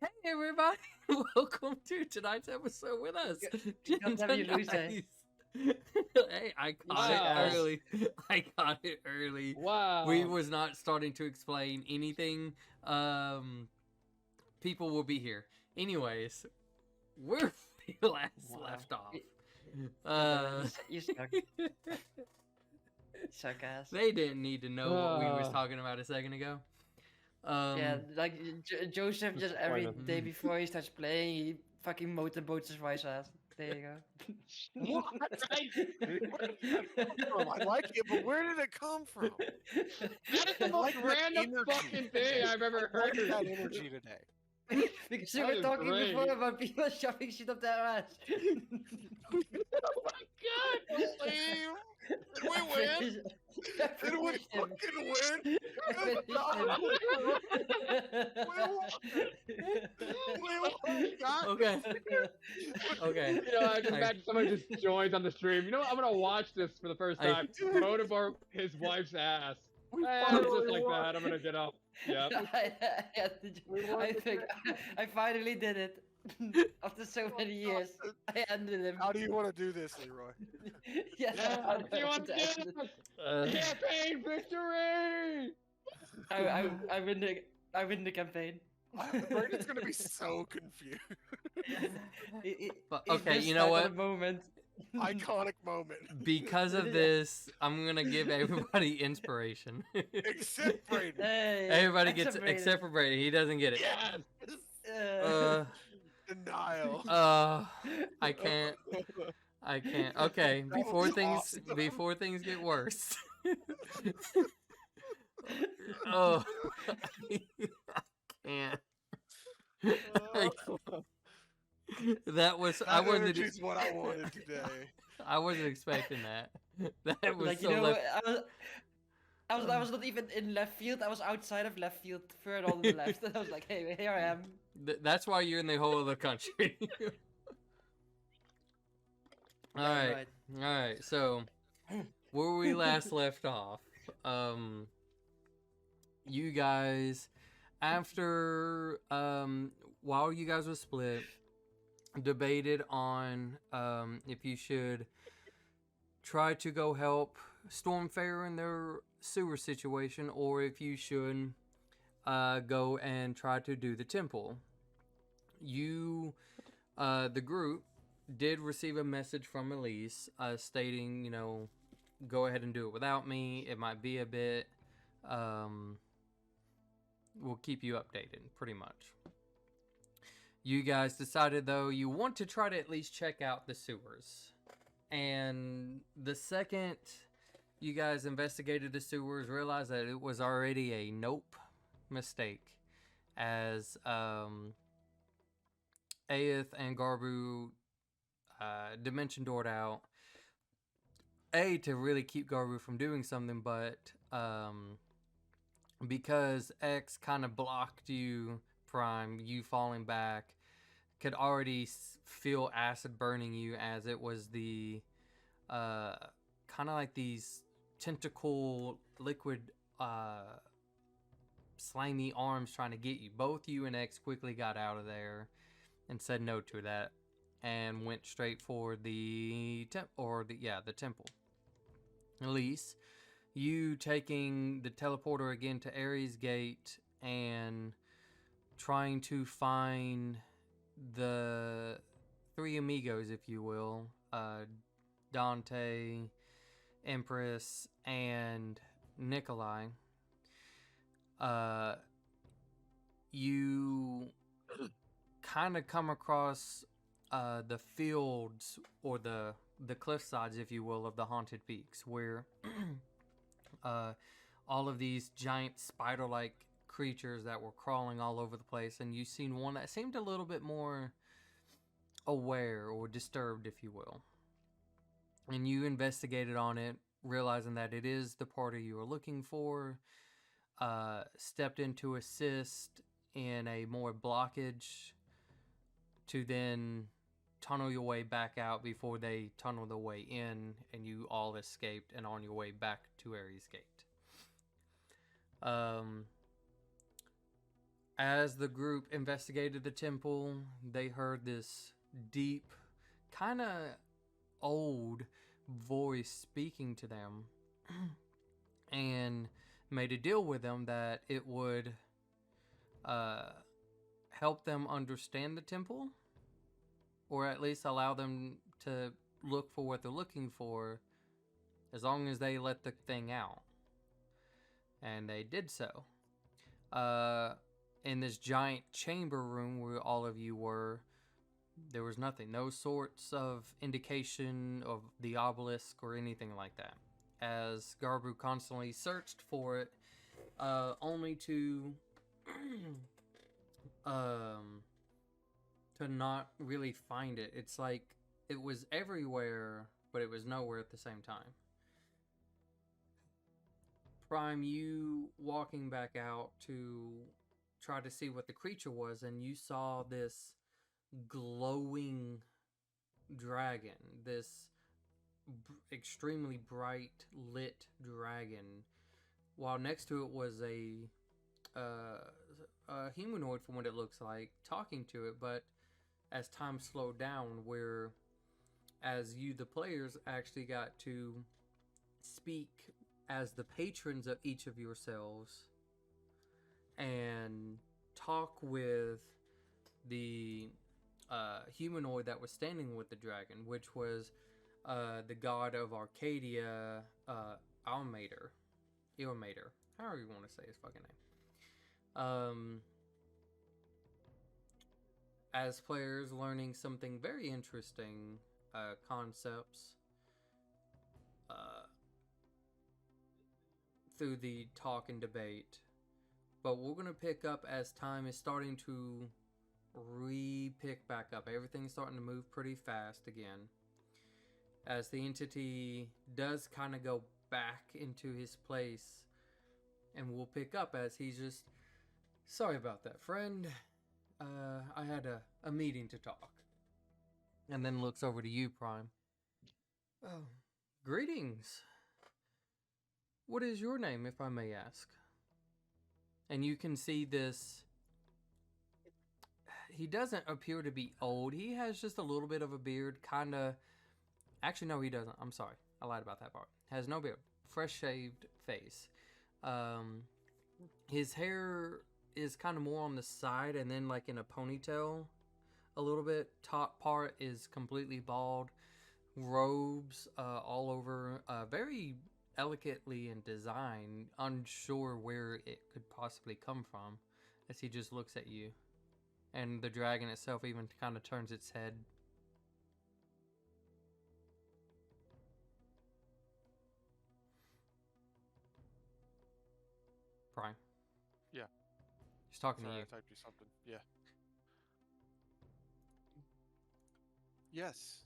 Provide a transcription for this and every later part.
Hey everybody, welcome to tonight's episode with us, God damn you, Ginton. loser. Hey, I caught it Wow. early. I caught it early. Wow. We was not starting to explain anything. People will be here. Anyways, where we last Wow. left off. You suck. Suck ass. They didn't need to know what we was talking about a second ago. Yeah, like Joseph just every Disappointed. day before he starts playing, he fucking motorboats his wife's ass. There you go. What? I like it, but where did it come from? That is the I most like that random energy. fucking thing I've ever I like heard. that energy today. Because we That were is talking great. before about people shoving shit up their ass. Oh my god! Lame. Did we win? Did we fucking win? Good job. We won. Okay. Okay. You know, I just imagine somebody just joins on the stream. You know what? I'm gonna watch this for the first time. Motorboat his wife's ass. We Just finally like won. that. I'm gonna get up. Yep. I think I finally did it. After so many years, I ended him. How do you want to do this, Leroy? Yeah, Yeah, you want to end do it. this? Campaign victory! I win the campaign. Brandon's gonna be so confused. But, He okay, missed you know out on what? a moment. Iconic moment. Because of this, I'm gonna give everybody inspiration. Except Brandon. Hey, Everybody gets Brandon. except for Brady. He doesn't get it. Yes. Denial. I can't. I can't. Okay, That before was things awesome. get worse. Oh, I can't. I can't. That was. I That wasn't. energy's what I wanted today. I wasn't expecting that. That was Like, so you know, left. I was not even in left field. I was outside of left field, further on the left. And I was like, hey, here I am. That's why you're in the whole of the country. All right. All right. So, where we last left off, you guys, after while you guys were split, debated on if you should try to go help Stormfarer in their sewer situation, or if you should go and try to do the temple. You, the group, did receive a message from Elise stating, you know, go ahead and do it without me. It might be a bit. We'll keep you updated, pretty much. You guys decided, though, you want to try to at least check out the sewers. And the second you guys investigated the sewers, realized that it was already a nope mistake, as Aeth and Garbu dimension doored out. To really keep Garbu from doing something, but because X kind of blocked you, Prime, you falling back, could already feel acid burning you, as it was the kind of like these tentacle liquid slimy arms trying to get you. Both you and X quickly got out of there and said no to that and went straight for the temple. Elise, you taking the teleporter again to Ares Gate and trying to find the three amigos, if you will, Dante, Empress, and Nikolai. You kind of come across the fields, or the cliff sides, if you will, of the Haunted Peaks, where all of these giant spider-like creatures that were crawling all over the place, and you've seen one that seemed a little bit more aware or disturbed, if you will. And you investigated on it, realizing that it is the party you were looking for. Stepped in to assist in a more blockage to then tunnel your way back out before they tunnel their way in, and you all escaped and on your way back to Ares Gate. As the group investigated the temple, they heard this deep, kind of old voice speaking to them and made a deal with them that it would help them understand the temple, or at least allow them to look for what they're looking for, as long as they let the thing out. And they did so. In this giant chamber room where all of you were, there was nothing, no sorts of indication of the obelisk or anything like that. As Garbu constantly searched for it, only to to not really find it. It's like it was everywhere, but it was nowhere at the same time. Prime, you walking back out to try to see what the creature was, and you saw this glowing dragon, this extremely bright lit dragon, while next to it was a humanoid from what it looks like, talking to it. But as time slowed down, where as you, the players, actually got to speak as the patrons of each of yourselves and talk with the humanoid that was standing with the dragon, which was the god of Arcadia, Ilmater, however you want to say his fucking name. As players learning something very interesting, concepts through the talk and debate. But we're going to pick up as time is starting to pick back up. Everything's starting to move pretty fast again. As the entity does kind of go back into his place. And we'll pick up as he's just... Sorry about that, friend. I had a meeting to talk. And then looks over to you, Prime. Oh, greetings. What is your name, if I may ask? And you can see this. He doesn't appear to be old. He has just a little bit of a beard, kind of. Actually, no, he doesn't. I'm sorry. I lied about that part. Has no beard. Fresh shaved face. His hair is kind of more on the side and then like in a ponytail a little bit. Top part is completely bald. Robes all over. Very elegantly in design, unsure where it could possibly come from, as he just looks at you. And the dragon itself even kind of turns its head. Prime. Yeah. He's talking Sorry, to you. I typed you something. Yeah. Yes.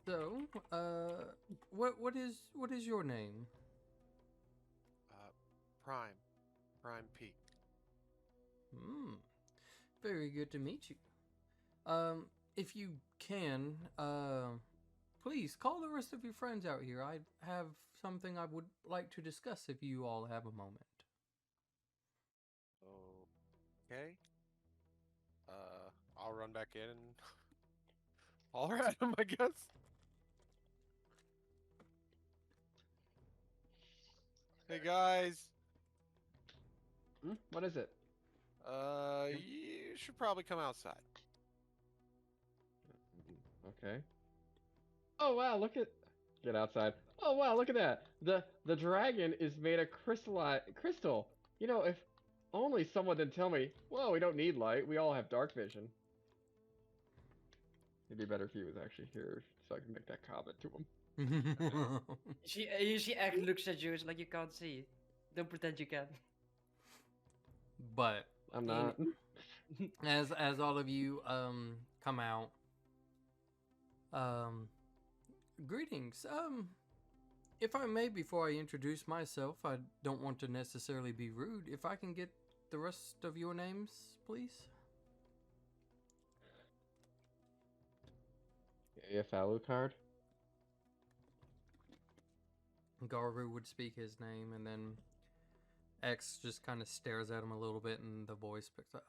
So, what is your name? Prime. Prime P. Very good to meet you. If you can, please call the rest of your friends out here. I have something I would like to discuss if you all have a moment. Okay. I'll run back in and holler at him, I guess. Hey guys. What is it? You should probably come outside. Okay. Oh wow, look at... Get outside. Oh wow, look at that. The dragon is made of crystal. You know, if only someone didn't tell me, well, we don't need light. We all have dark vision. It'd be better if he was actually here so I can make that comment to him. She actually looks at you. It's like you can't see. Don't pretend you can. But I'm not. as all of you come out, greetings. If I may, before I introduce myself, I don't want to necessarily be rude. If I can get the rest of your names, please. Alucard. Garbu would speak his name, and then X just kind of stares at him a little bit, and the voice picks up.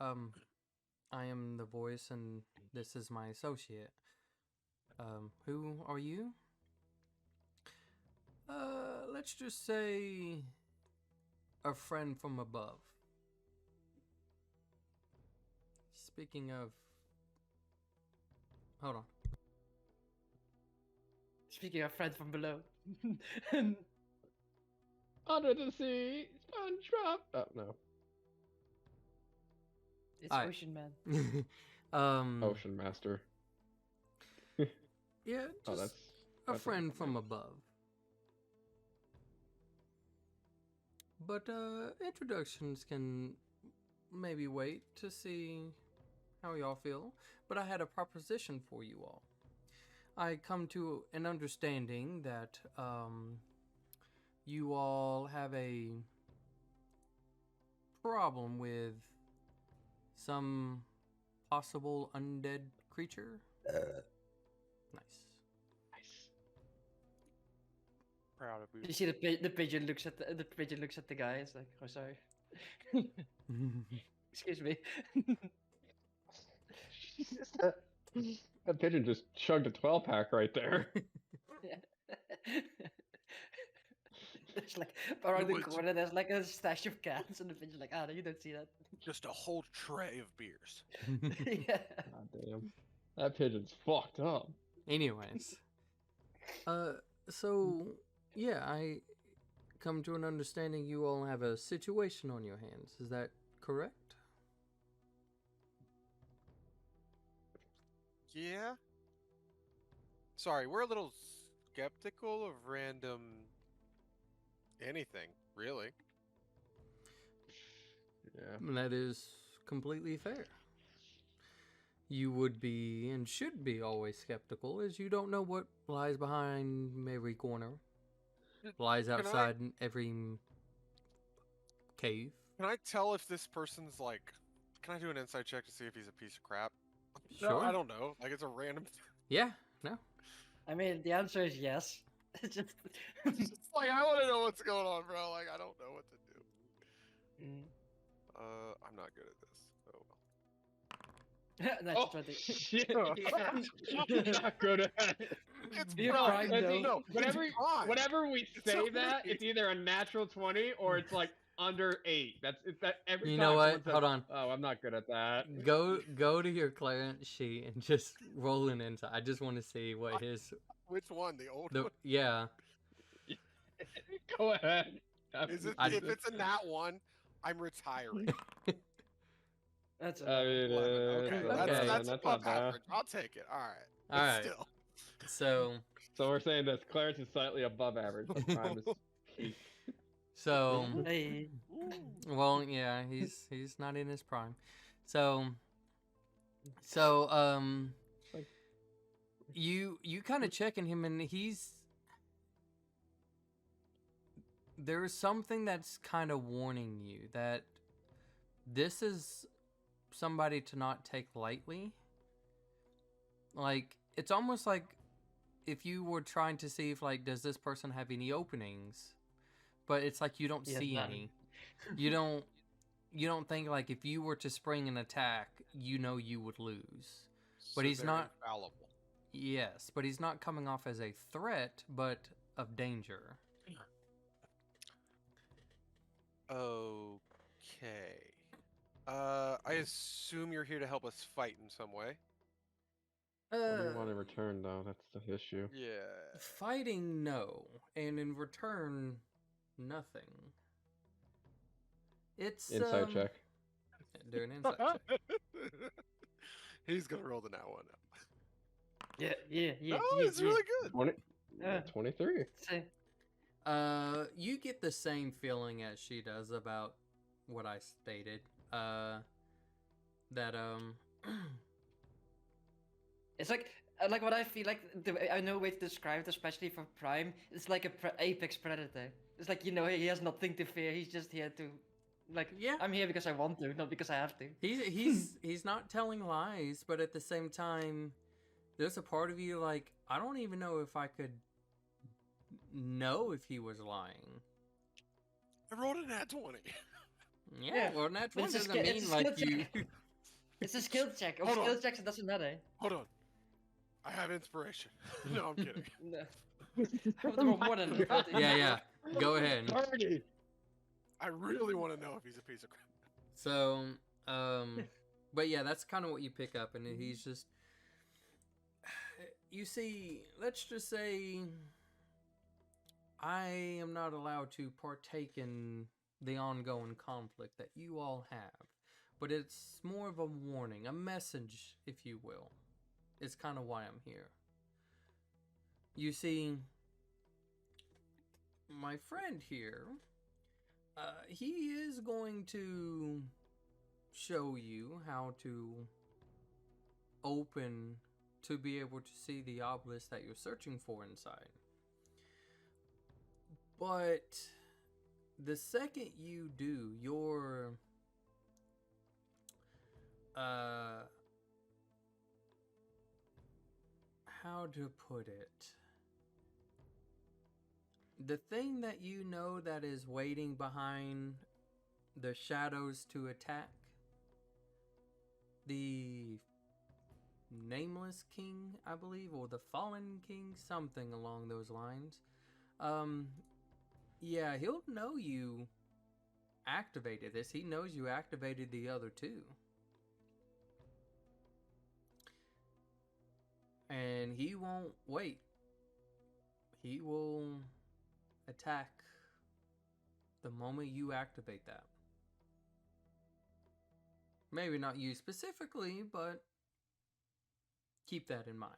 I am the voice, and this is my associate. Who are you? Let's just say a friend from above. Speaking of... Hold on. Speaking of friends from below. Under the sea, SpongeBob. Oh no, It's Alright. Ocean Man. Ocean Master. Yeah, Oh, just that's a friend from above. But introductions can maybe wait to see how y'all feel. But I had a proposition for you all. I come to an understanding that you all have a problem with some possible undead creature. Nice. Proud of You you. see the pigeon looks at the pigeon looks at the guy. It's like, oh sorry. Excuse me. That pigeon just chugged a 12-pack right there. There's like around the would- corner. There's like a stash of cans, and the pigeon's like, no, you don't see that. Just a whole tray of beers. Yeah. God damn. That pigeon's fucked up. Anyways, so yeah, I come to an understanding you all have a situation on your hands. Is that correct? Yeah. Sorry, we're a little skeptical of random anything, really. Yeah. That is completely fair. You would be and should be always skeptical, as you don't know what lies behind every corner, lies Can I- outside in every cave. Can I tell if this person's like? Can I do an insight check to see if he's a piece of crap? No, Sure. I don't know. Like it's a random. Yeah, no. I mean, the answer is yes. It's just. It's just like I want to know what's going on, bro. Like I don't know what to do. Mm. I'm not good at this. Oh well. That's Oh, 20. shit. Not good at it. It's You're bro, fine, it's- though. no, Whenever, it's fine. whenever we It's say okay. that, it's either a natural 20 or it's like under 8. It's that every You time know what? someone says, Hold on. Oh, I'm not good at that. Go to your clearance sheet and just roll an insight. I just want to see what his Which one? The old the one? yeah. Go ahead. Is it? I- If it's a nat one, I'm retiring. That's I mean, 11. Okay, Okay. that's that's above not bad. average. I'll take it. All right. All But right. Still. So So we're saying this Clarence is slightly above average. But Prime is peak. so Hey. well, yeah, he's not in his prime. So Like- you kind of checking him, and there's something that's kind of warning you that this is somebody to not take lightly. Like, it's almost like if you were trying to see if, like, does this person have any openings, but it's like you don't He has see none. any. You don't think, like, if you were to spring an attack, you know you would lose. But he's they're not- infallible. Yes, but he's not coming off as a threat, but of danger. Okay. I assume you're here to help us fight in some way. What do you want in return, though? That's the issue. Yeah. Fighting, no. And in return, nothing. It's Inside check. Do an insight check. He's gonna roll the nat one. Yeah. No, it's really good. 20, Yeah. 23. Say, You get the same feeling as she does about what I stated. That it's like what I feel like. I know a way to describe it, especially for Prime. It's like a apex predator. It's like, you know, he has nothing to fear. He's just here to, like, Yeah. I'm here because I want to, not because I have to. he's not telling lies, but at the same time, there's a part of you like, I don't even know if I could know if he was lying. I rolled a nat 20. Yeah, Yeah, well, that but one it's a doesn't skill- mean it's a like skill you. check. It's a skill check. Of Hold on. skill checks, it doesn't matter. Hold on. I have inspiration. No, I'm kidding. No. I have to roll more than 13. Yeah. Go ahead. 30. I really want to know if he's a piece of crap. So, but yeah, that's kind of what you pick up, and he's just. You see, let's just say I am not allowed to partake in the ongoing conflict that you all have, but it's more of a warning, a message, if you will. It's kind of why I'm here. You see, my friend here, he is going to show you how to open to be able to see the obelisk that you're searching for inside. But the second you do, your how to put it? The thing that you know that is waiting behind the shadows to attack, the Nameless King, I believe, or the Fallen King, something along those lines. Yeah, he'll know you activated this. He knows you activated the other two. And he won't wait. He will attack the moment you activate that. Maybe not you specifically, but keep that in mind.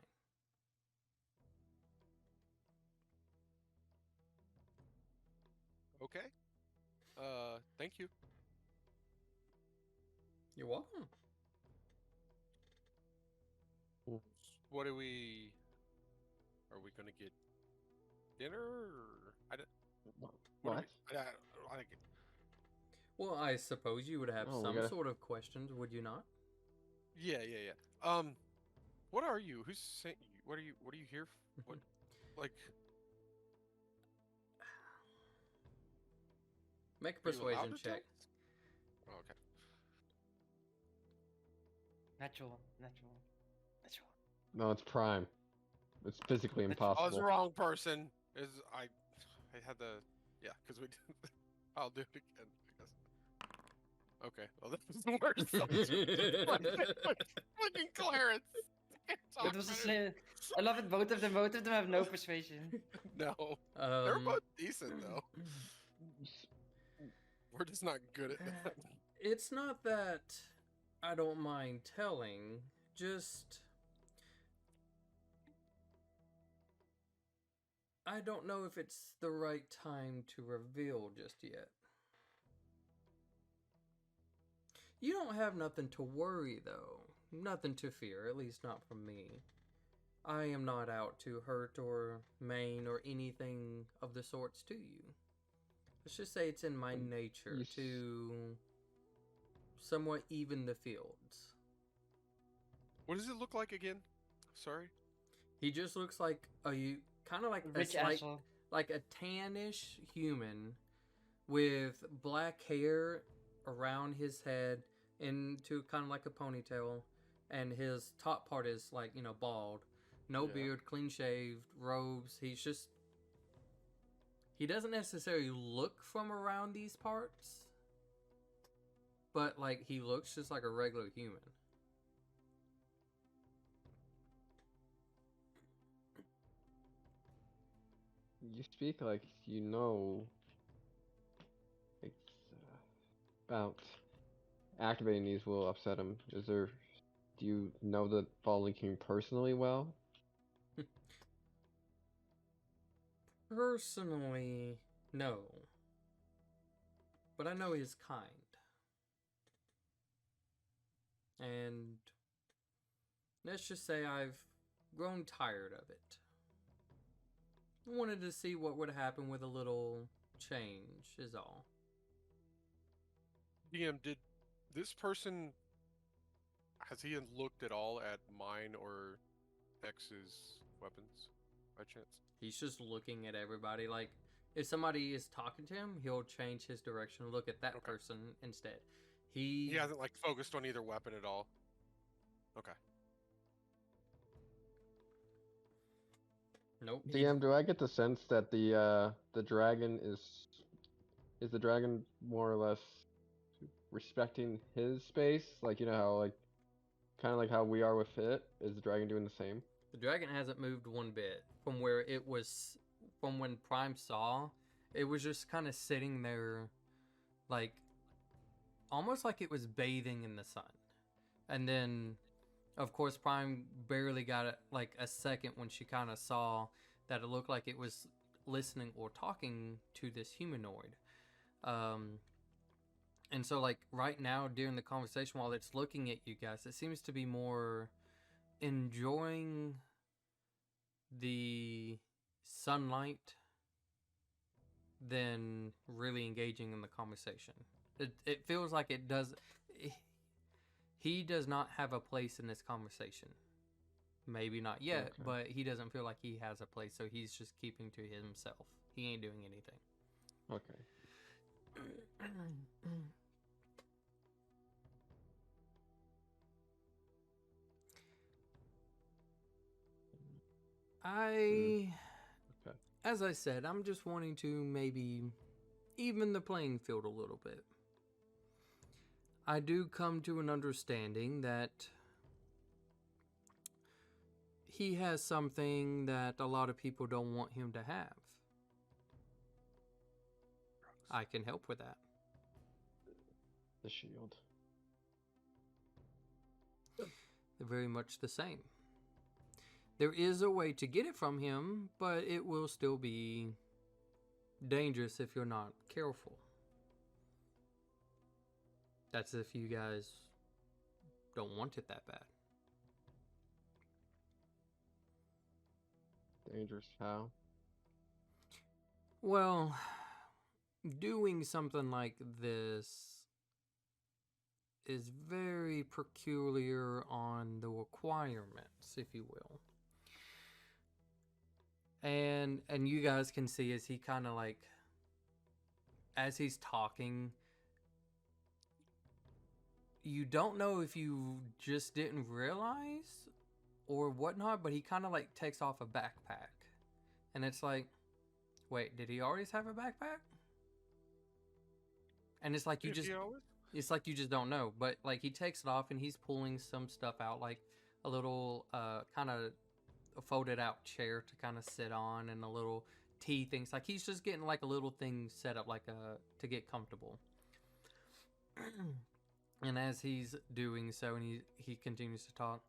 Okay. Thank you. You're welcome. What are we gonna get dinner? Or... I don't. What? I think Well, I suppose you would have Oh, we some gotta- sort of questions, would you not? yeah. What are you? Who sent you? What are you here? What? Like, Make a are you allowed persuasion to tell check. us? Oh, okay. Natural. No, it's prime. It's physically That's- I was the impossible. wrong person. I had the because we did. I'll do it again. I guess. Okay. Well, this is the worst. Fucking Clarence. It was a slim. I love it. Both of them have no persuasion. No, they're Um, both decent though. We're just not good at that. it's not that I don't mind telling, just I don't know if it's the right time to reveal just yet. You don't have nothing to worry though. Nothing to fear, at least not from me. I am not out to hurt or maim or anything of the sorts to you. Let's just say it's in my nature to somewhat even the fields. What does it look like again? Sorry. He just looks like kind of like Rich a asshole. like a tannish human with black hair around his head into kind of like a ponytail, and his top part is like, bald. No Yeah. beard, clean shaved, robes. He doesn't necessarily look from around these parts, but like he looks just like a regular human. You speak like you know like, about activating these will upset him. Do you know the Fallen King personally well? Personally, no. But I know he's kind. And let's just say I've grown tired of it. I wanted to see what would happen with a little change, is all. DM, did this person has he looked at all at mine or X's weapons by chance? He's just looking at everybody like If somebody is talking to him, he'll change his direction and look at that Okay. person instead. He hasn't like focused on either weapon at all. Okay. Nope. DM, do I get the sense that the dragon is the dragon more or less respecting his space? Like, you know how like kind of like how we are with it. Is the dragon doing the same? The dragon hasn't moved one bit from where it was from when Prime saw. It was just kind of sitting there, like almost like it was bathing in the sun. And then, of course, Prime barely got like a second when she kind of saw that it looked like it was listening or talking to this humanoid. And so, like, right now during the conversation, while it's looking at you guys, it seems to be more enjoying the sunlight than really engaging in the conversation. It feels like it does. He does not have a place in this conversation. Maybe not yet, Okay. but he doesn't feel like he has a place, so he's just keeping to himself. He ain't doing anything. Okay. Okay. Okay. As I said, I'm just wanting to maybe even the playing field a little bit. I do come to an understanding that he has something that a lot of people don't want him to have. I can help with that. The shield. They're very much the same. There is a way to get it from him, but it will still be dangerous if you're not careful. That's if you guys don't want it that bad. Dangerous. How? Well, doing something like this is very peculiar on the requirements, if you will. And you guys can see as he kind of like, as he's talking, you don't know if you just didn't realize or whatnot, but he kind of like takes off a backpack. And it's like, wait, did he always have a backpack? And it's like you Did just, he always? it's like you just don't know. But like he takes it off and he's pulling some stuff out, like a little kind of folded out chair to kind of sit on and a little tea things. Like he's just getting like a little thing set up like to get comfortable. And as he's doing so and he continues to talk,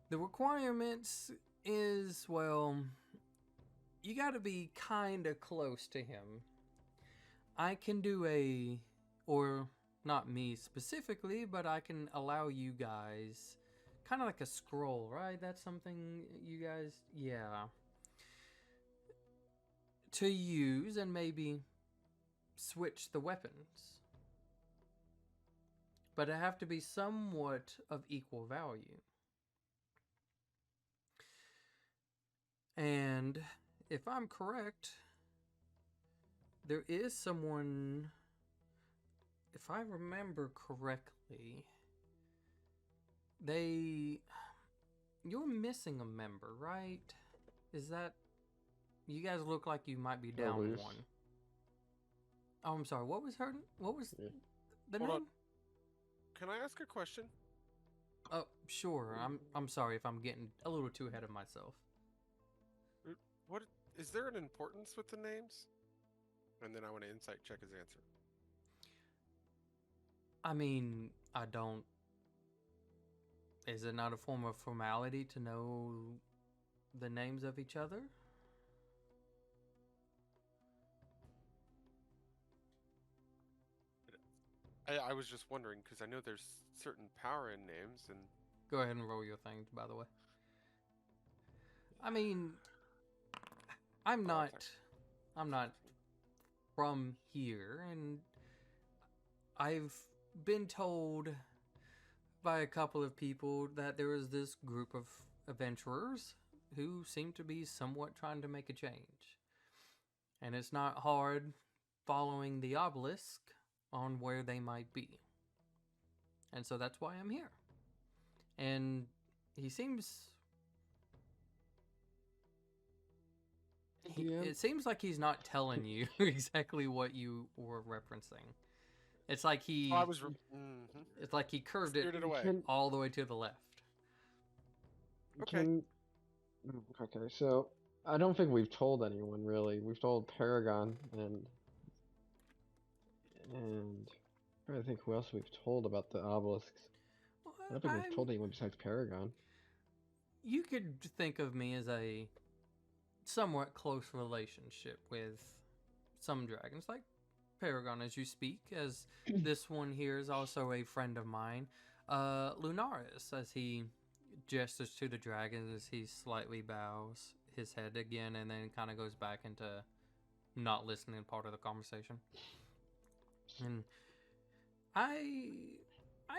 the requirements is, well, you got to be kind of close to him. I can do or not me specifically, but I can allow you guys kind of like a scroll, right? That's something you guys, yeah, to use and maybe switch the weapons. But it have to be somewhat of equal value. And if I'm correct, there is someone, if I remember correctly, you're missing a member, right? Is that, you guys look like you might be down Elise. one. Oh, I'm sorry, what was the Yeah. the Hold name? on. Can I ask a question? Oh, sure, I'm sorry if I'm getting a little too ahead of myself. What is there an importance with the names? And then I want to insight check his answer. I mean, is it not a form of formality to know the names of each other? I was just wondering because I know there's certain power in names, and Go ahead and roll your thing, by the way. I mean, I'm Oh, not from here, and I've been told by a couple of people that there is this group of adventurers who seem to be somewhat trying to make a change. And it's not hard following the obelisk on where they might be. And so that's why I'm here. And he seems... Yeah. It seems like he's not telling you exactly what you were referencing. It's like he... Oh, I was. It's like he curved Steered it it away. Can- all the way to the left. Okay. Okay, so I don't think we've told anyone really. We've told Paragon and I think who else we've told about the obelisks. I don't think we've told anyone besides Paragon. You could think of me as a somewhat close relationship with some dragons, like Paragon as you speak, as this one here is also a friend of mine. Lunaris, as he gestures to the dragon as he slightly bows his head again and then kind of goes back into not listening part of the conversation. And I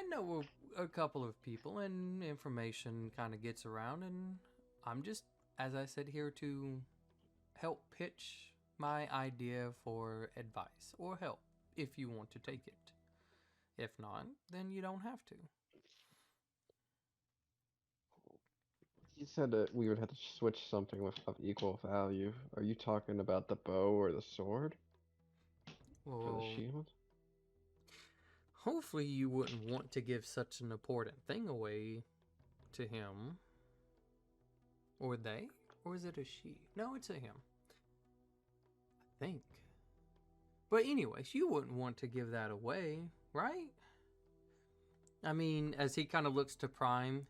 know a couple of people and information kind of gets around, and I'm just, as I said, here to help pitch my idea for advice or help if you want to take it. If not, then you don't have to. You said that we would have to switch something of equal value. Are you talking about the bow or the sword? For Well, the shield? hopefully you wouldn't want to give such an important thing away to him. Or they? Or is it a she? No, it's a him. I think. But anyways, you wouldn't want to give that away, right? I mean, as he kind of looks to Prime,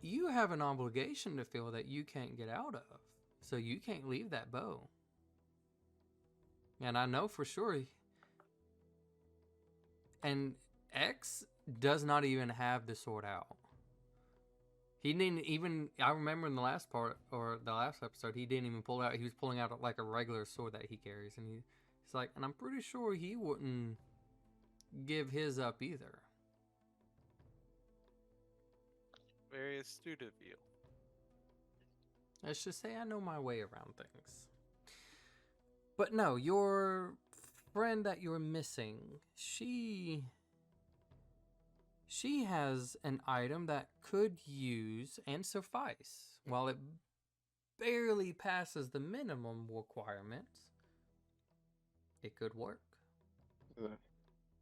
you have an obligation to feel that you can't get out of. So you can't leave that bow. And I know for sure. And X does not even have the sword out. He didn't even, I remember in the last part, or the last episode, he didn't even pull it out. He was pulling out like a regular sword that he carries. And he's like, and I'm pretty sure he wouldn't give his up either. Very astute of you. Let's just say I know my way around things. But no, your friend that you're missing, she has an item that could use and suffice. While it barely passes the minimum requirements, it could work.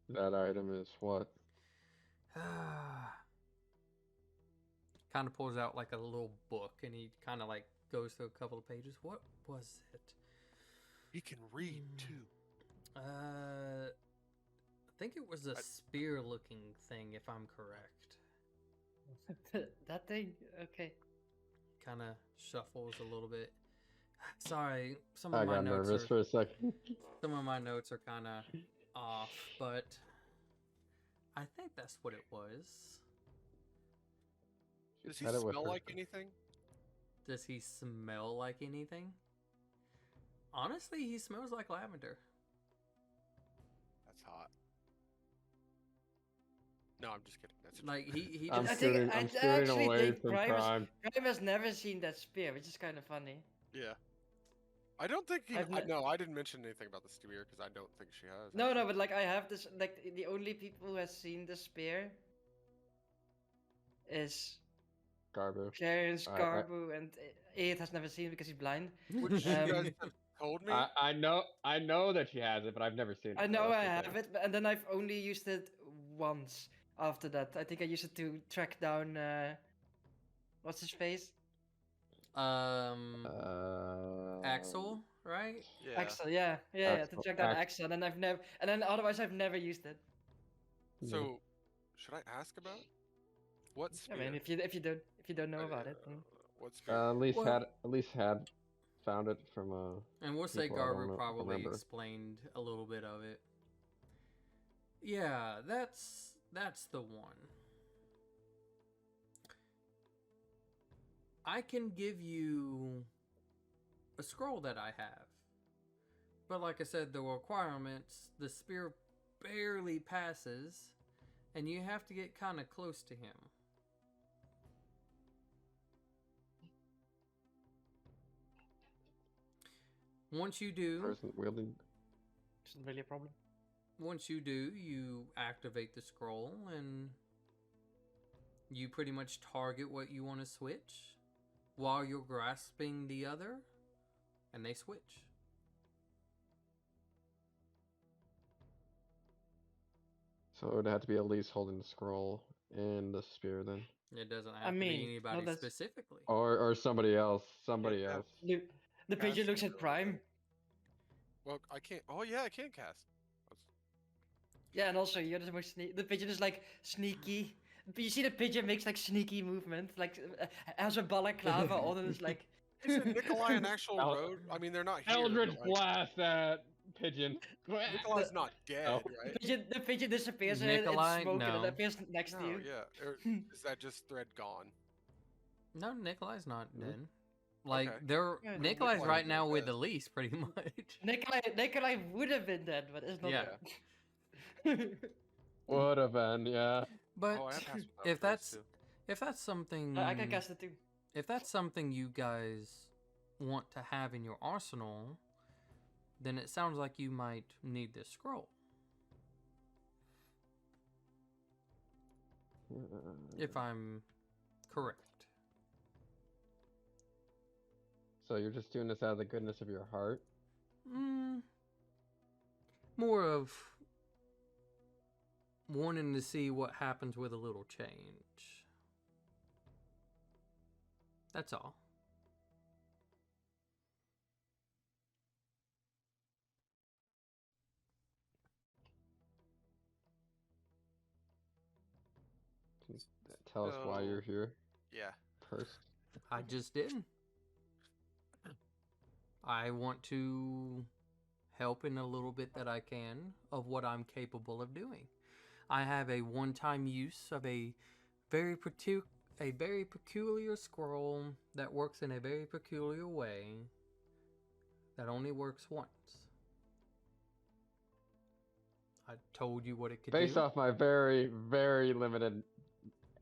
That item is what? Kind of pulls out like a little book and he kind of like goes through a couple of pages. What was it? He can read too. I think it was a spear-looking thing, if I'm correct. That thing? Okay. Kind of shuffles a little bit. Sorry, some of I my got notes nervous are for a second. some of my notes are kind of off, but I think that's what it was. Does he Said it with smell her- like anything? Does he smell like anything? Honestly, he smells like lavender. That's hot. No, I'm just kidding. That's Like he I'm just I think- scooting, I I'm scooting actually away think from Prime is- Prime. Prime has never seen that spear, which is kind of funny. yeah. I don't think he. I've ne- No, I didn't mention anything about the spear because I don't think she has. No, actually. but like I have this, like the only people who has seen the spear is Garbu. Clarence, I- Garbu, and Aid has never seen it because he's blind. Which you Um, guys have told me. I know that she has it, but I've never seen it. I know That's I the have thing. it, and then I've only used it once after that. I think I used it to track down, what's his face? Axel, right? yeah. Axel, yeah, yeah, to Axel, track down Ax- Axel, and then I've never, and then otherwise I've never used it. Yeah. So, should I ask about it? What I spear? mean, if you don't know about it, then... What spear? At least Well- had found it from And we'll say people I don't Garber know- probably remember. explained a little bit of it. Yeah, that's the one. I can give you a scroll that I have. But like I said, the requirements, the spear barely passes, and you have to get kind of close to him. Once you do, Person wielding. Isn't really a problem. you activate the scroll and you pretty much target what you want to switch while you're grasping the other, and they switch. So it would have to be at least holding the scroll and the spear then. It doesn't I have to mean, be no, anybody that's- specifically. Or somebody else. Somebody Yeah. else. The pigeon Cast looks at it. Prime. Well, I can't. Oh yeah, I can cast. Yeah, and also you're the most the pigeon is like sneaky. But you see the pigeon makes like sneaky movement, like has a balaclava on, and it's like. Isn't Nikolai an actual El- road? I mean, they're not here. Eldritch but, like, blast that pigeon. Nikolai's not dead, Oh. right? The pigeon disappears Nikolai? in smoke and No. it appears next to No, you. yeah. Or is that just thread gone? No, Nikolai's not Mhm. dead. Like Okay. they're Yeah, no, Nikolai's Nikolai right is now with dead. Elise, pretty much. Nikolai would have been dead, but it's not. Yeah. dead. Would have been, yeah. But Oh, I have passed without if trace, that's too. if that's something I can cast it too. if that's something you guys want to have in your arsenal, then it sounds like you might need this scroll. If I'm correct. So you're just doing this out of the goodness of your heart? More of wanting to see what happens with a little change. That's all. Can you tell us why you're No. here Yeah. I first? just did. I want to help in a little bit that I can of what I'm capable of doing. I have a one-time use of a very peculiar scroll that works in a very peculiar way that only works once. I told you what it could Based do. off my very, very limited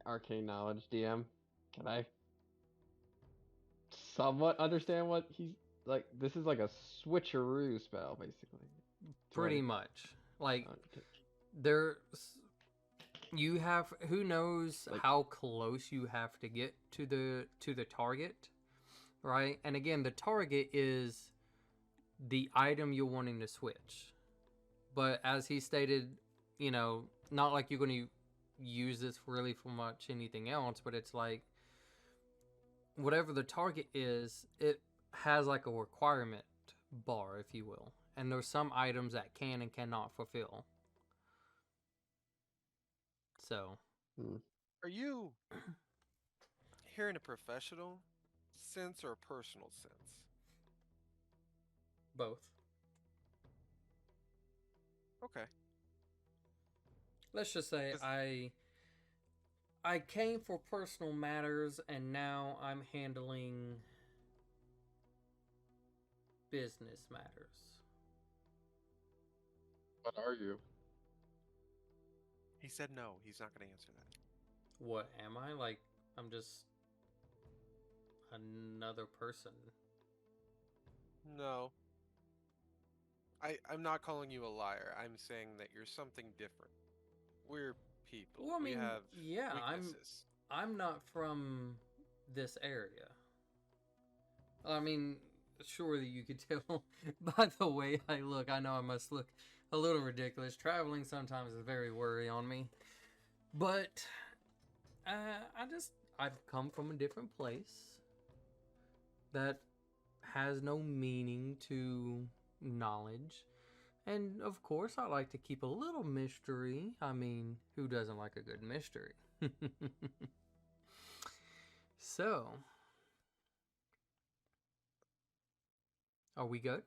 arcane knowledge, DM, can I somewhat understand what he's like? This is like a switcheroo spell, basically. Pretty much. Like, there's you have who knows Like- how close you have to get to the target, right? And again, the target is the item you're wanting to switch. But as he stated, you know, not like you're going to use this really for much anything else, but it's like whatever the target is, it has like a requirement bar, if you will. And there's some items that can and cannot fulfill. So, Are you here in a professional sense or a personal sense? both. Okay. Let's just say I came for personal matters and now I'm handling business matters. What are you? He said no. He's not going to answer that. What am I? Like, I'm just another person. No. I'm not calling you a liar. I'm saying that you're something different. We're people. Well, I we mean, have yeah, weaknesses. I'm not from this area. I mean, surely you could tell by the way I look. I know I must look a little ridiculous. Traveling sometimes is very worry on me. But I've come from a different place that has no meaning to knowledge. And of course, I like to keep a little mystery. I mean, who doesn't like a good mystery? So, are we good?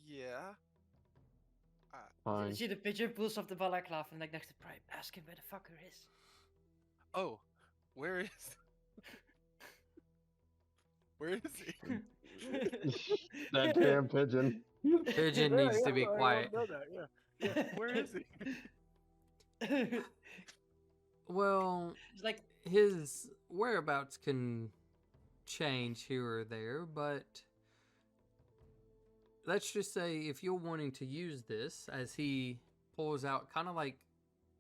Yeah. Fine. You see the pigeon pulls off the balaclava and like next to Prime, ask him where the fucker is. Oh, where is? Where is he? That damn pigeon. Pigeon needs to be quiet. Know that, yeah. Where is he? Well, It's like his whereabouts can change here or there, but let's just say if you're wanting to use this, as he pulls out kind of like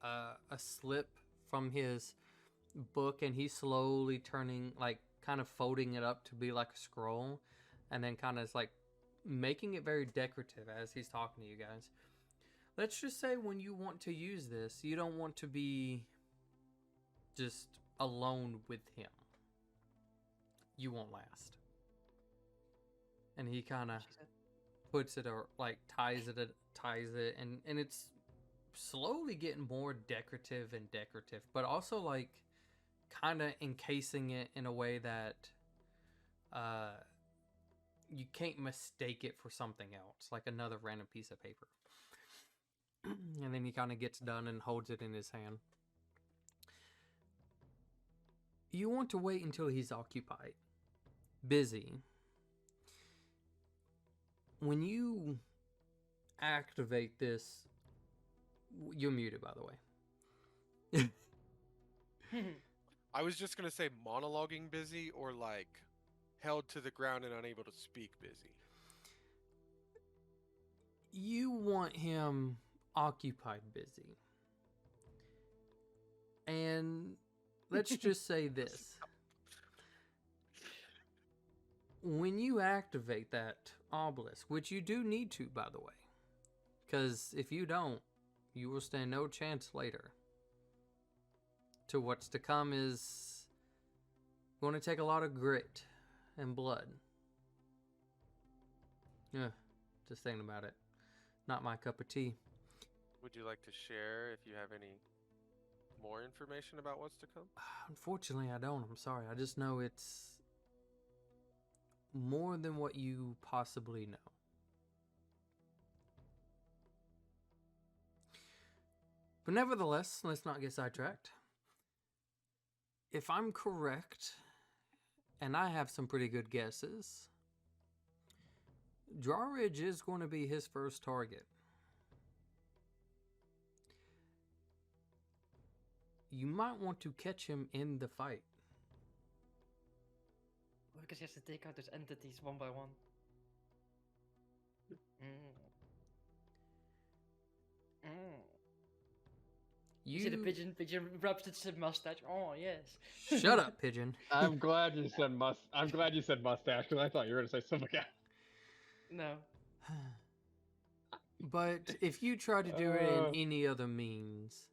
a slip from his book, and he's slowly turning, like kind of folding it up to be like a scroll, and then kind of like making it very decorative as he's talking to you guys. Let's just say when you want to use this, you don't want to be just alone with him. You won't last. And he kind of puts it, or like ties it, and it's slowly getting more decorative and decorative, but also like kind of encasing it in a way that you can't mistake it for something else, like another random piece of paper. And then he kind of gets done and holds it in his hand. You want to wait until he's occupied, busy. When you activate this, you're muted, by the way. I was just gonna say monologuing busy, or like held to the ground and unable to speak busy. You want him occupied busy. And let's just say this. When you activate that obelisk, which you do need to, by the way, because if you don't, you will stand no chance later. To what's to come is going to take a lot of grit and blood. Yeah, just thinking about it. Not my cup of tea. Would you like to share if you have any more information about what's to come? Unfortunately, I don't. I'm sorry. I just know it's more than what you possibly know. But nevertheless, let's not get sidetracked. If I'm correct, and I have some pretty good guesses, Drawridge is going to be his first target. You might want to catch him in the fight. Because he has to take out those entities one by one. You see the pigeon rubs its mustache. Oh yes. Shut up, pigeon. I'm glad you said mustache, because I thought you were gonna say something else. No. But if you try to do it in any other means,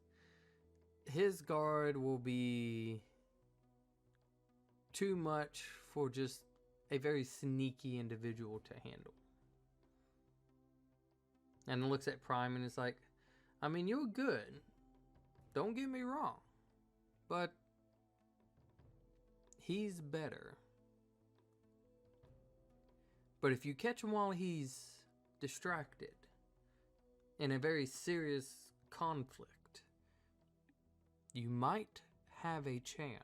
his guard will be too much for just a very sneaky individual to handle. And looks at Prime and is like, I mean, you're good. Don't get me wrong. But he's better. But if you catch him while he's distracted in a very serious conflict, you might have a chance.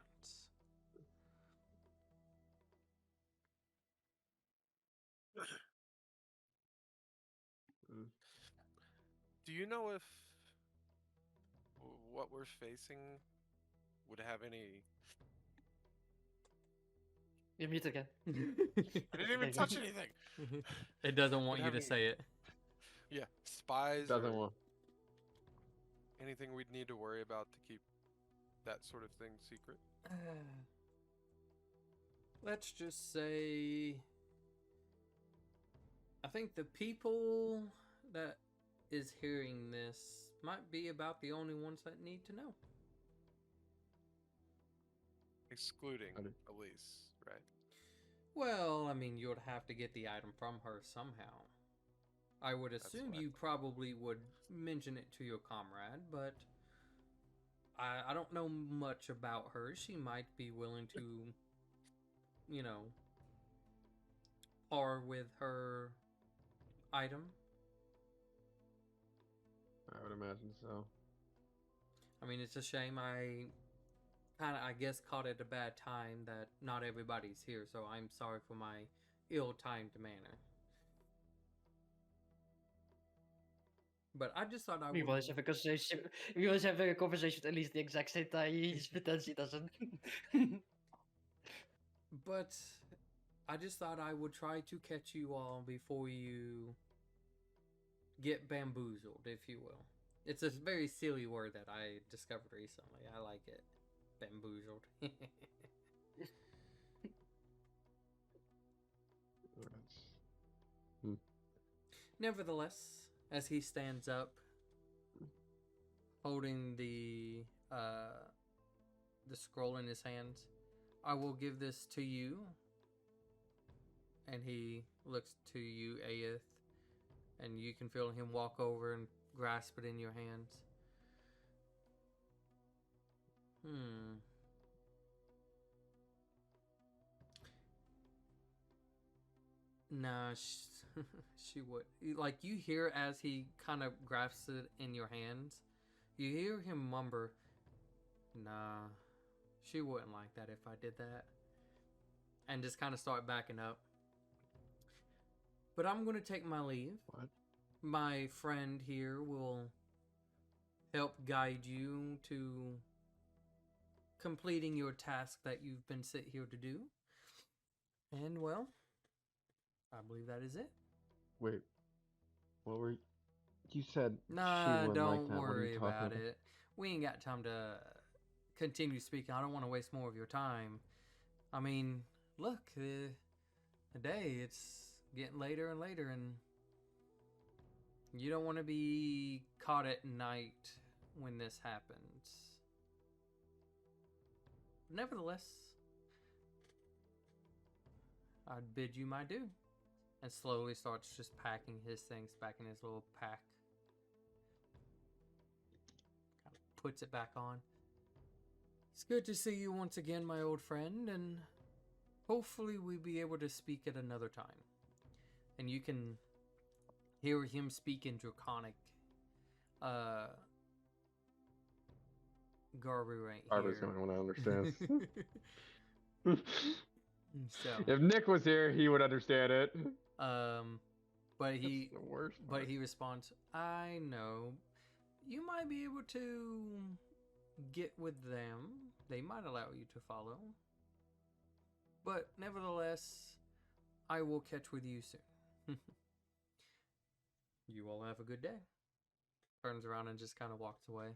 Do you know if what we're facing would have any... You're mute again. I didn't even touch anything! It doesn't want Would you to have say it. Yeah, spies Doesn't or want. anything we'd need to worry about to keep that sort of thing secret? Let's just say, I think the people that is hearing this might be about the only ones that need to know. Excluding Okay. Elise, right? Well, I mean, you would have to get the item from her somehow. I would That's assume what I you probably would mention it to your comrade, but I don't know much about her. She might be willing to, you know, par with her item. I would imagine so. I mean, it's a shame I guess caught it a bad time that not everybody's here, so I'm sorry for my ill-timed manner. But I just thought I We would... always have a conversation. We always have a conversation at least the exact same time. He just pretends he doesn't. But I just thought I would try to catch you all before you get bamboozled, if you will. It's a very silly word that I discovered recently. I like it. Bamboozled. Nevertheless, as he stands up, holding the scroll in his hands, I will give this to you. And he looks to you, Aeth, and you can feel him walk over and grasp it in your hands. Nah, she would. Like, you hear as he kind of grasps it in your hands, you hear him mumber, nah, she wouldn't like that if I did that. And just kind of start backing up. But I'm going to take my leave. What? My friend here will help guide you to completing your task that you've been set here to do. And, well, I believe that is it. Wait. What were you said? Nah, she wouldn't don't like that. What are worry you talking about it. We ain't got time to continue speaking. I don't want to waste more of your time. I mean, look, the day, it's getting later and later, and you don't want to be caught at night when this happens. Nevertheless, I'd bid you my due. And slowly starts just packing his things back in his little pack. Kind of puts it back on. It's good to see you once again, my old friend, and hopefully we'll be able to speak at another time. And you can hear him speak in Draconic. Garbu right here. Garbu's the only one that understands. So, If Nick was here, he would understand it. but he That's the worst But part. he responds, I know. You might be able to get with them. They might allow you to follow. But nevertheless, I will catch with you soon. You all have a good day. Turns around and just kind of walks away.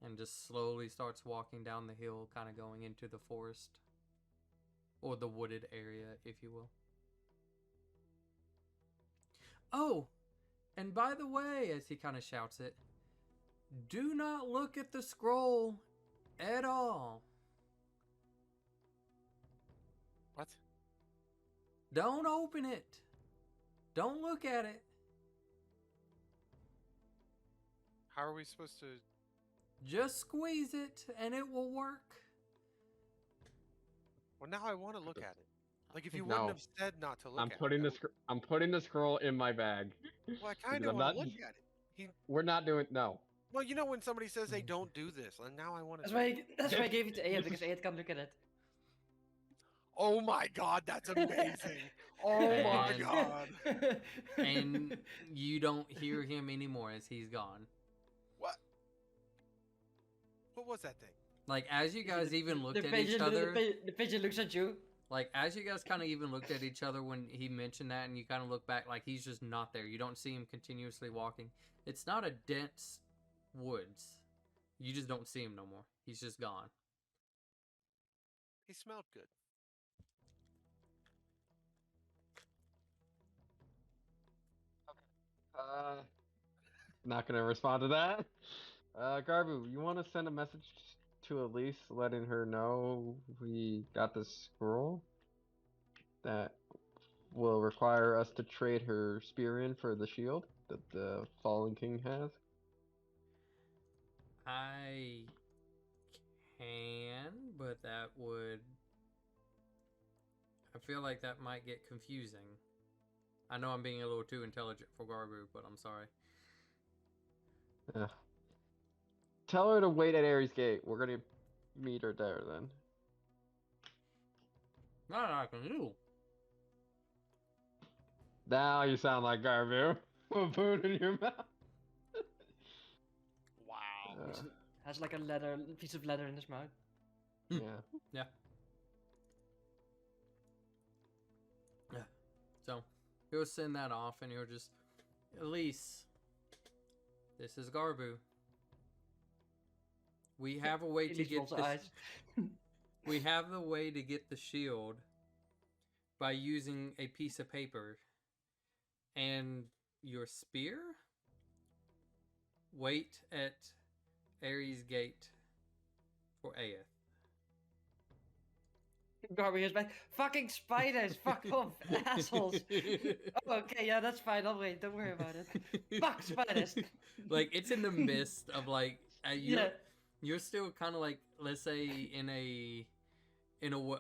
And just slowly starts walking down the hill, kind of going into the forest. Or the wooded area, if you will. Oh, and by the way, as he kind of shouts it, do not look at the scroll at all. What? Don't open it. Don't look at it. How are we supposed to? Just squeeze it and it will work. Well, now I want to look at it. Like if you No. wouldn't have said not to look I'm at putting it. I'm putting the scroll in my bag. Well, I kind Because of I'm want to not- look at it. We're not doing no. Well, you know when somebody says they don't do this, and now I want to. That's why I gave it to Ayat, because Ayat can't look at it. Oh my god, that's amazing! Oh my And- god! And you don't hear him anymore as he's gone. What? What was that thing? Like, as you guys even looked the at each pigeon, other, the pigeon looks at you. like, as you guys kind of even looked at each other when he mentioned that, and you kind of look back, like, he's just not there. You don't see him continuously walking. It's not a dense woods. You just don't see him no more. He's just gone. He smelled good. Not gonna respond to that. Garbu, you want to send a message to Elise letting her know we got this scroll that will require us to trade her spear in for the shield that the Fallen King has? I can, but that would... I feel like that might get confusing. I know I'm being a little too intelligent for Garbu, but I'm sorry. Tell her to wait at Ares Gate. We're gonna meet her there then. Not I can do. Now you sound like Garbu. Put food in your mouth. Wow. Has like a piece of leather in his mouth. Yeah. Yeah. he'll send that off, and he'll just, Elise, this is Garbu. We have a way to Elise get rolls her the eyes. we have the way to get the shield by using a piece of paper and your spear. Wait at Ares Gate for Aeth. Garby is back. Fucking spiders! Fuck off, assholes! Oh, okay, yeah, that's fine. I'll wait. Don't worry about it. Fuck spiders! Like, it's in the midst of, like, Yeah. you're still kind of like, let's say, in a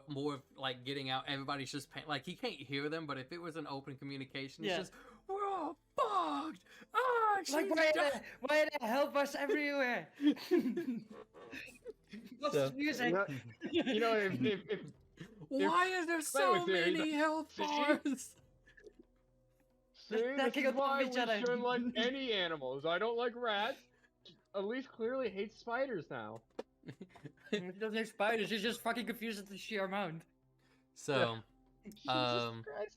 more of, like, getting out. Everybody's just like, he can't hear them, but if it was an open communication, Yeah. it's just, we're all fucked. Ah, Like, why they help us everywhere? What's So- the music? You know, if why is there so was there, he's many health see? bars? see, this Stacking is on top of why each we other. shouldn't like any animals. I don't like rats. Elise clearly hates spiders now. He doesn't have spiders. He's just fucking confused at the sheer amount. So, Jesus Um, Christ.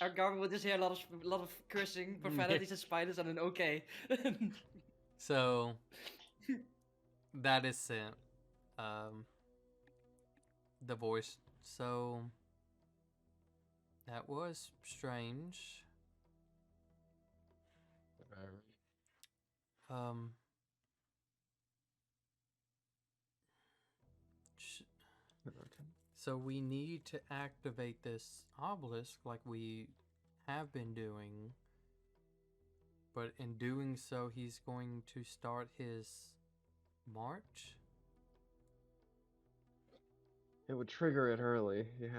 Our Garby will just hear a lot of cursing, profanities, and spiders, and an okay. so that is sent. The voice. So that was strange. sh- So we need to activate this obelisk like we have been doing. But in doing so, he's going to start his march. It would trigger it early, yeah.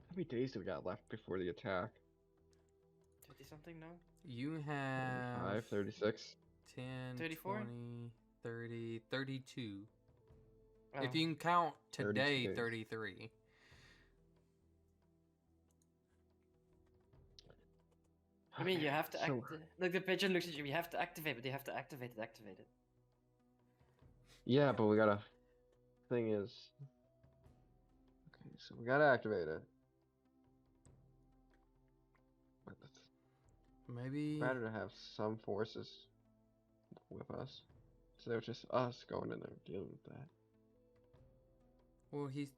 How many days do we got left before the attack? 20 something, no? You have 5, 36. 10, 34? 20, 30, 32. Oh. If you can count 32 today, days. 33. I mean, you have to So- like the pigeon looks at you. You have to activate, but you have to activate it. Yeah, but we gotta. Thing is. Okay, so we gotta activate it. But it's Maybe. better to have some forces with us. So it was just us going in there dealing with that. Well, he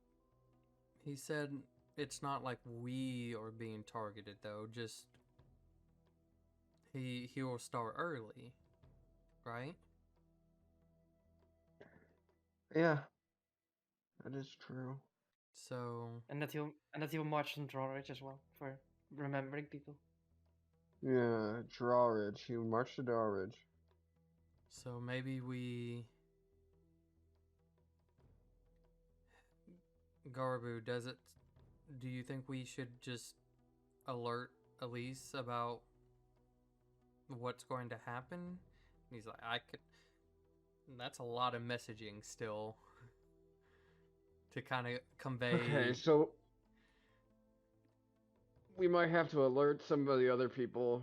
said it's not like we are being targeted though. Just he will start early, right? Yeah. That is true. So And that he'll march and drawbridge as well for remembering people. Yeah, Drawridge. He marched to Drawridge. so maybe we. Garbu, do you think we should just alert Elise about what's going to happen? And he's like, that's a lot of messaging still to kind of convey. Okay, so we might have to alert some of the other people,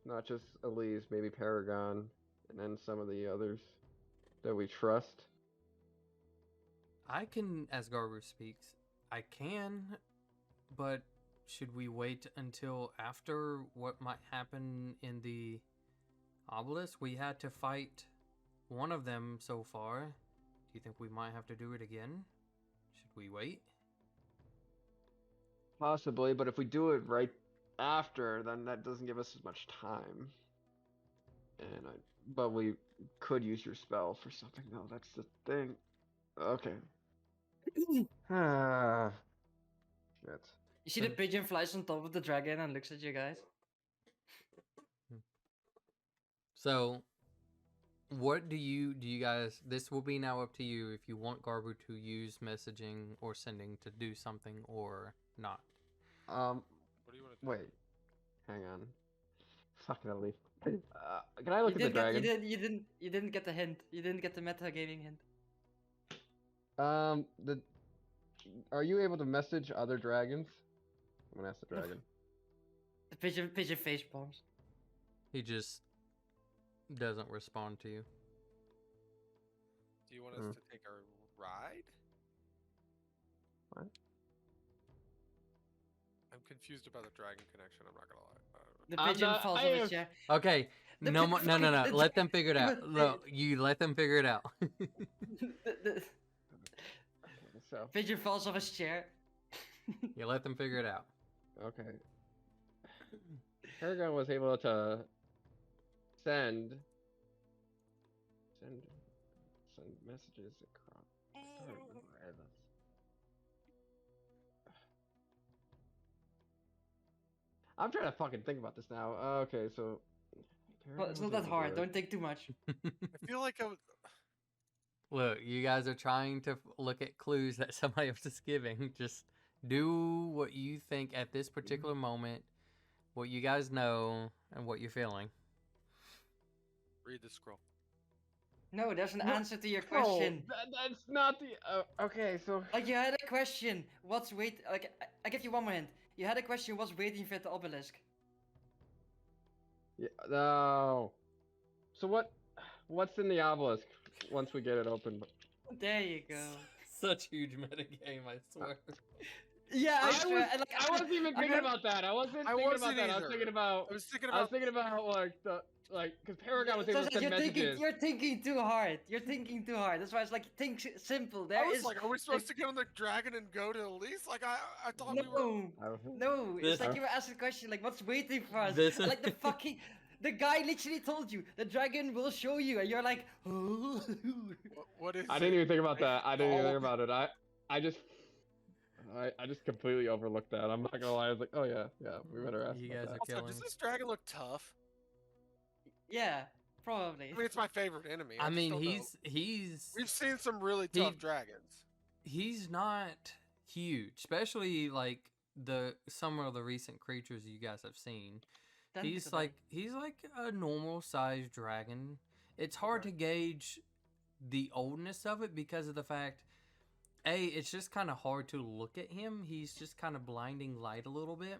not just Elise, maybe Paragon, and then some of the others that we trust. I can, as Garbu speaks, I can, but should we wait until after what might happen in the obelisk? We had to fight one of them so far. Do you think we might have to do it again? Should we wait? Possibly, but if we do it right after, then that doesn't give us as much time. But we could use your spell for something. No, that's the thing. Okay. Ah. Shit. You see the pigeon flies on top of the dragon and looks at you guys. So, what do you guys? This will be now up to you if you want Garbu to use messaging or sending to do something or not. Um. What do you want to do? Wait. Hang on. Fucking Elise. Can I look at the dragon? You didn't get the hint. You didn't get the metagaming hint. Are you able to message other dragons? I'm gonna ask the dragon. The pigeon face palms. He just doesn't respond to you. Do you want us Hmm. to take a ride? confused about the dragon connection. I'm not gonna lie. The I'm pigeon not- falls I off his am- chair. Okay. The No, pi- no, no, no. the- Let them figure it out. the- No, you let them figure it out. The Okay, so pigeon falls off his chair. You let them figure it out. okay. Paragon was able to send messages across. I don't remember any of this. I'm trying to fucking think about this now. Okay, so Well, it's Paragon not was that able hard. to- Don't think too much. I feel like I was. Look, you guys are trying to look at clues that somebody else is giving. Just do what you think at this particular moment, what you guys know, and what you're feeling. Read the scroll. No, there's an No, answer to your No, question. that's not the. Okay, so Like you had a question. What's wait? Like I give you one more hint. You had a question. What's waiting for the obelisk? yeah, no. So what's in the obelisk once we get it open? There you go. Such huge metagame, I swear. Yeah, I I swear. was, and, like, I wasn't even I thinking have- about that. I wasn't I thinking wasn't about that. I was either. thinking about. I was thinking I was about. thinking about because Paragon was So able it's to like, send messages. you're thinking too hard. You're thinking too hard. That's why it's like think simple. There I was is like, are we supposed to get on the dragon and go to Elise? Like, I thought we were. no, no. This- It's like you were asking a question like, what's waiting for us? This- Like the fucking. The guy literally told you the dragon will show you, and you're like, oh. What is? I didn't it? even think about that. I didn't even think Oh. about it. I just completely overlooked that. I'm not gonna lie. I was like, oh yeah, we better ask You about guys that. are Also, killing. does this dragon look tough? Yeah, probably. I mean, it's my favorite enemy. I just mean, don't know. he's We've seen some really he- tough dragons. he's not huge, especially like some of the recent creatures you guys have seen. He's Tentacle. like a normal sized dragon. It's hard to gauge the oldness of it because of the fact it's just kind of hard to look at him. He's just kind of blinding light a little bit.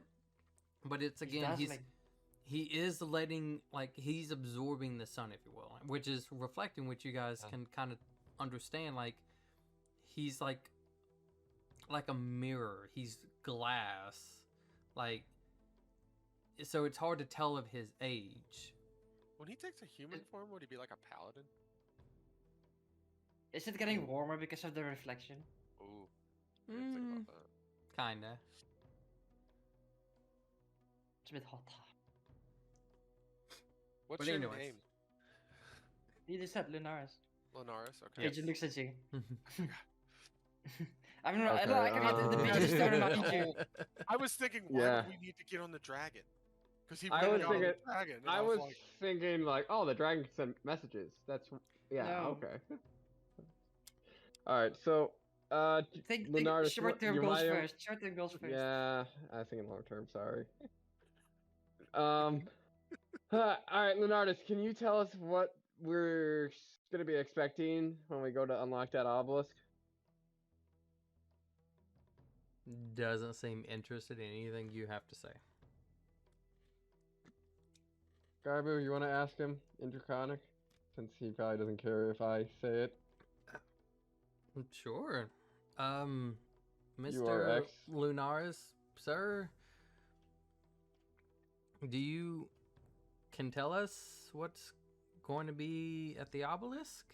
But it's again he is letting he's absorbing the sun, if you will, which is reflecting what you guys can kind of understand. Like he's like a mirror. He's glass. Like so it's hard to tell of his age. When he takes a human form, would he be like a paladin? Is it getting warmer because of the reflection? Ooh. I didn't think about that. Kinda. It's a bit hot. What's But your anyways. name? You just said Lunaris. Linaris? Okay. Pigeon looks at you. I don't know. Okay, I can get the pigeon just don't remind you. I was thinking, why Yeah. do we need to get on the dragon? Because he I really was got on the thinking- dragon. And I was like, thinking like, oh, the dragon can send messages. That's yeah, No. okay. All right, so Think Leonardus, short term you goals might- first. Short term goals first. Yeah, I was thinking long term. Sorry. All right, Leonardus, can you tell us what we're gonna be expecting when we go to unlock that obelisk? Doesn't seem interested in anything you have to say. Garbu, you want to ask him in Draconic, since he probably doesn't care if I say it. Sure. You are Mr. X. Lunaris, sir, can tell us what's going to be at the obelisk?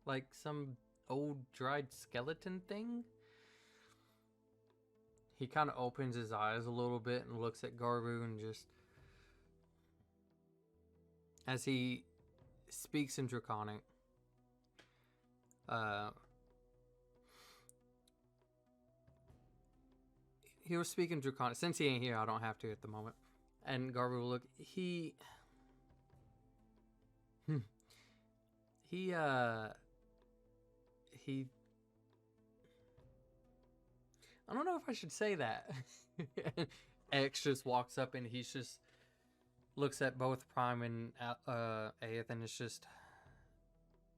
Like some old dried skeleton thing? He kind of opens his eyes a little bit and looks at Garbu and just... As he speaks in Draconic, he was speaking Draconic. Since he ain't here, I don't have to at the moment. And Garbu will look. He I don't know if I should say that. X just walks up and he's just looks at both Prime and Aeth, and it's just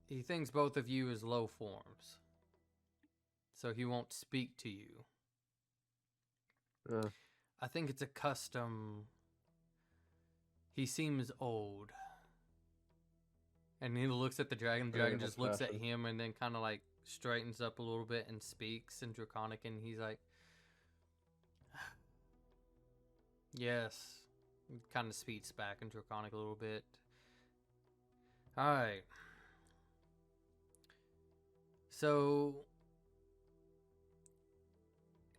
he thinks both of you as low forms, so he won't speak to you. I think it's a custom. He seems old. And he looks at the dragon. The dragon just looks at him and then kind of like straightens up a little bit and speaks in Draconic. And he's like, Yes. Kind of speeds back in Draconic a little bit. Alright. So,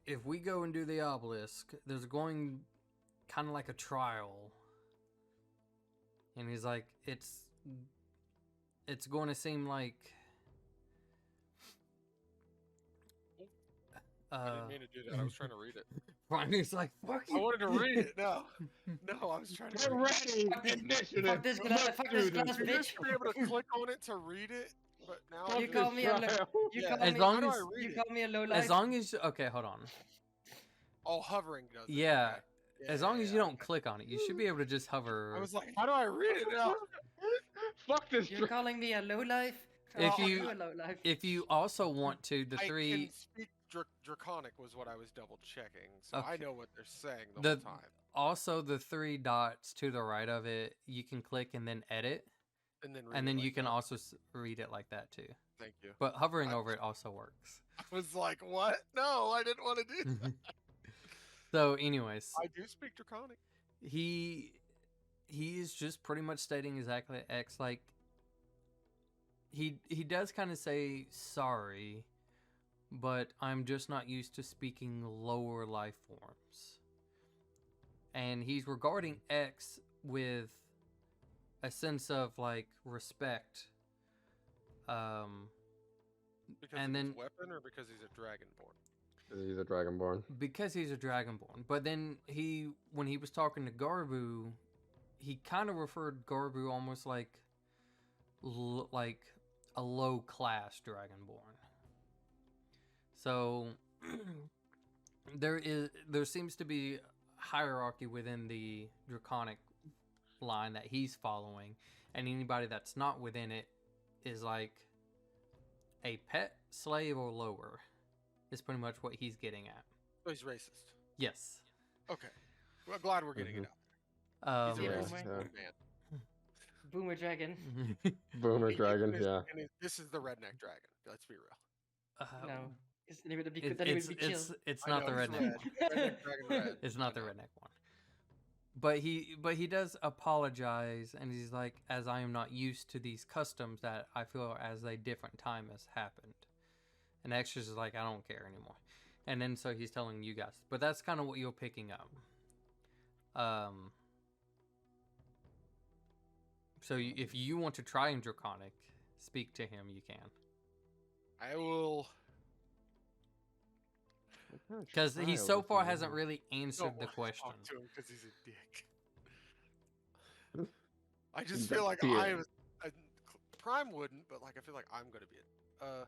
if we go and do the obelisk, there's going kind of like a trial. And he's like, it's going to seem like I didn't mean to do that. I was trying to read it. Ronnie's like, fuck I you. wanted to read it. No, I was trying to. Get read it. ready! Initiative! Fuck this glass, Let's fuck do this glass, this. You bitch. used to be able to click on it to read it, but now Fuck You this call me a low. trial. You Yeah. call As me. long How do as- I read You it? call me a low life. As long as okay, hold on. Oh, hovering does it. Yeah, okay. as long as you Yeah, don't click on it, you should be able to just hover. I was like, how do I read it now? Fuck this You're trial. calling me a low life. If Oh, you- a low life. If you also want to, the I three can speak Draconic was what I was double checking, so I Okay. know what they're saying the The- whole time. also the 3 dots to the right of it, you can click and then edit, And then, read and it then like you can that. also read it like that too. Thank you. But hovering I- over it also works. I was like, what? No, I didn't want to do that. So, anyways, I do speak Draconic. he is just pretty much stating exactly X. Like he does kind of say sorry, but I'm just not used to speaking lower life forms. And he's regarding X with a sense of like respect. Because And of then- his weapon or because he's a dragonborn? He's a dragonborn. Because he's a dragonborn. But then when he was talking to Garbu, he kind of referred Garbu almost like like a low class dragonborn. So there seems to be hierarchy within the draconic line that he's following, and anybody that's not within it is like a pet, slave, or lower. Is pretty much what he's getting at. Oh, he's racist. Yes. Okay. Well, glad we're getting it out. He's a Yeah, racist yeah. man. Boomer dragon. Boomer He- dragon, and yeah. this is the redneck dragon. Let's be real. No. Because then he would be, It- then he would it's be it's killed. it's I not the know, he's redneck red. one. Redneck dragon red. It's not the I know. redneck one. But he does apologize, and he's like, as I am not used to these customs that I feel as a different time has happened. And Extras is like, I don't care anymore. And then so he's telling you guys, but that's kind of what you're picking up. So if you want to try him Draconic, speak to him, you can. I will. Because he so far hasn't really answered Don't the wanna question. talk to him because he's a dick. I just He's feel a like dick. Prime wouldn't, but like I feel like I'm gonna be it.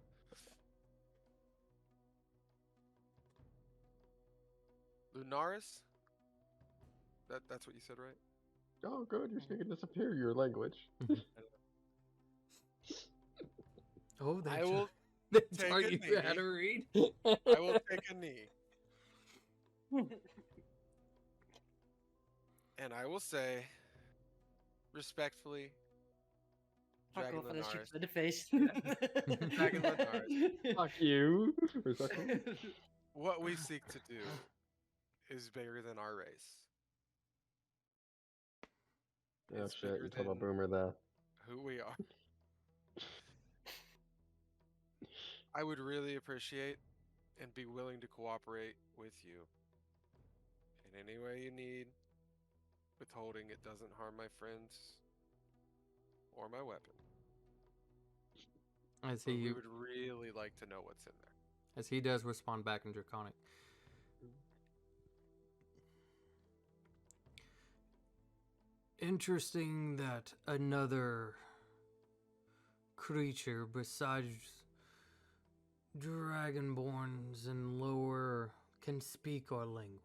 Lunaris? That's what you said, right? Oh, good. You're speaking a superior language. Oh, I will. they take taught a you how knee. to read? I will take a knee, and I will say, respectfully, Fuck Dragon off and shoot Lunaris. in the face. Dragon Lunaris. Fuck you. Respectfully. What we seek to do is bigger than our race. Oh It's shit, you bigger told a than boomer that. who we are. I would really appreciate and be willing to cooperate with you in any way you need. Withholding it doesn't harm my friends or my weapon. As But we he would really like to know what's in there. as he does respond back in Draconic. Interesting that another creature besides dragonborns and lower can speak our language.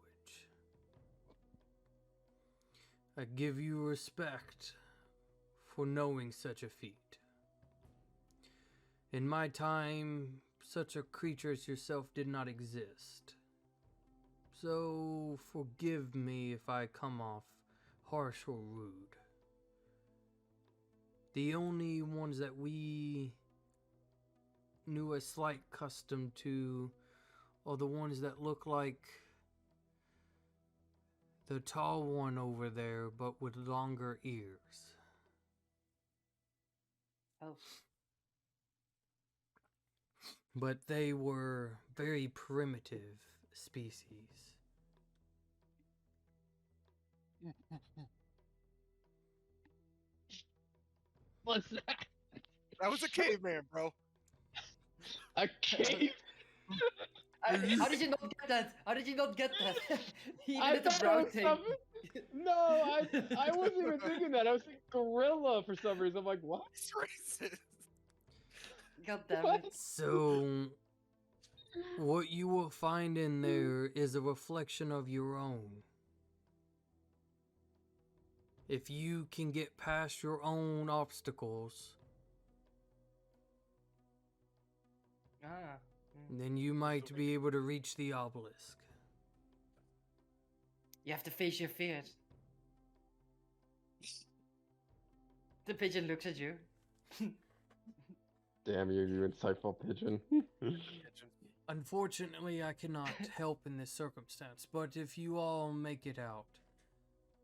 I give you respect for knowing such a feat. In my time, such a creature as yourself did not exist. So forgive me if I come off harsh or rude. The only ones that we knew a slight custom to are the ones that look like The tall one over there, but with longer ears. Oh. But they were very primitive species. What's that? That was a caveman, bro. A cave? How did you not get that? How did you not get that? He even I did the thought brow it was thing. something. No, I wasn't even thinking that. I was thinking gorilla for some reason. I'm like, what? It's racist. God damn What? it. So, what you will find in there is a reflection of your own. If you can get past your own obstacles, Ah. then you might be able to reach the obelisk. You have to face your fears. The pigeon looks at you. Damn you, you insightful pigeon. Unfortunately, I cannot help in this circumstance, but if you all make it out,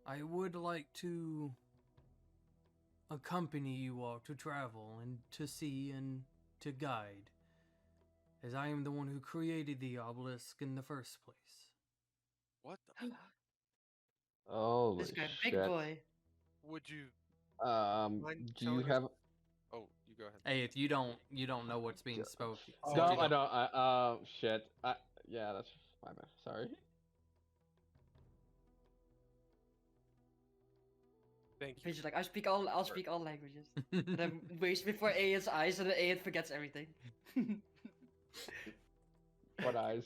I would like to accompany you all to travel and to see and to guide, as I am the one who created the obelisk in the first place. What the? Holy This guy, shit. big boy. Would you? Um, Mind do you telling us- have? Oh, you go ahead. Hey, if you don't know what's being spoken, Oh, since No, you I don't- don't. Shit. Yeah, that's my bad. Sorry. Thank you. Pigeon's like, I'll speak all languages. And then waits before Aeon's eyes, and then Aeon forgets everything. What eyes?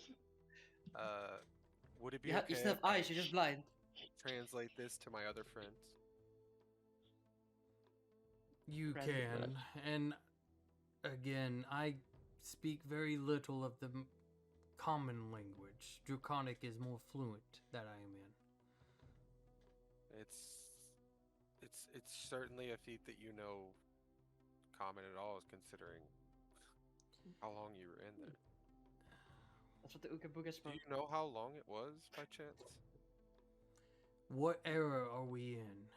Would it be You okay? still have if I eyes, you're just blind. Translate this to my other friends. You Right. can, and again, I speak very little of the common language. Draconic is more fluent that I am in. It's certainly a feat that you know common at all, is considering how long you were in there. That's what the Ooga Booga Do spoke. you know how long it was by chance? What era are we in?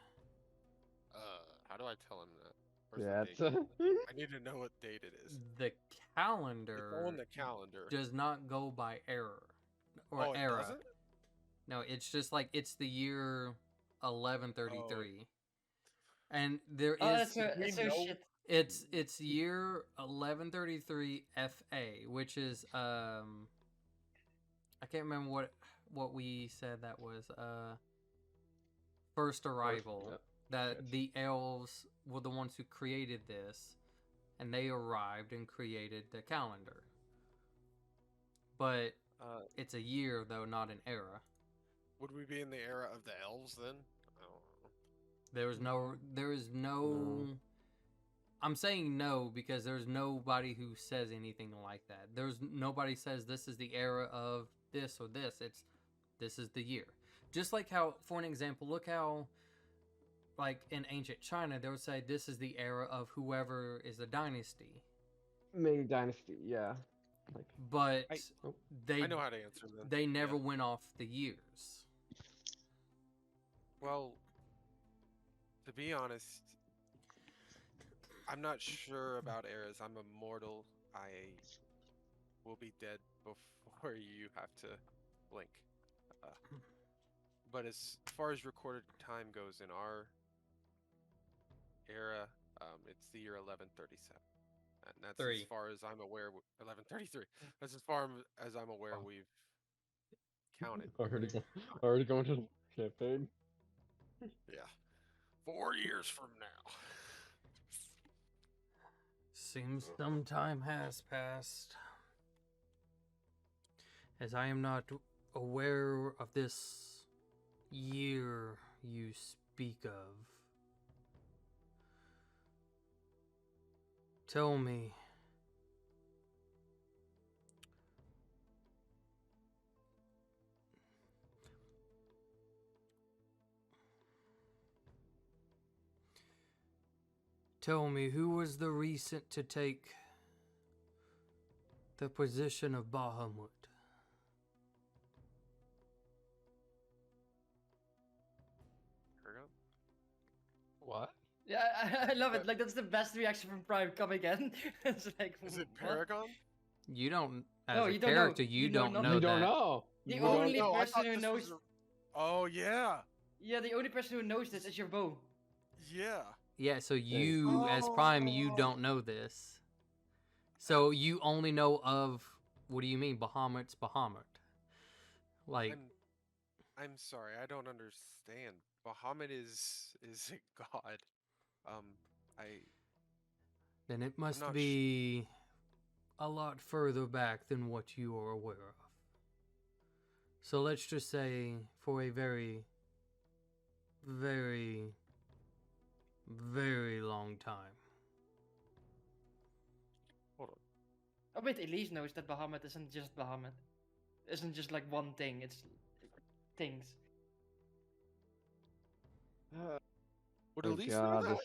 How do I tell him that? Where's Yeah, the it's. date? I need to know what date it is. The It's calendar on the calendar. does not go by error or Oh, it era. doesn't? No, it's just like it's the year 1133. And there Oh, is that's so know- shit. it's year 1133 FA, which is I can't remember what we said that was first arrival. Yep. That Shit. the elves were the ones who created this, and they arrived and created the calendar. But it's a year though, not an era. Would we be in the era of the elves then? I don't know. There is no. I'm saying no because there's nobody who says anything like that. There's nobody says this is the era of this or this. This is the year. Just like how, for an example, look how, like in ancient China, they would say this is the era of whoever is a dynasty. Ming Dynasty, yeah. Like, But they I know how to answer that. they never Yeah. went off the years. Well, to be honest, I'm not sure about eras. I'm immortal. I will be dead before you have to blink. But as far as recorded time goes in our era, it's the year 1137. And that's Three. as far as I'm aware. 1133. That's as far as I'm aware we've counted. already going to the campaign. Yeah. 4 years from now. Seems some time has passed. As I am not aware of this year you speak of. Tell me, who was the recent to take the position of Bahamut? Yeah, I love it. Like that's the best reaction from Prime coming in. It's like, Is it what? Paragon? You don't, as No, a you don't know. character, you You know don't nothing. know You don't that. know. The You don't only know. I person thought who this knows. was. Oh yeah, Yeah, the only person who knows this is your bow. yeah. Yeah, so Yeah. you, as Prime, you Oh. don't know this. So you only know of, what do you mean, Bahamut's Bahamut? Like, I'm sorry, I don't understand. Bahamut is a god. I then it must not be a lot further back than what you are aware of. So let's just say for a very, very, very long time. hold on. Oh wait, Elise knows that Bahamut isn't just Bahamut. Isn't just like one thing. It's things. Would Oh Elise know god, that? this.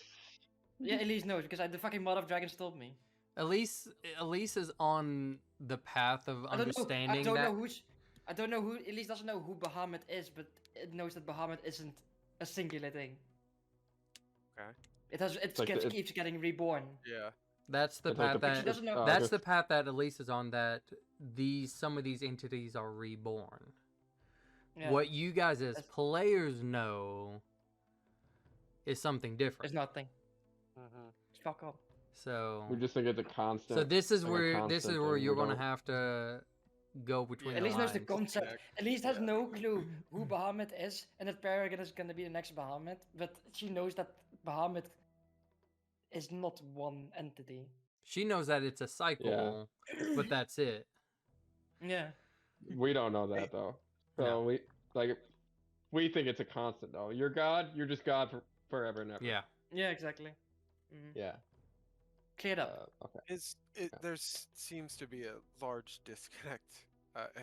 Yeah, Elise knows because the fucking Mother of Dragons told me. Elise is on the path of I don't know. understanding I don't that. know who's. I don't know who. Elise doesn't know who Bahamut is, but it knows that Bahamut isn't a singular thing. Okay. It has. It like gets, the- keeps getting reborn. Yeah. That's the It's like path the She that doesn't know. that's just- the path that Elise is on. That some of these entities are reborn. Yeah, What you guys as That's- players know is something different. it's nothing. Mm-hmm. Fuck off. So We just think it's a constant. so this is like a where constant you're thing, we gonna don't- have to go between At the least knows the lines. concept. Connect. At least has Yeah. no clue who Bahamut is, and that Paragon is gonna be the next Bahamut. But she knows that Bahamut is not one entity. She knows that it's a cycle, but that's it. Yeah. We don't know that though. So No. we think it's a constant though. You're God. You're just God for forever and ever. Yeah. Yeah, exactly. Mhm. Yeah. Cleared up. Okay. There seems to be a large disconnect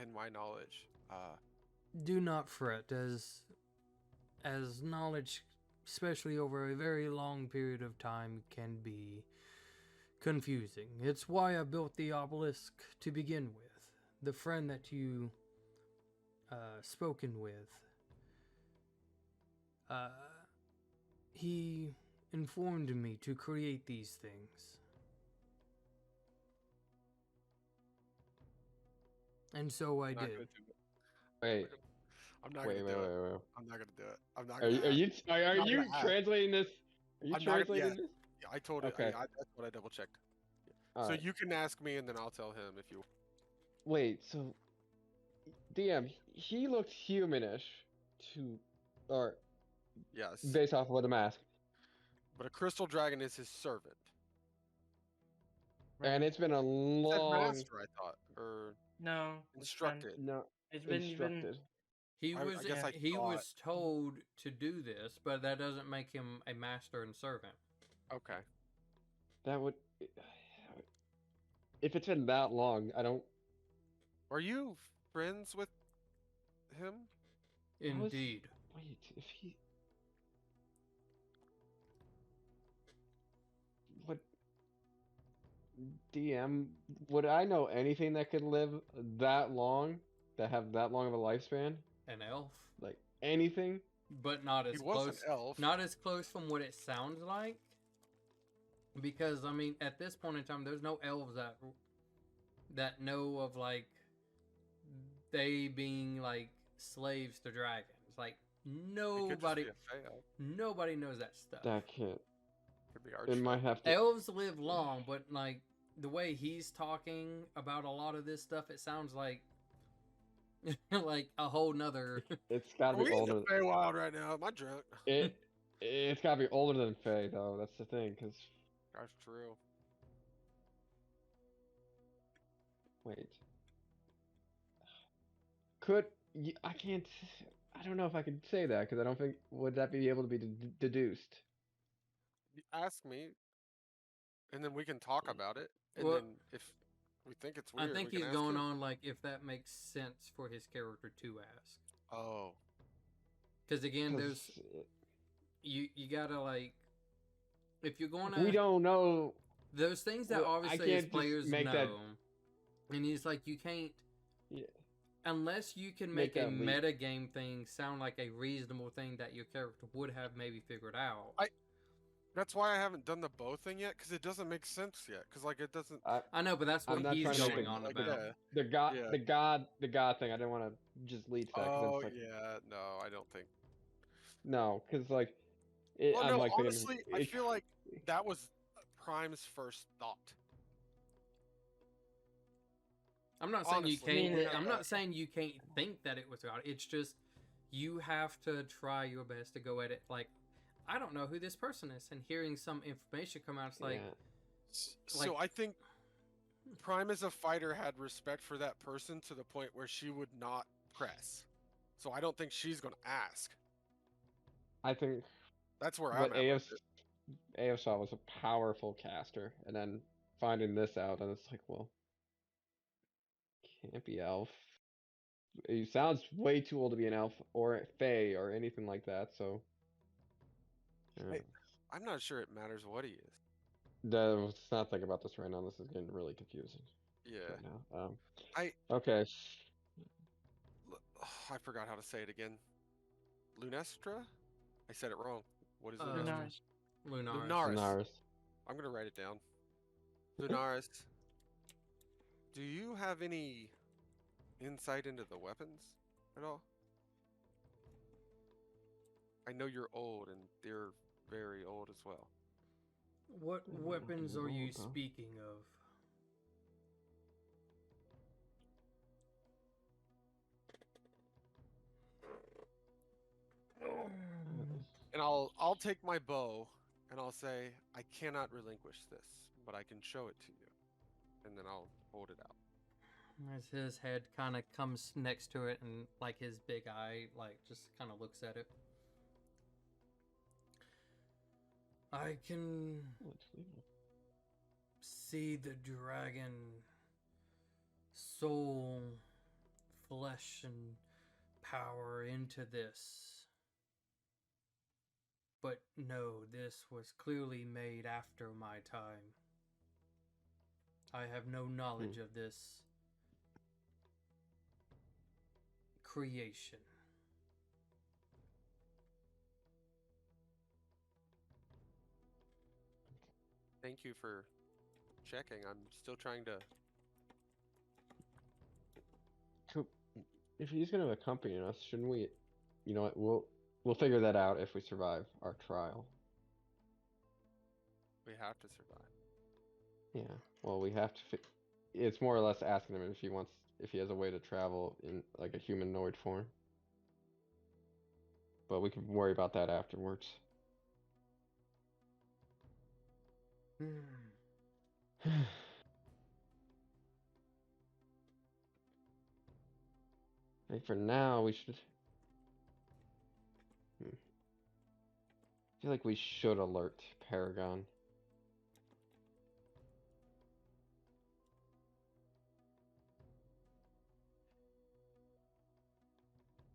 in my knowledge. Do not fret, as knowledge, especially over a very long period of time, can be confusing. It's why I built the obelisk to begin with. The friend that you spoken with, he informed me to create these things. And so I I'm not did. gonna do it. Wait. I'm not Wait. gonna Wait. do Wait. it. Wait. I'm not gonna do it. I'm not. Are you gonna are you ask. are, are not you gonna ask. translating this? Are you I'm not gonna- translating yeah. this? Yeah, I told it. Okay. That's what I double checked. All So right. you can ask me, and then I'll tell him if you. Wait. So DM, he looked humanish to, or Yes. based off of the mask, But a crystal dragon is his servant. and it's been a It said long master, I thought, or No. it's fine. instructed. no It's been instructed. He I was guess I he thought- was told to do this, but that doesn't make him a master and servant. Okay. That would, if it's been that long, I don't. Are you friends with him? I was- Indeed. Wait, if he. What. DM, would I know anything that could live that long, that have that long of a lifespan? An elf, Like, anything? but not He as was close. an elf. Not as close from what it sounds like. Because I mean, at this point in time, there's no elves that know of like they being like slaves to dragons. Like He could just nobody, be a fey elf. nobody knows that stuff. That can't. Could be It arch. might have to. Elves live long, but like the way he's talking about a lot of this stuff, it sounds like like a whole nother. It's gotta Are we be in older. the Feywild right now? Am I drunk? It's gotta be older than Faye, though. That's the thing, because. That's true. Wait. Could. I can't. I don't know if I could say that, because I don't think. Would that be able to be deduced? You ask me, and then we can talk about it. And Well, then if we think it's I weird, think we he's can ask going him. on like if that makes sense for his character to ask. Oh, Because again, 'Cause there's you gotta like if you're going to we don't know. those things that well, I obviously can't as just players make know, that- and he's like you can't Yeah. unless you can Make make a that leap. meta game thing sound like a reasonable thing that your character would have maybe figured out. That's why I haven't done the bow thing yet, because it doesn't make sense yet. Because like it doesn't. I know, but that's I'm what not he's trying to make going the, on like, about. yeah. the god, Yeah. the god thing. I didn't want to just lead to that because Oh it's like yeah, no, I don't think. no, because like Well, I'm no, like thinking honestly, I it, feel like that was Prime's first thought. I'm not saying you Honestly, can't. mean, I'm not saying you can't think that it was God. It's just you have to try your best to go at it. Like, I don't know who this person is, and hearing some information come out, it's like, yeah. So like- I think Prime as a fighter had respect for that person to the point where she would not press. So I don't think she's gonna ask. I think That's where I'm what at. With it. AFSOT was a powerful caster, and then finding this out, and it's like, well, can't be elf. He sounds way too old to be an elf or fae or anything like that. So, Hey, I'm not sure it matters what he is. let's not think about this right now. This is getting really confusing Yeah, right now. I Okay. I forgot how to say it again. Lunestra? I said it wrong. What is Um, Lunestra? Lunaris. Lunaris. Lunaris. I'm gonna write it down. Lunaris, do you have any insight into the weapons at all? I know you're old and they're very old as well. What weapons are you Old, huh? speaking of? And I'll take my bow and I'll say I cannot relinquish this, but I can show it to you. And then I'll hold it out. As his head kind of comes next to it, and like his big eye, like just kind of looks at it. I can see the dragon soul, flesh, and power into this. But no, this was clearly made after my time. I have no knowledge of this creation. Thank you for checking. I'm still trying to. If he's gonna accompany us, shouldn't we? You know what? We'll figure that out if we survive our trial. We have to survive. Yeah. Well, we have to. It's more or less asking him if he has a way to travel in like a humanoid form. But we can worry about that afterwards. I think for now we should. I feel like we should alert Paragon.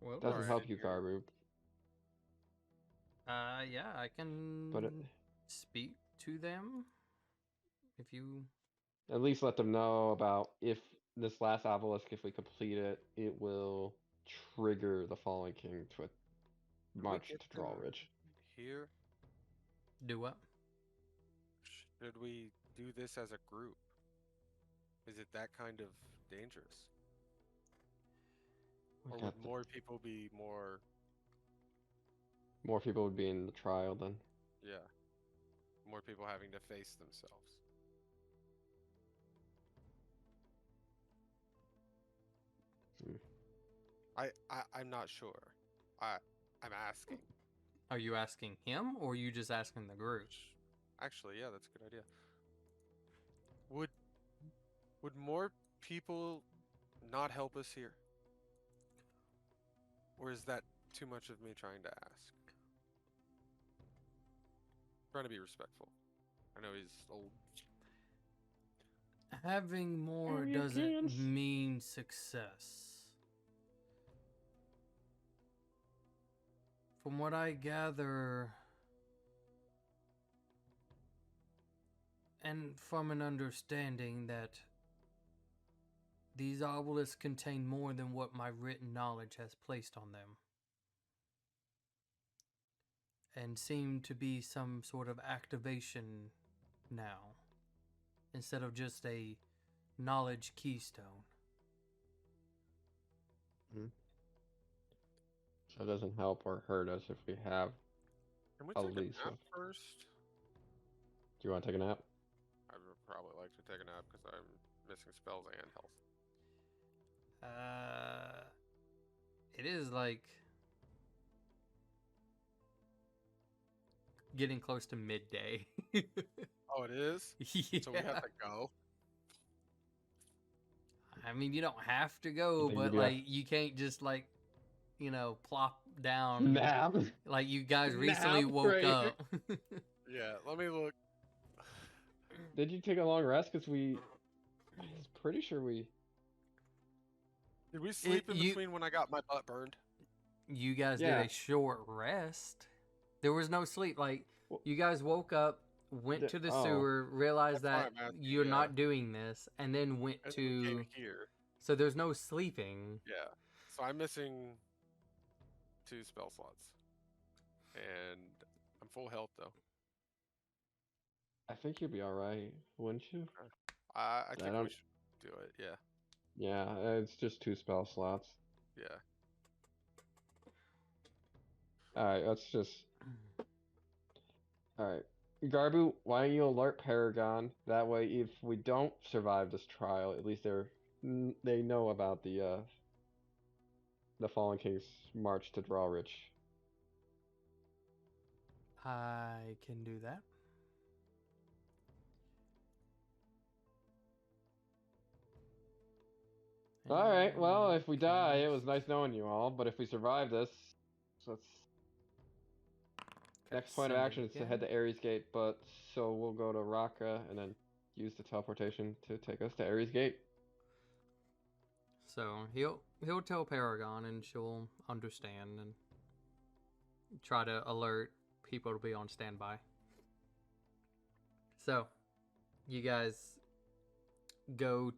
Well, Doesn't Alright, help and you, you're- Garbu, yeah, I can but speak to them if you. at least let them know about if this last obelisk, if we complete it, it will trigger the Fallen King to Did we march get to them Drawridge. Here, Do what? should we do this as a group? Is it that kind of dangerous? We Or got would more people be more, more people would be in the trial then. yeah, more people having to face themselves? I'm not sure. I'm asking. Are you asking him, or are you just asking the group? Actually, yeah, that's a good idea. Would more people not help us here? Or is that too much of me trying to ask? Trying to be respectful. I know he's old. Having more Arrogance. doesn't mean success. From what I gather, and from an understanding that these obelisks contain more than what my written knowledge has placed on them. and seem to be some sort of activation now, instead of just a knowledge keystone. So it doesn't help or hurt us if we have. Can we At take a least nap if- first? Do you want to take a nap? I would probably like to take a nap because I'm missing spells and health. It is like getting close to midday. Oh, it is? Yeah. So we have to go? I mean, you don't have to go, think but you'd be like you can't just like, plop down. Nap. Like you guys recently Nap woke break. up. Yeah, let me look. Did you take a long rest? Because I was pretty sure we. Did we sleep in you- between when I got my butt burned? You guys Yeah. did a short rest. There was no sleep. Like Well, you guys woke up, went to the oh. sewer, realized That's why that I'm asking, you're yeah. not doing this, and then went And we came to. here. So there's no sleeping. Yeah. So I'm missing 2 spell slots. And I'm full health though. I think you'd be all right, wouldn't you? I think we don't- should do it. Yeah. Yeah, it's just 2 spell slots. Yeah. All right, let's just. All right, Garbu, why don't you alert Paragon? That way, if we don't survive this trial, at least they know about the Fallen King's march to Drawrich. I can do that. All right, well, if we die, it was nice knowing you all. But if we survive this, let's. Next point of Send it action is to again. head to Ares Gate, but so we'll go to Raqqa and then use the teleportation to take us to Ares Gate. So he'll tell Paragon, and she'll understand and try to alert people to be on standby. So, you guys go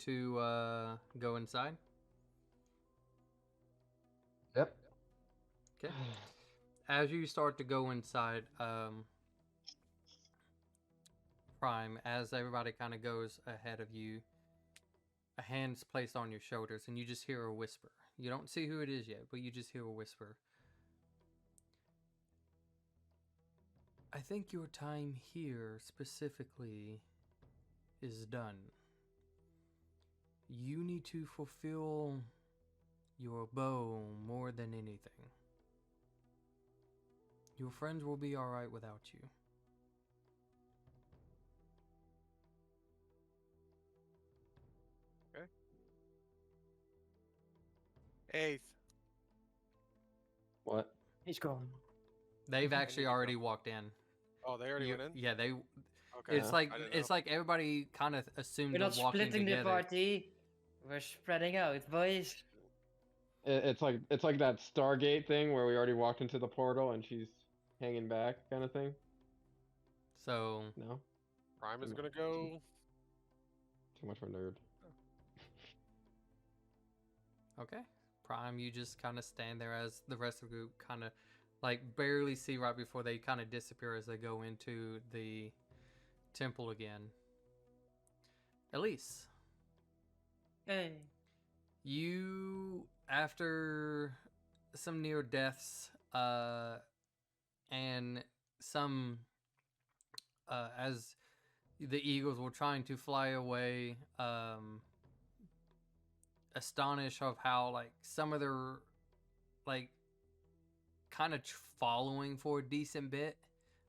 inside. Yep. Okay. As you start to go inside, Prime, as everybody kind of goes ahead of you, a hand's placed on your shoulders, and you just hear a whisper. You don't see who it is yet, but you just hear a whisper. I think your time here specifically is done. You need to fulfill your bow more than anything. Your friends will be alright without you. Eighth. What? He's gone. They've I actually need to already go. walked in. Oh, they already You- went in? Yeah, they. Okay. It's like I didn't it's know. like everybody kind of assumed We're they're not walking splitting the together. party. We're spreading out, boys. It's like that Stargate thing where we already walked into the portal and she's hanging back, kind of thing. So No, Prime is Too gonna much. go. too much of a nerd. okay, Prime, you just kind of stand there as the rest of the group kind of like barely see right before they kind of disappear as they go into the temple again. Elise, Hey. you, after some near deaths and some as the eagles were trying to fly away, astonished of how like some of their like kind of following for a decent bit,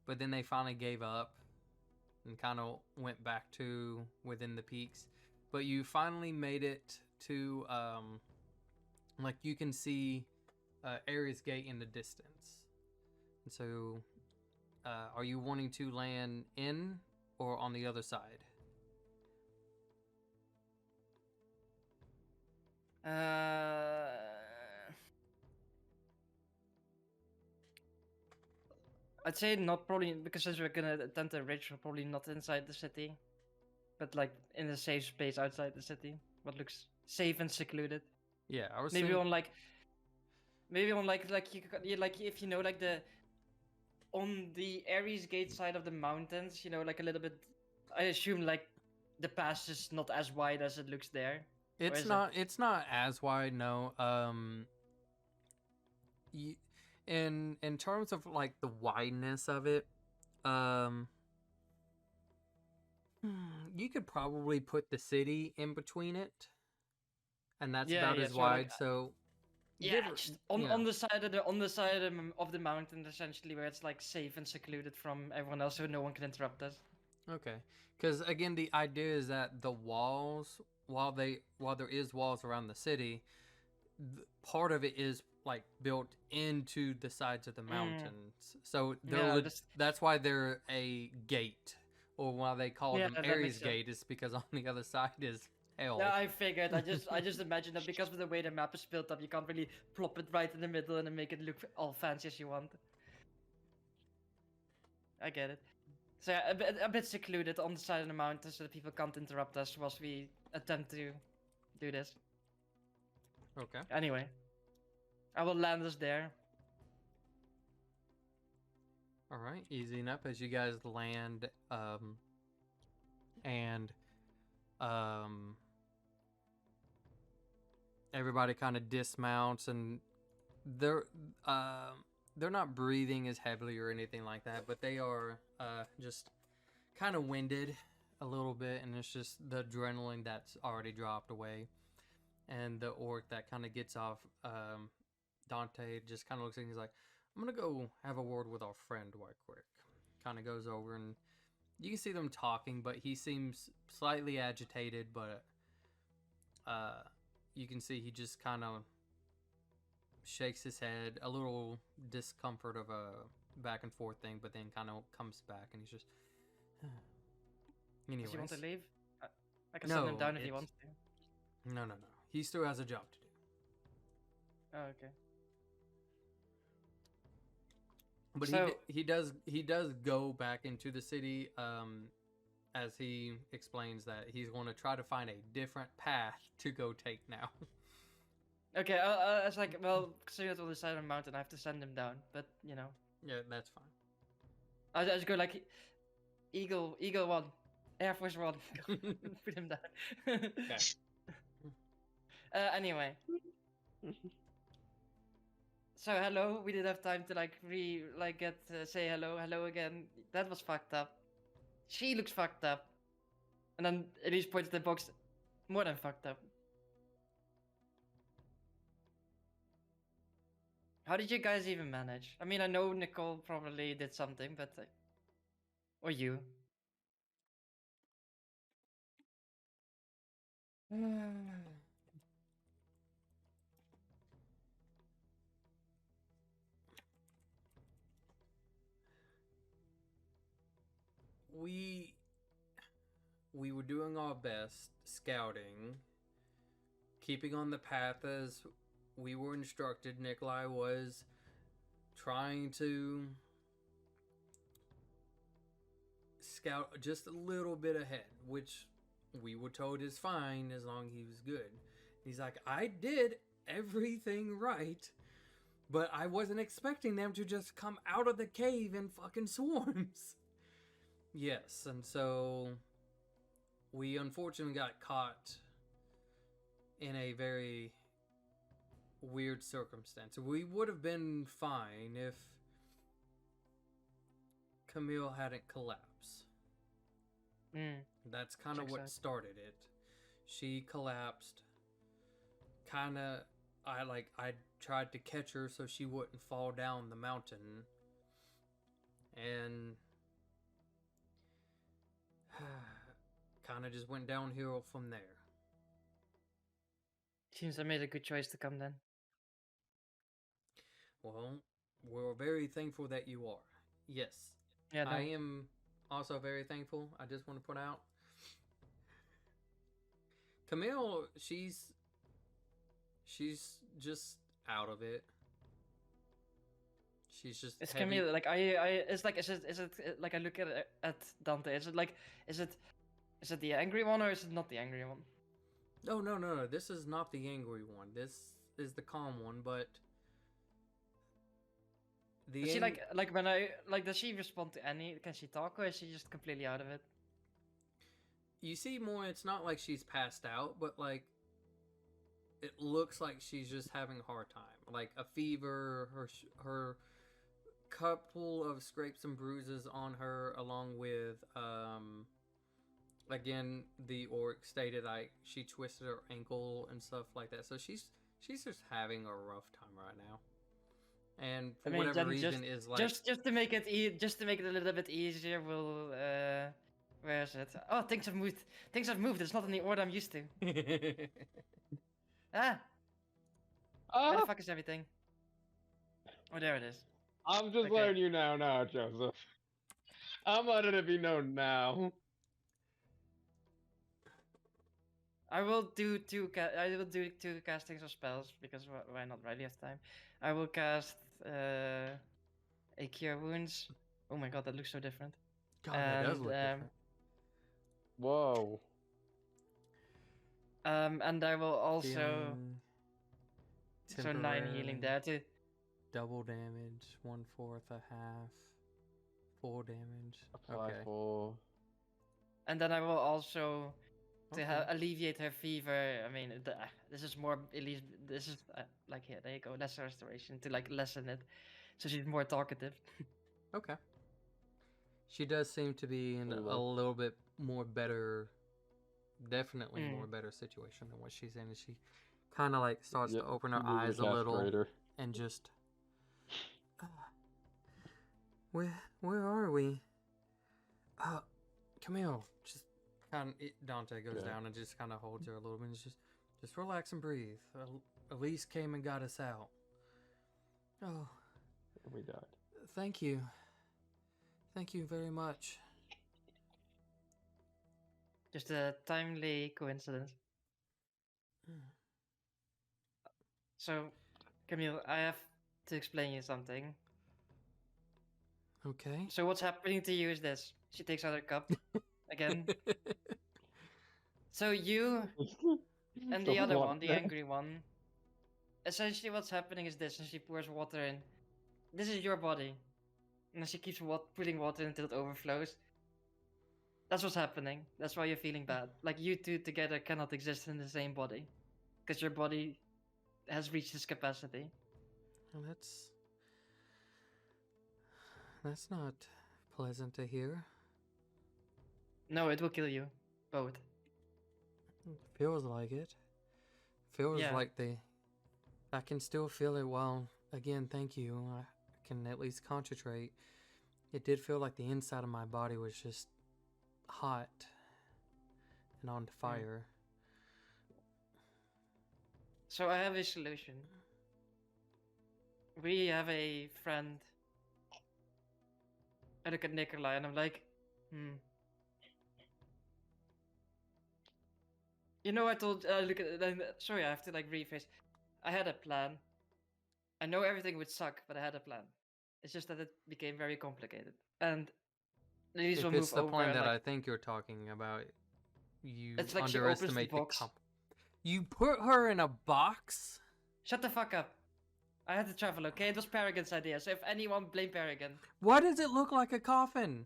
but then they finally gave up and kind of went back to within the peaks. But you finally made it to like you can see Ares Gate in the distance. And so are you wanting to land in or on the other side? I'd say not probably because since we're gonna attempt a ridge, we're probably not inside the city, but like in a safe space outside the city, what looks safe and secluded. Yeah, I was Maybe thinking- on like, maybe on like you like if you know like the on the Ares Gate side of the mountains, you know, like a little bit. I assume like the pass is not as wide as it looks there. It's is it? not. It's not as wide. No. Y in terms of like the wideness of it, um, you could probably put the city in between it, and that's Yeah, about yeah. as So like, wide. So, yeah, give or- just yeah. on the side of the mountain, essentially, where it's like safe and secluded from everyone else, so no one can interrupt us. Okay. Because again, the idea is that the walls, while there is walls around the city, part of it is like built into the sides of the mountains. So Yeah, just that's why they're a gate, or why they call yeah, them that makes Ares sense. Gate, is because on the other side is hell. Yeah, I figured. I just imagine that because of the way the map is built up, you can't really plop it right in the middle and then make it look all fancy as you want. I get it. So yeah, a bit secluded on the side of the mountain so that people can't interrupt us whilst we attempt to do this. Okay. Anyway, I will land us there. All right. Easy enough as you guys land, and um, everybody kind of dismounts, and they're they're not breathing as heavily or anything like that, but they are just kind of winded a little bit, and it's just the adrenaline that's already dropped away. And the orc that kind of gets off, Dante just kind of looks at him. He's like, "I'm gonna go have a word with our friend right quick." Kind of goes over, and you can see them talking, but he seems slightly agitated. But you can see he just kind of shakes his head, a little discomfort of a back and forth thing, but then kind of comes back, and he's just. Anyways, Does he want to leave? I can No, send him down if he it's- wants to. no. He still has a job to do. Oh, okay. But So- he does go back into the city, as he explains that he's going to try to find a different path to go take now. Okay, it's like, well, considering it's on the side of the mountain, I have to send him down. But, you know, Yeah, that's fine. I just go like, Eagle 1, Air Force 1, put him down. Okay. Anyway. So hello, we did have time to say hello again. That was fucked up. She looks fucked up. And then Elise points at the box, more than fucked up. How did you guys even manage? I mean, I know Nicole probably did something, but or you. We were doing our best scouting, keeping on the path as we were instructed. Nikolai was trying to scout just a little bit ahead, which we were told is fine as long as he was good. He's like, I did everything right, but I wasn't expecting them to just come out of the cave in fucking swarms. Yes, and so we unfortunately got caught in a very weird circumstance. We would have been fine if Camille hadn't collapsed. That's kind of Checks what out. started it. She collapsed. I tried to catch her so she wouldn't fall down the mountain. And kind of just went downhill from there. Seems I made a good choice to come then. Well, we're very thankful that you are. Yes, Yeah, no. I am also very thankful. I just want to put out Camille, she's just out of it. She's just It's heavy. Camille. Like it's like is it like I look at Dante? Is it the angry one or is it not the angry one? No. This is not the angry one. This is the calm one, but The Does she ang- like when I like does she respond to any? Can she talk or is she just completely out of it? you see more. It's not like she's passed out, but like it looks like she's just having a hard time, like a fever. Her couple of scrapes and bruises on her, along with again the orc stated like she twisted her ankle and stuff like that. So she's just having a rough time right now. And for I mean, whatever then reason is like just to make it just to make it a little bit easier, we'll where is it? Oh, things have moved. Things have moved. It's not in the order I'm used to. Ah, where the Ah, fuck is everything? Oh, there it is. I'm just Okay. letting you know now, Joseph. I'm letting it be known now. I will do two castings of spells because why not? Right, we have time. I will cast a cure wounds. Oh my god, that looks so different. God, that does And look different. Whoa. and I will also Healing, so 9 healing temporarily, there too. double damage, 1/4, a half, full damage. Apply Okay. full. And then I will also to Okay. alleviate her fever. I mean, this is more at least this is like here. There you go, lesser restoration to like lessen it, so she's more talkative. Okay. She does seem to be in a Cool. little bit more better, definitely Mm. more better situation than what she's in. And she kind of like starts Yeah, to open her you need to eyes a cast little greater. and just. Where are we? Camille, just kind of Dante goes Yeah. down and just kind of holds her a little bit. And just relax and breathe. Elise came and got us out. Oh, We died. thank you. Thank you very much. Just a timely coincidence. So, Camille, I have to explain you something. Okay. So what's happening to you is this. She takes out her cup again. So you and the other one, the angry one, essentially what's happening is this, and she pours water in. This is your body. And then she keeps putting water in until it overflows. That's what's happening. That's why you're feeling bad. Like you two together cannot exist in the same body. Because your body has reached its capacity. Well, that's not pleasant to hear. No, it will kill you. Both. Feels like it. Feels Yeah. like I can still feel it. Well, again, thank you. I can at least concentrate. It did feel like the inside of my body was just hot and on fire. So I have a solution. We have a friend. I look at Nikolai and I'm like, You know, I told. Look at. Sorry, I have to like rephrase. I had a plan. I know everything would suck, but I had a plan. It's just that it became very complicated. And these will If move it's the over. plan and, that like, I think you're talking about, you It's like she opens the underestimate the box. You put her in a box? Shut the fuck up. I had to travel, okay? It was Paragon's idea, so if anyone, blame Paragon. Why does it look like a coffin?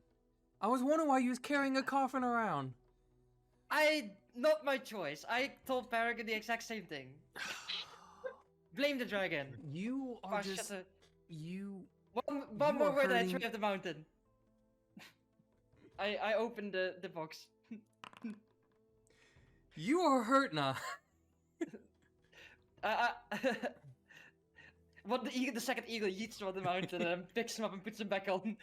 I was wondering why you was carrying a coffin around. Not my choice. I told Paragon the exact same thing. Blame the dragon. You are Oh, shut just... the... You... One you more are word and I hurting- threw at the mountain. I opened the box. You are hurt now. What the second eagle yeets him on the mountain and picks him up and puts him back on.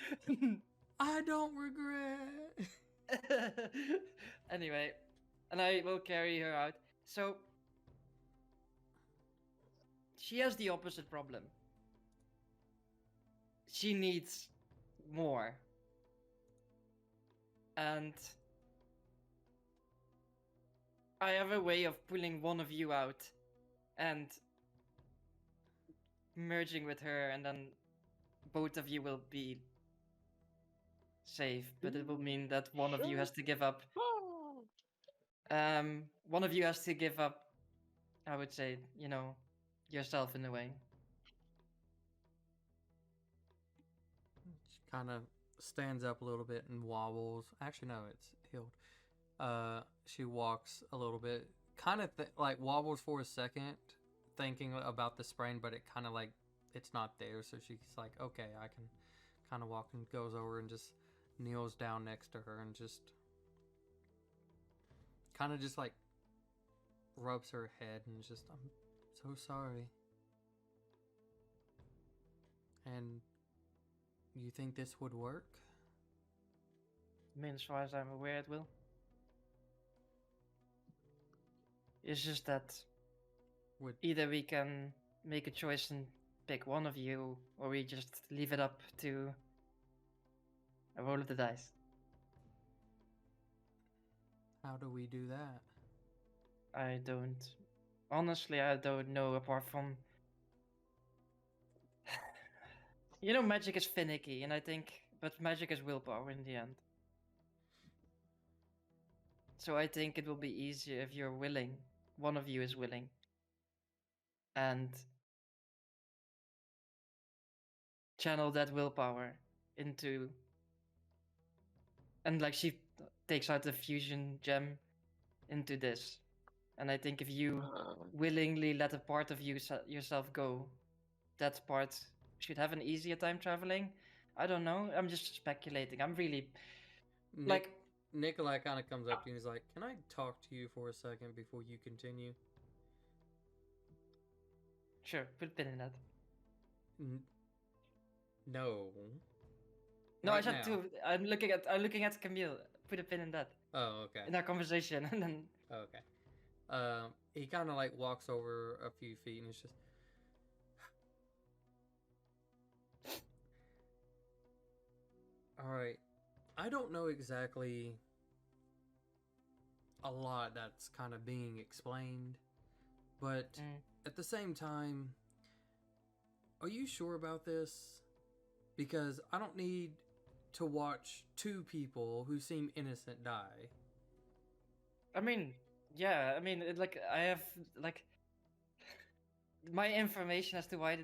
I don't regret. Anyway, and I will carry her out. So she has the opposite problem. She needs more. And I have a way of pulling one of you out and merging with her, and then both of you will be safe, but it will mean that one of you has to give up. One of you has to give up, I would say, yourself in a way. kind of stands up a little bit and wobbles. Actually, no, it's healed. She walks a little bit, kind of like wobbles for a second, thinking about the sprain, but it kind of like it's not there. So she's like, okay, I can kind of walk, and goes over and just kneels down next to her and just kind of just like rubs her head and just, I'm so sorry. And you think this would work? I mean, as far as I'm aware, it will. It's just that Would either we can make a choice and pick one of you, or we just leave it up to a roll of the dice. how do we do that? I don't. Honestly, I don't know apart from. You know, magic is finicky, and I think. But magic is willpower in the end. So I think it will be easier if you're willing. One of you is willing. And channel that willpower into. And like she takes out the fusion gem into this. And I think if you willingly let a part of you yourself go, that part should have an easier time traveling. I don't know. I'm just speculating. I'm really like Nikolai kind of comes up to you and he's like, "Can I talk to you for a second before you continue?" sure, put a pin in that. No. No, I Right said now. two. I'm looking at Camille. Put a pin in that. Oh, okay. In our conversation, and then Okay. He kind of like walks over a few feet and it's just. All right. I don't know exactly a lot that's kind of being explained, but at the same time, are you sure about this? Because I don't need to watch two people who seem innocent die. I mean, yeah. I mean, like I have like my information as to why,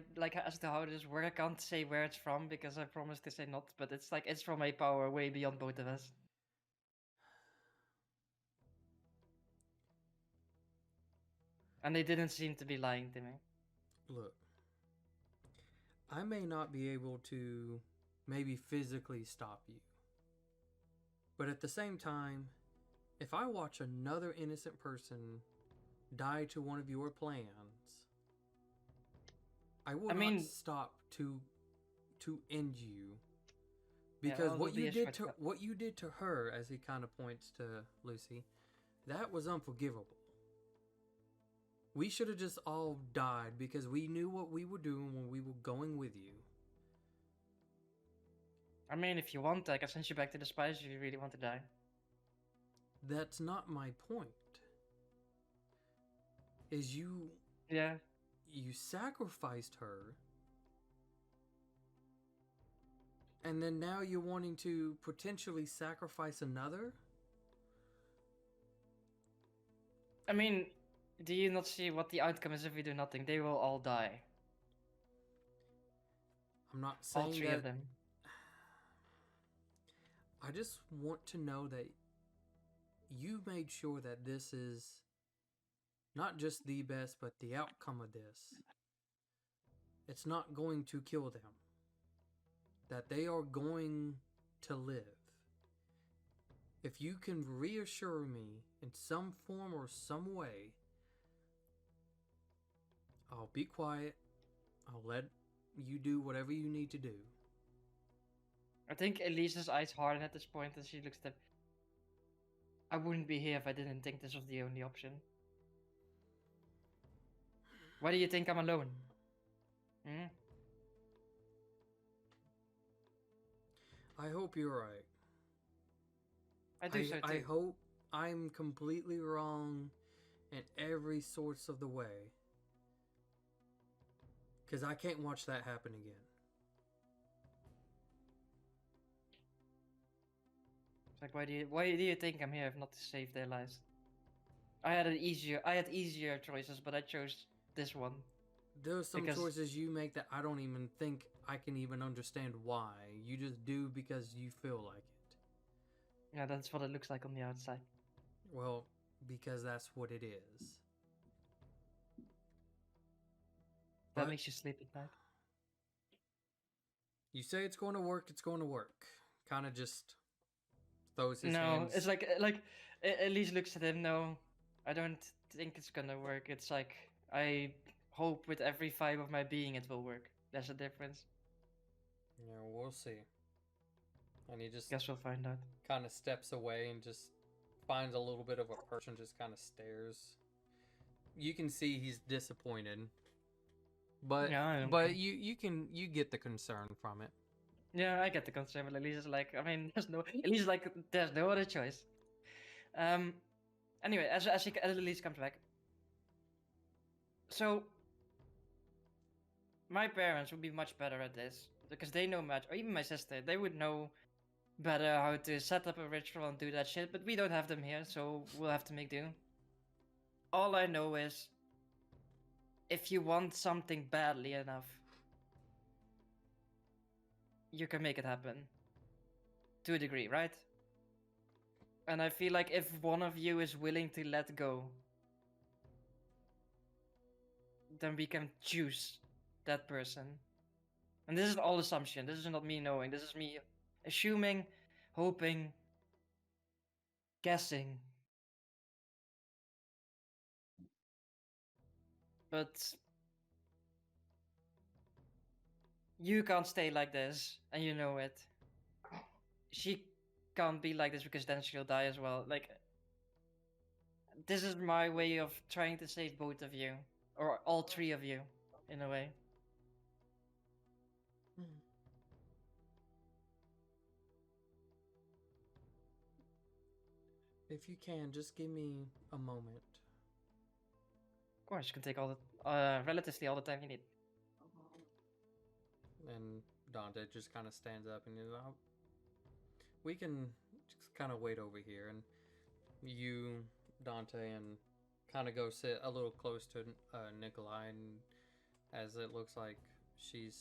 as to how this works. I can't say where it's from because I promised to say not. But it's like it's from a power way beyond both of us. And they didn't seem to be lying to me. Look, I may not be able to maybe physically stop you, but at the same time, if I watch another innocent person die to one of your plans, I will not stop to end you. Because what you did to her, as he kind of points to Lucy, that was unforgivable. We should have just all died because we knew what we were doing when we were going with you. I mean, if you want, I can send you back to the spies if you really want to die. That's not my point. Is you... Yeah. You sacrificed her. And then now you're wanting to potentially sacrifice another? I mean, do you not see what the outcome is if we do nothing? They will all die. I'm not saying all three of them. I just want to know that you made sure that this is not just the best, but the outcome of this. It's not going to kill them. That they are going to live. If you can reassure me in some form or some way, I'll be quiet. I'll let you do whatever you need to do. I think Elisa's eyes harden at this point and she looks at... I wouldn't be here if I didn't think this was the only option. Why do you think I'm alone? Hmm? I hope you're right. I do so too. I hope I'm completely wrong in every sorts of the way. Because I can't watch that happen again. It's like, why do you think I'm here if not to save their lives? I had easier choices, but I chose this one. There's some Because- choices you make that I don't even think I can even understand why. You just do because you feel like it. Yeah, that's what it looks like on the outside. Well, because that's what it is. That But makes you sleep at night. you say it's going to work, it's going to work. Kind of just throws his No, hands. it's like Elise looks at him. No, I don't think it's gonna work. It's like I hope with every fiber of my being it will work. There's a difference. Yeah, we'll see. And he just Guess we'll find out. kind of steps away and just finds a little bit of a perch and just kind of stares. You can see he's disappointed. But Yeah, I don't but care. you get the concern from it. Yeah, I get the concern, but Elise is like, I mean, Elise is like, there's no other choice. Anyway, as Elise comes back, so my parents would be much better at this because they know much, or even my sister, they would know better how to set up a ritual and do that shit. But we don't have them here, so we'll have to make do. All I know is, if you want something badly enough, you can make it happen. To a degree, right? And I feel like if one of you is willing to let go, then we can choose that person. And this is all assumption. This is not me knowing. This is me assuming, hoping, guessing. But you can't stay like this, and you know it. She can't be like this because then she'll die as well. Like, this is my way of trying to save both of you, or all three of you, in a way. If you can, just give me a moment. Of course, you can take all the, relatively all the time you need. And Dante just kind of stands up and he's like, we can just kind of wait over here. And you, Dante, and kind of go sit a little close to Nikolai, and as it looks like she's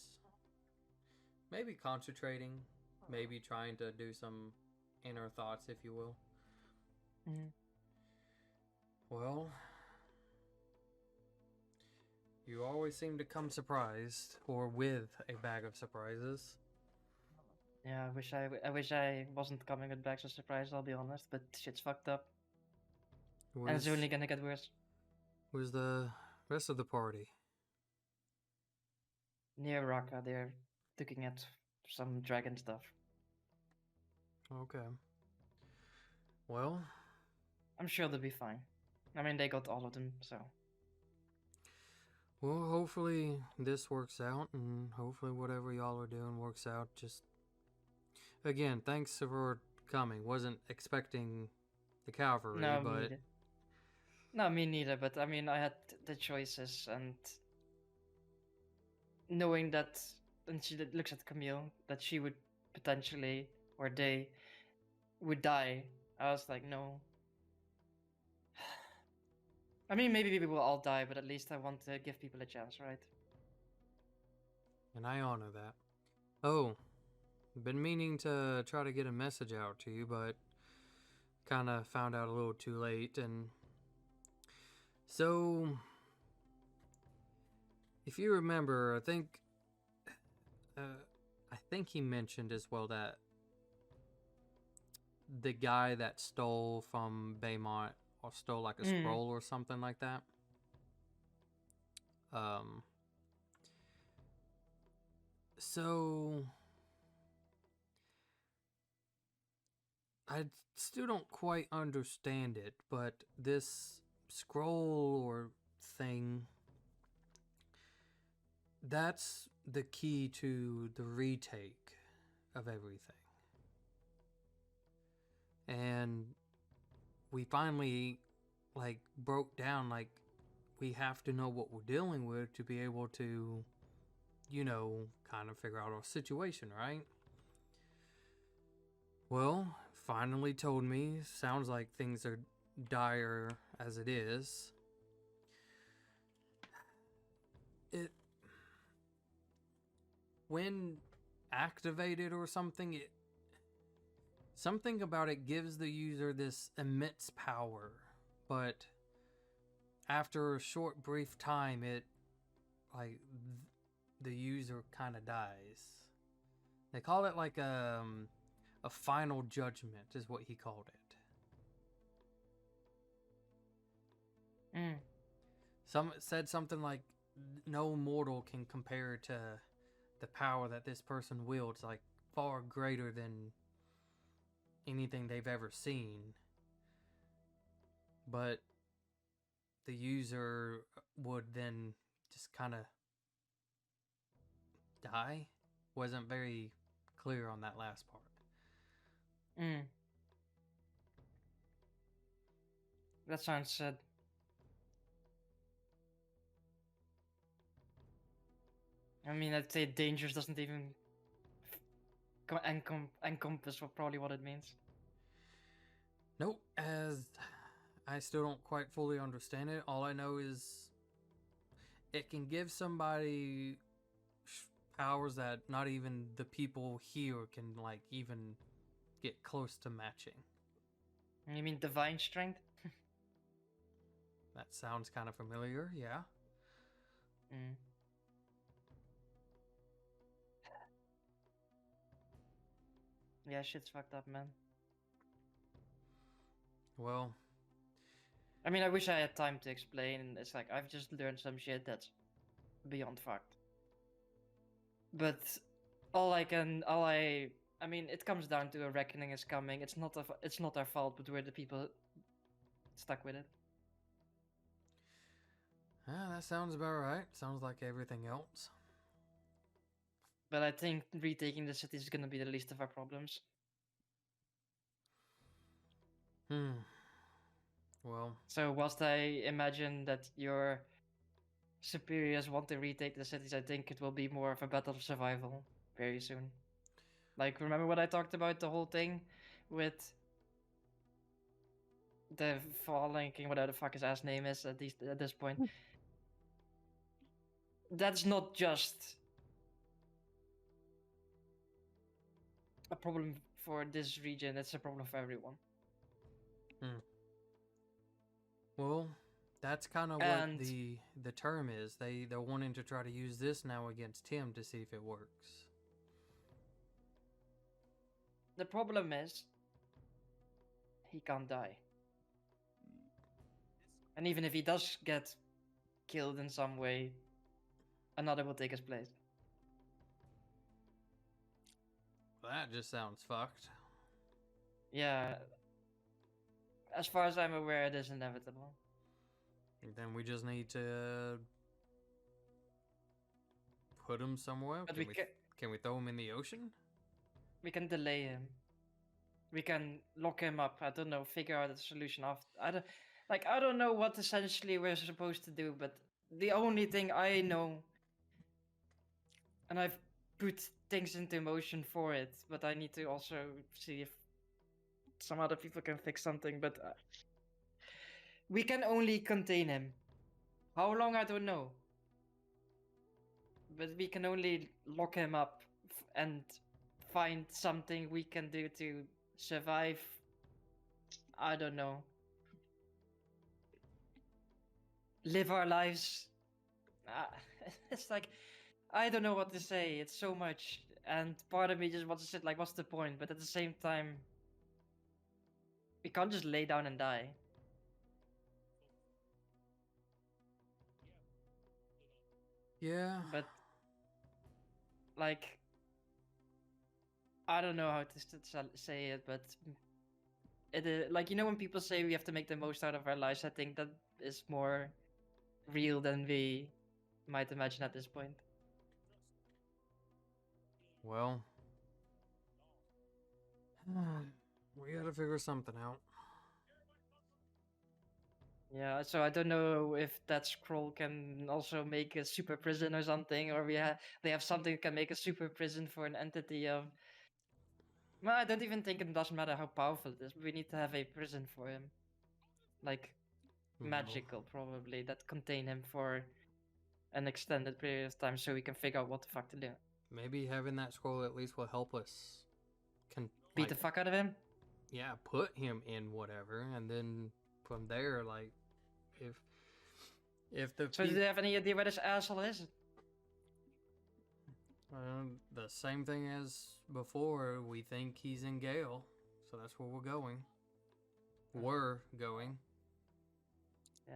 maybe concentrating, maybe trying to do some inner thoughts, if you will. Mhm. Well, you always seem to come surprised, or with a bag of surprises. Yeah, I wish I wasn't coming with bags of surprise. I'll be honest, but shit's fucked up, and it's only gonna get worse. Where's the rest of the party? Near Raqqa, they're looking at some dragon stuff. Okay. Well, I'm sure they'll be fine. I mean, they got all of them, so. well, hopefully this works out, and hopefully whatever y'all are doing works out. Just again, thanks for coming. Wasn't expecting the cavalry, No, me but neither. No, me neither. But I mean, I had the choices, and knowing that, and she looks at Camille, that she would potentially, or they would die. I was like, no. I mean, maybe we will all die, but at least I want to give people a chance, right? and I honor that. Oh, been meaning to try to get a message out to you, but kind of found out a little too late. And so, if you remember, I think he mentioned as well that the guy that stole from Baymont, or stole like a Mm. scroll or something like that. So I still don't quite understand it, but this scroll or thing, that's the key to the retake of everything. And we finally like broke down, like, we have to know what we're dealing with to be able to, you know, kind of figure out our situation, right? Well, finally told me. Sounds like things are dire as it is. it when activated or something, something about it gives the user this immense power, but after a short brief time, the user kind of dies. They call it like a final judgment is what he called it. Mm. Some said something like no mortal can compare to the power that this person wields, like far greater than anything they've ever seen. But the user would then just kind of die. Wasn't very clear on that last part. Mm. That sounds sad. I mean, I'd say dangerous doesn't even encompass probably what it means. Nope, as I still don't quite fully understand it. All I know is it can give somebody powers that not even the people here can like even get close to matching. You mean divine strength? That sounds kind of familiar, yeah. Mm. Yeah, shit's fucked up, man. Well, I mean, I wish I had time to explain. It's like I've just learned some shit that's beyond fucked. But I mean, it comes down to a reckoning is coming. It's not our fault, but we're the people stuck with it. that sounds about right. Sounds like everything else. But I think retaking the city is gonna be the least of our problems. Well, So whilst I imagine that your superiors want to retake the cities, I think it will be more of a battle of survival very soon. Like, remember what I talked about, the whole thing with the fallen king, whatever the fuck his ass name is at this point. That's not just a problem for this region, it's a problem for everyone. well, that's kind of what And- the term is. They're wanting to try to use this now against him to see if it works. The problem is, he can't die. And even if he does get killed in some way, another will take his place. That just sounds fucked. Yeah. As far as I'm aware, it is inevitable. Then we just need to put him somewhere. But Can we throw him in the ocean? we can delay him. We can lock him up. I don't know. Figure out a solution after. I don't know what essentially we're supposed to do. But the only thing I know, and I've put things into motion for it, but I need to also see if some other people can fix something. But we can only contain him. How long, I don't know. But we can only lock him up and find something we can do to survive. I don't know. Live our lives. It's like, I don't know what to say. It's so much. And part of me just wants to sit like, what's the point? But at the same time, we can't just lay down and die. Yeah. But like, I don't know how to say it, but it is like, you know, when people say we have to make the most out of our lives, I think that is more real than we might imagine at this point. Well, we gotta figure something out. Yeah, so I don't know if that scroll can also make a super prison or something, or they have something that can make a super prison for an entity of. Well, I don't even think it doesn't matter how powerful it is. We need to have a prison for him, like Well, magical probably, that contain him for an extended period of time so we can figure out what the fuck to do. Maybe having that scroll at least will help us. Beat the fuck out of him? Yeah, put him in whatever, and then from there, like, if the So do they have any idea where this asshole is? the same thing as before, we think he's in Gale, so that's where we're going. We're going. Yeah.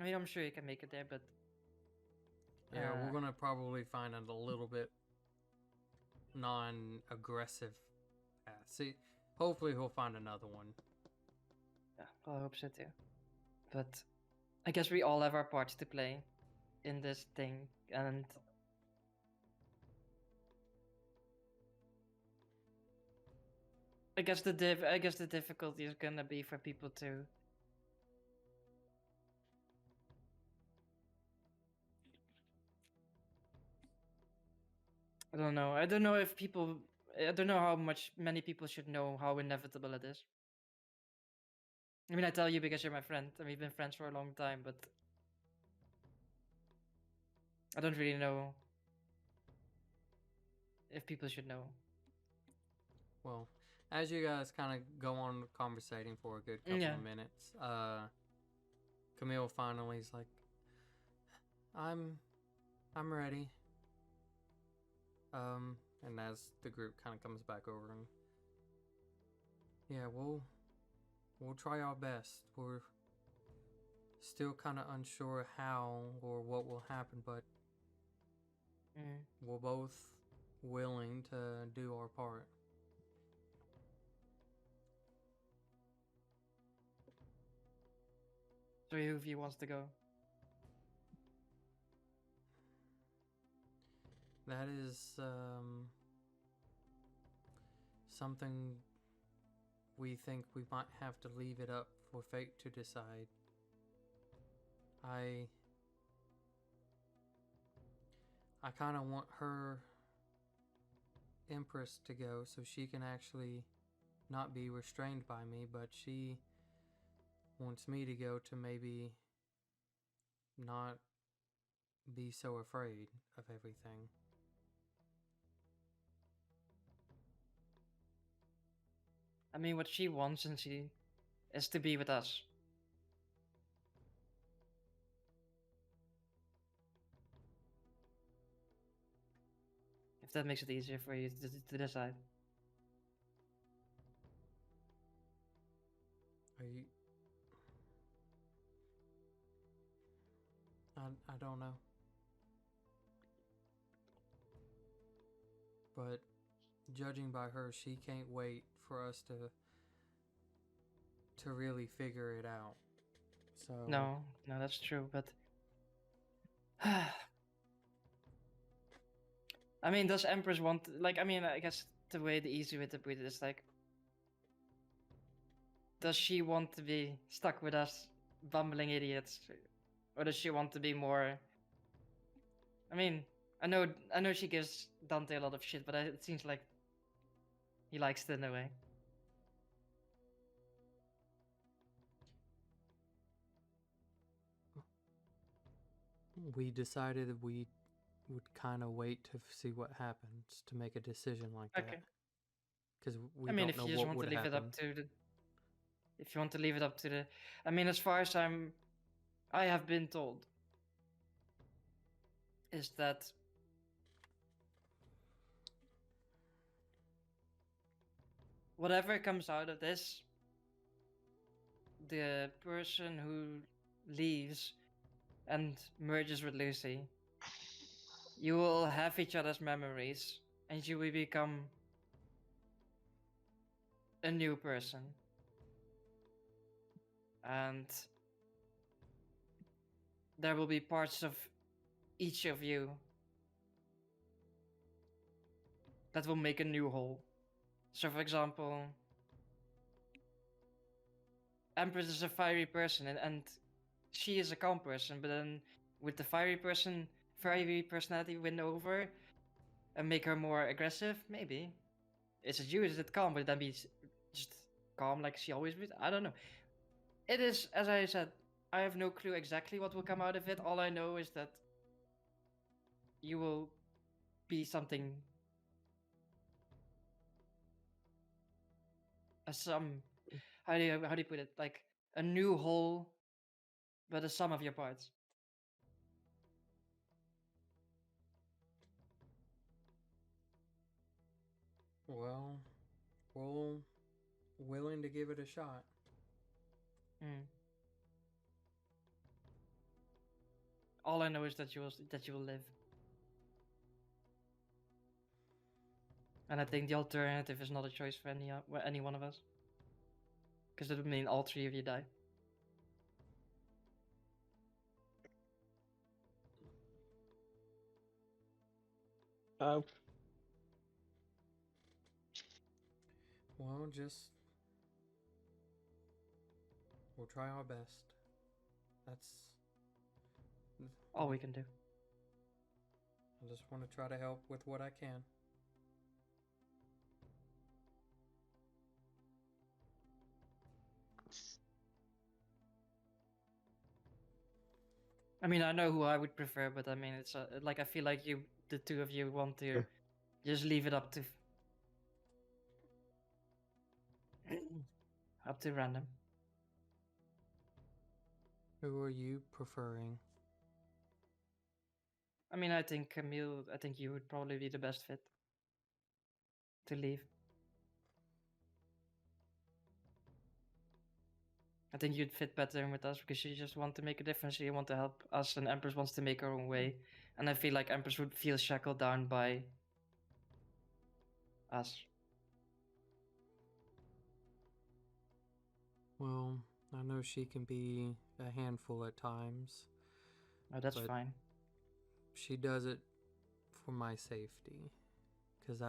I mean, I'm sure you can make it there, but... Yeah, we're Uh, gonna probably find a little bit non-aggressive path. See, hopefully he'll find another one. Yeah, well, I hope so too. But I guess we all have our parts to play in this thing, and I guess the difficulty is gonna be for people to I don't know. I don't know if people. I don't know how much many people should know how inevitable it is. I mean, I tell you because you're my friend, and we've been friends for a long time, but I don't really know if people should know. Well, as you guys kind of go on conversating for a good couple Yeah. of minutes, Camille finally is like, I'm ready. And as the group kind of comes back over, and yeah, we'll try our best. We're still kind of unsure how or what will happen, but Mm. we're both willing to do our part. So who of you wants to go? That is something we think we might have to leave it up for fate to decide. I kind of want her Empress to go so she can actually not be restrained by me, but she wants me to go to maybe not be so afraid of everything. I mean, what she wants and she is to be with us. If that makes it easier for you to decide. Are you? I don't know. But judging by her, she can't wait for us to really figure it out. So No, that's true, but I mean, does Empress want like? I mean, I guess the easy way to put it is like, does she want to be stuck with us, bumbling idiots, or does she want to be more? I mean, I know she gives Dante a lot of shit, but it seems like he likes it in a way. we decided that we would kind of wait to see what happens to make a decision like that. Okay. Because we I mean, don't if know you just what want to would leave happen. it up to the, if you want to leave it up to the, I mean, as far as I have been told, is that whatever comes out of this, the person who leaves and merges with Lucy, you will have each other's memories and you will become a new person. And there will be parts of each of you that will make a new whole. So, for example, Empress is a fiery person, and she is a calm person. But then, with the fiery personality win over and make her more aggressive, maybe. Is it you? Is it calm? But then be just calm like she always would. I don't know. It is, as I said, I have no clue exactly what will come out of it. All I know is that you will be something. How do you put it? Like a new whole, but a sum of your parts. Well, we're willing to give it a shot. Mm. All I know is that you will live. And I think the alternative is not a choice for any one of us. Because it would mean all three of you die. Uh, Well, we'll try our best. That's All we can do. I just want to try to help with what I can. I mean, I know who I would prefer, but I mean, it's like I feel like the two of you, want to just leave it up to up to random. Who are you preferring? I mean, I think Camille. I think you would probably be the best fit to leave. I think you'd fit better with us because you just want to make a difference. You want to help us, and Empress wants to make her own way. And I feel like Empress would feel shackled down by us. Well, I know she can be a handful at times. Oh, that's But- fine. She does it for my safety. Because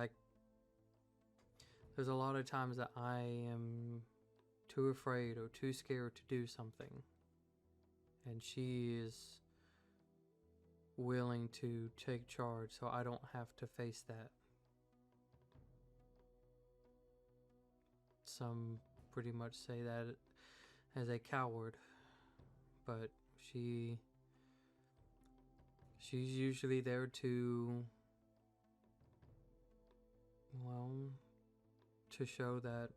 there's a lot of times that I am too afraid or too scared to do something. And she is willing to take charge so I don't have to face that. Some pretty much say that as a coward, but she's usually there to, well, to show that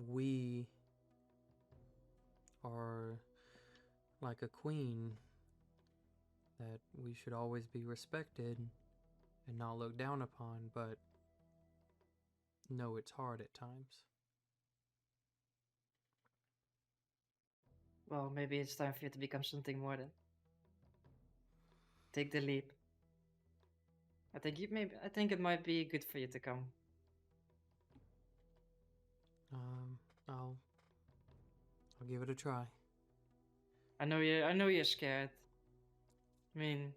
we are like a queen, that we should always be respected and not looked down upon, but no, it's hard at times. Well, maybe it's time for you to become something more then. Take the leap. I think it might be good for you to come. I'll give it a try. I know you're scared. I mean,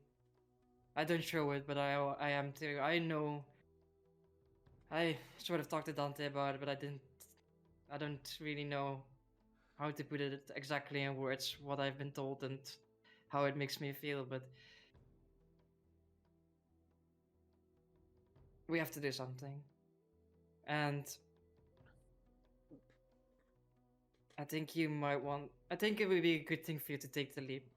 I don't show it, but I am too. I know. I sort of talked to Dante about it, but I don't really know how to put it exactly in words, what I've been told and how it makes me feel, but we have to do something. And I think I think it would be a good thing for you to take the leap.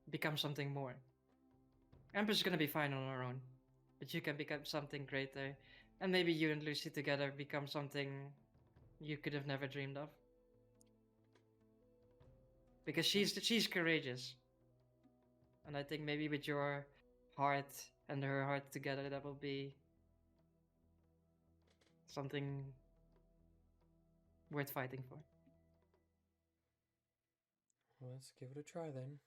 Become something more. Empress is gonna be fine on her own, but you can become something greater, and maybe you and Lucy together become something you could have never dreamed of. Because she's courageous, and I think maybe with your heart and her heart together, that will be something worth fighting for. Well, let's give it a try then.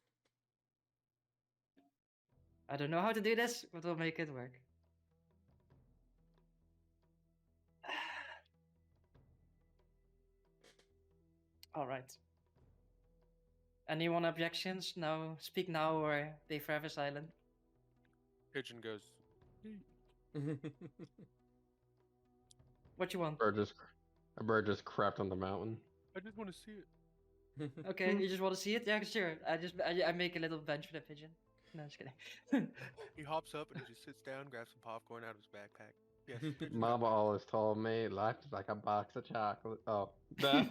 I don't know how to do this, but we'll make it work. All right. Anyone objections? No, speak now or be forever silent. Pigeon goes. What you want? A bird just crapped on the mountain. I just want to see it. Okay, you just want to see it? Yeah, sure. I make a little bench for the pigeon. No, just kidding. He hops up and he just sits down, grabs some popcorn out of his backpack. Yes, you mentioned Mama always told me life is like a box of chocolate. Oh, that,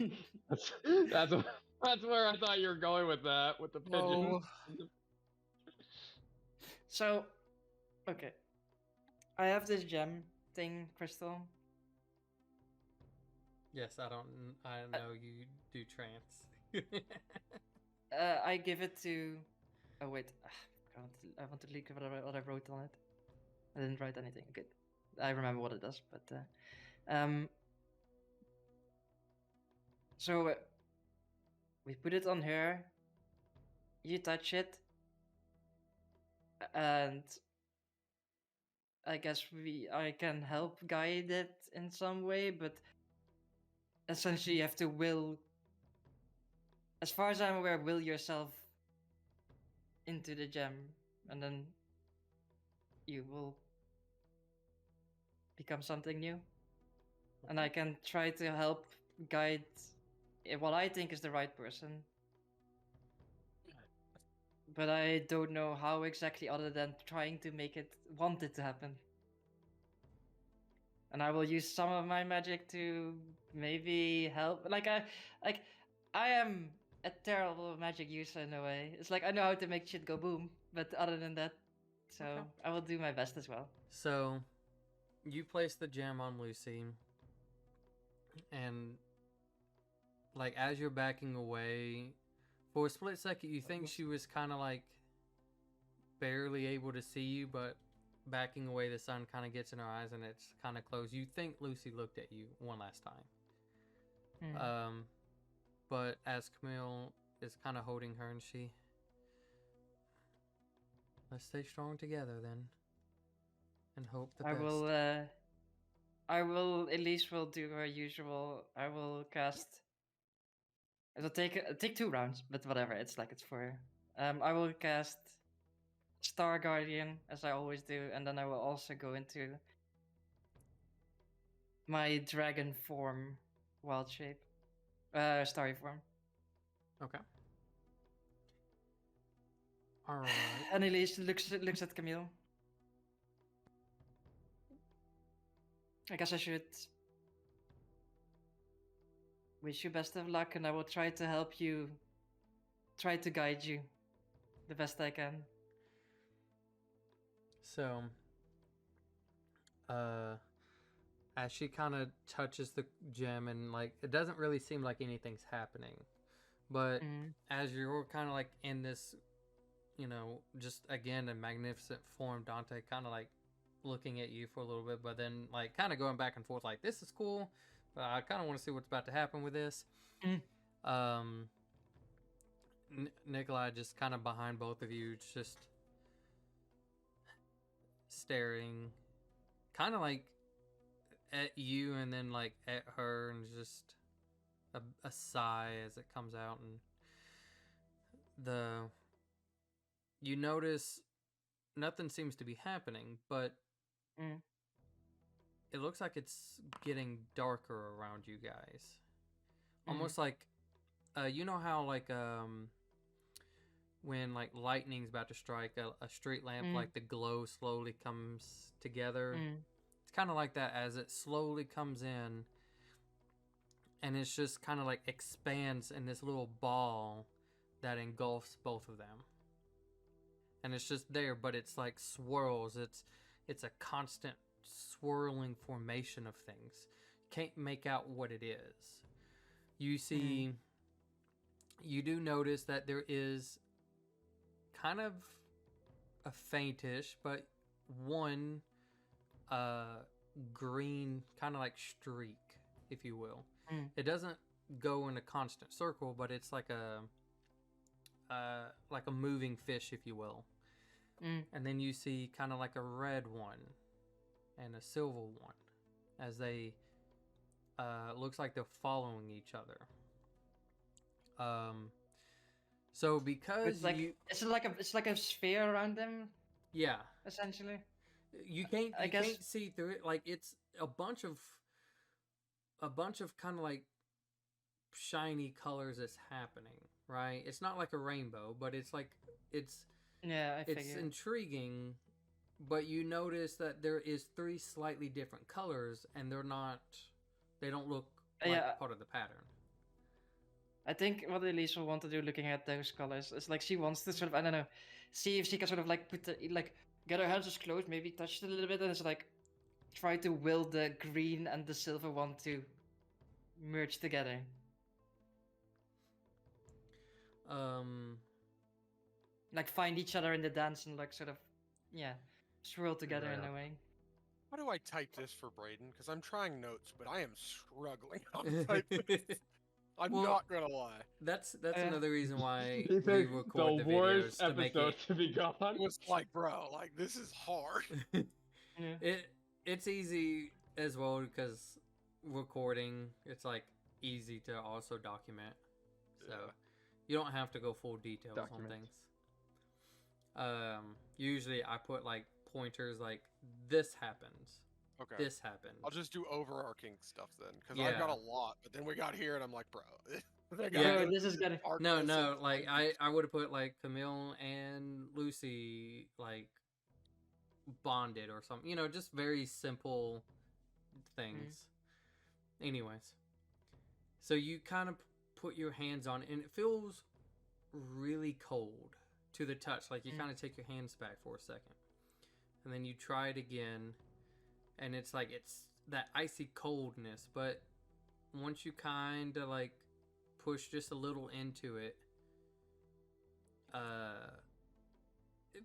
that's that's that's where I thought you were going with that, with the pigeons. No. So, okay. I have this gem thing, Crystal. Yes, I know you do trance. I give it to. Oh wait, I want to leak what I wrote on it. I didn't write anything. Good. I remember what it does, but so we put it on her. You touch it, and I guess I can help guide it in some way, but essentially you have to will. As far as I'm aware, will yourself into the gem, and then you will become something new. And I can try to help guide what I think is the right person. But I don't know how exactly, other than trying to make it want it to happen. And I will use some of my magic to maybe help. I am a terrible magic user in a way. It's like I know how to make shit go boom, but other than that, so Okay. I will do my best as well. So, you place the gem on Lucy, and like as you're backing away, for a split second, you think she was kind of like barely able to see you, but backing away, the sun kind of gets in her eyes and it's kind of closed. You think Lucy looked at you one last time. Hmm. But as Camille is kind of holding her, and let's stay strong together then, and hope the best. I will, Elise will do her usual. I will cast. It'll take 2 rounds, but whatever. It's like it's for. I will cast Star Guardian as I always do, and then I will also go into my dragon form, wild shape, starry form. Okay. All right. And Elise looks at Camille. I guess I should wish you best of luck, and I will try to help you, try to guide you the best I can. So, as she kind of touches the gem, and like it doesn't really seem like anything's happening, but as you're kind of like in this, just again in magnificent form, Dante kind of like looking at you for a little bit, but then like kind of going back and forth, like this is cool, but I kind of want to see what's about to happen with this. Nikolai just kind of behind both of you, just staring, kind of like at you and then like at her, and just a sigh as it comes out, and you notice nothing seems to be happening, but it looks like it's getting darker around you guys, almost like you know how like when like lightning's about to strike a street lamp, like the glow slowly comes together. It's kind of like that as it slowly comes in, and it's just kind of like expands in this little ball that engulfs both of them, and it's just there, but it's like swirls. It's a constant swirling formation of things. Can't make out what it is. You see, you do notice that there is kind of a faintish, but one green kind of like streak, if you will. It doesn't go in a constant circle, but it's like a moving fish, if you will. And then you see kind of like a red one and a silver one, as they looks like they're following each other. So because it's like it's like a sphere around them, yeah, essentially. you can't see through it. Like it's a bunch of kind of like shiny colors that's happening, right? It's not like a rainbow, but it's like it's Yeah, I it's figured. intriguing but you notice that there is 3 slightly different colors, and they don't look like Yeah, part of the pattern. I think what Elise will want to do looking at those colors is like she wants to sort of, I don't know, see if she can sort of like like get her hands just close, maybe touch it a little bit, and it's like try to will the green and the silver one to merge together. Like find each other in the dance and like sort of, yeah, swirl together in Yeah. a way. How do I type this for Braden? Because I'm trying notes, but I am struggling how to type this. I'm Well, not gonna lie. That's Yeah. another reason why He we said record the the videos worst to make episode it. to be gone. It was like, bro, like this is hard. Yeah. It's easy as well because recording it's like easy to also document, so Yeah. you don't have to go full details on Document. things. Usually I put like pointers like this happens, Okay. this happened. I'll just do overarching stuff then, because I've got Yeah. a lot. But then we got here, and I'm like, bro, they Yeah. gotta No, this is getting. art No, this no, and like find I would have put like Camille and Lucy like bonded or something, just very simple things. Anyways, so you kind of put your hands on it, and it feels really cold to the touch. Like you kind of take your hands back for a second, and then you try it again, and it's like it's that icy coldness. But once you kind of like push just a little into it, it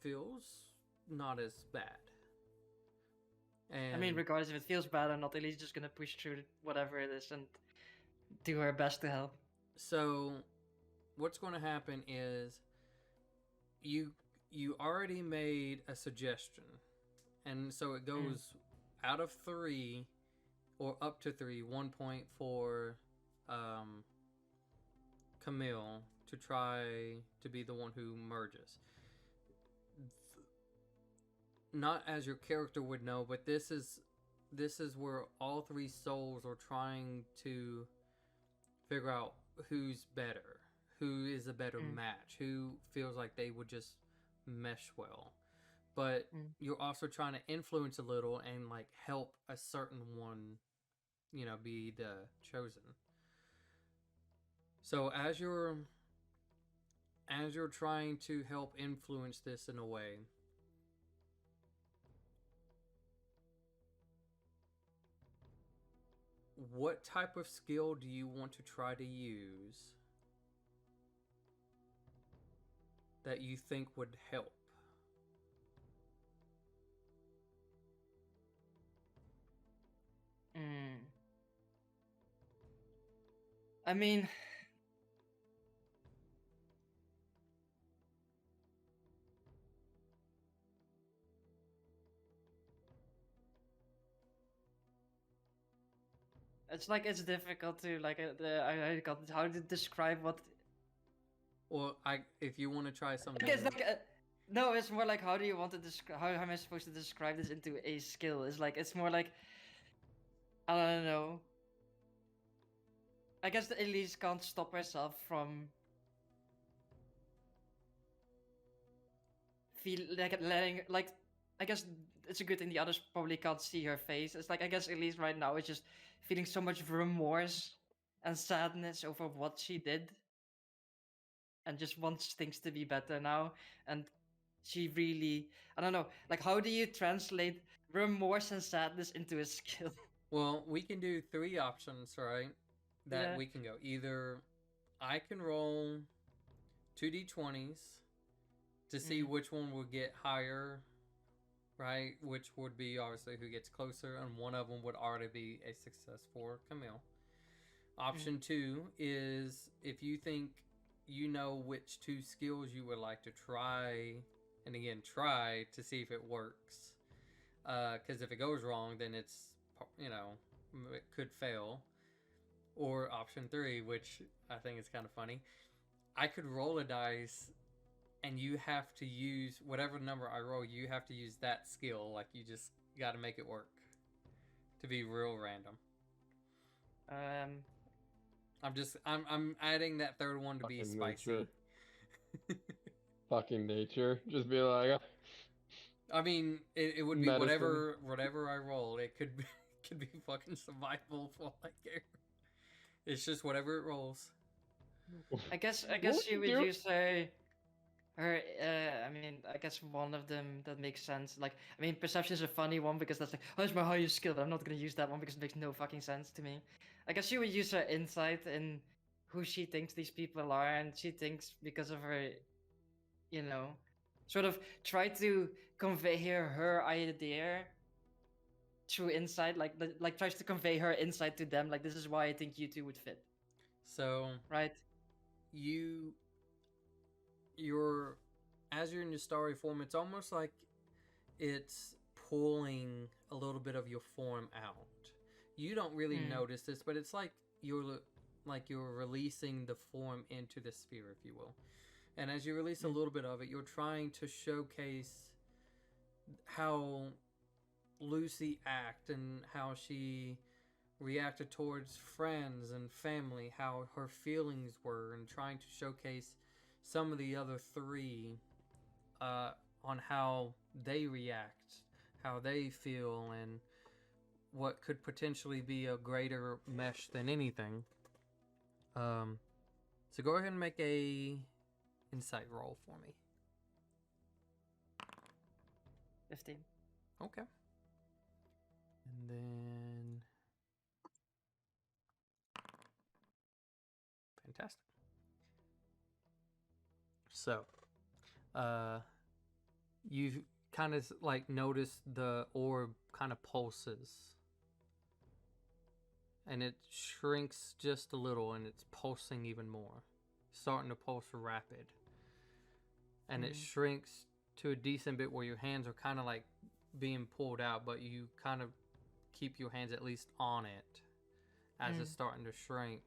feels not as bad. And I mean, regardless if it feels bad or not, Elise just gonna push through whatever it is and do her best to help. so what's going to happen is you already made a suggestion, and so it goes out of 3 or up to 3, 1 point for Camille to try to be the one who merges. Not as your character would know, but this is where all 3 souls are trying to figure out who's better, who is a better match, who feels like they would just mesh well. But you're also trying to influence a little and like help a certain one, be the chosen. So as you're trying to help influence this in a way, what type of skill do you want to try to use that you think would help? I mean, it's like it's difficult to like I got how to describe what. Or if you want to try something. Like, it's like no, it's more like how do you want to describe? How am I supposed to describe this into a skill? It's more like I don't know. I guess the Elise can't stop herself from letting like. I guess it's a good thing the others probably can't see her face. It's like I guess Elise right now is just feeling so much remorse and sadness over what she did, and just wants things to be better now. And she really, I don't know, like how do you translate remorse and sadness into a skill? Well, we can do 3 options, right? That Yeah. we can go. Either I can roll 2d20s to see which one will get higher, right? Which would be obviously who gets closer, and one of them would already be a success for Camille. Option 2 is if you think you know which 2 skills you would like to try, and again, try to see if it works. Because if it goes wrong, then it's, it could fail. Or option 3, which I think is kind of funny. I could roll a dice, and you have to use whatever number I roll. You have to use that skill. Like you just got to make it work to be real random. I'm adding that third one to be Fucking spicy. nature. Fucking nature. Just be like, I mean, it would be Medicine. whatever I roll. It could be could be fucking survival for all I care. It's just whatever it rolls. I guess What would you you would do? use her. I mean, I guess one of them that makes sense. Like, I mean, perception is a funny one because that's like, oh, that's my highest skill, but I'm not gonna use that one because it makes no fucking sense to me. I guess you would use her insight in who she thinks these people are, and she thinks because of her, you know, sort of try to convey her idea through insight, like tries to convey her insight to them. Like, this is why I think you two would fit, So right? you you're as you're in your starry form, it's almost like it's pulling a little bit of your form out. You don't really Mm. notice this, but it's like you're releasing the form into the sphere, if you will. And as you release a Mm. little bit of it, you're trying to showcase how Lucy acted and how she reacted towards friends and family, how her feelings were, and trying to showcase some of the other three on how they react, how they feel, and what could potentially be a greater mesh than anything. So go ahead and make a insight roll for me. 15. Okay. And then fantastic. So, you kind of like notice the orb kind of pulses, and it shrinks just a little, and it's pulsing even more, starting to pulse rapid, and it Mm. shrinks to a decent bit where your hands are kind of like being pulled out, but you kind of keep your hands at least on it as it's Mm. starting to shrink.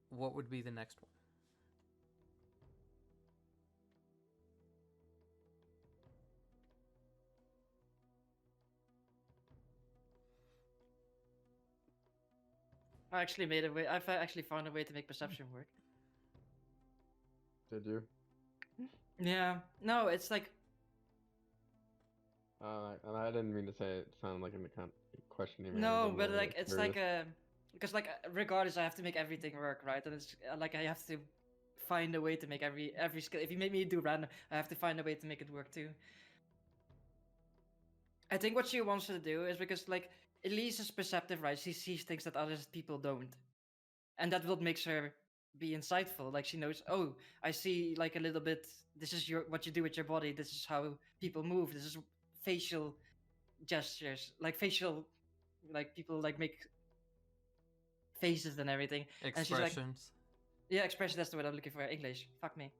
What would be the next one? I actually made a way. I've actually found a way to make perception work. Did you? Yeah. No, it's like And I didn't mean to say it sounded like in the questioning manner, no, but but more like it's curious. like because like regardless, I have to make everything work, right? And it's like I have to find a way to make every skill. If you make me do random, I have to find a way to make it work too. I think what she wants to do is because like Elise is perceptive, right? She sees things that other people don't, and that what makes her be insightful. Like she knows, oh, I see like a little bit. This is your what you do with your body. This is how people move. This is facial gestures, like facial, like people like make faces and everything. And she's like, Expressions. yeah, expression. That's the word I'm looking for. English. Fuck me.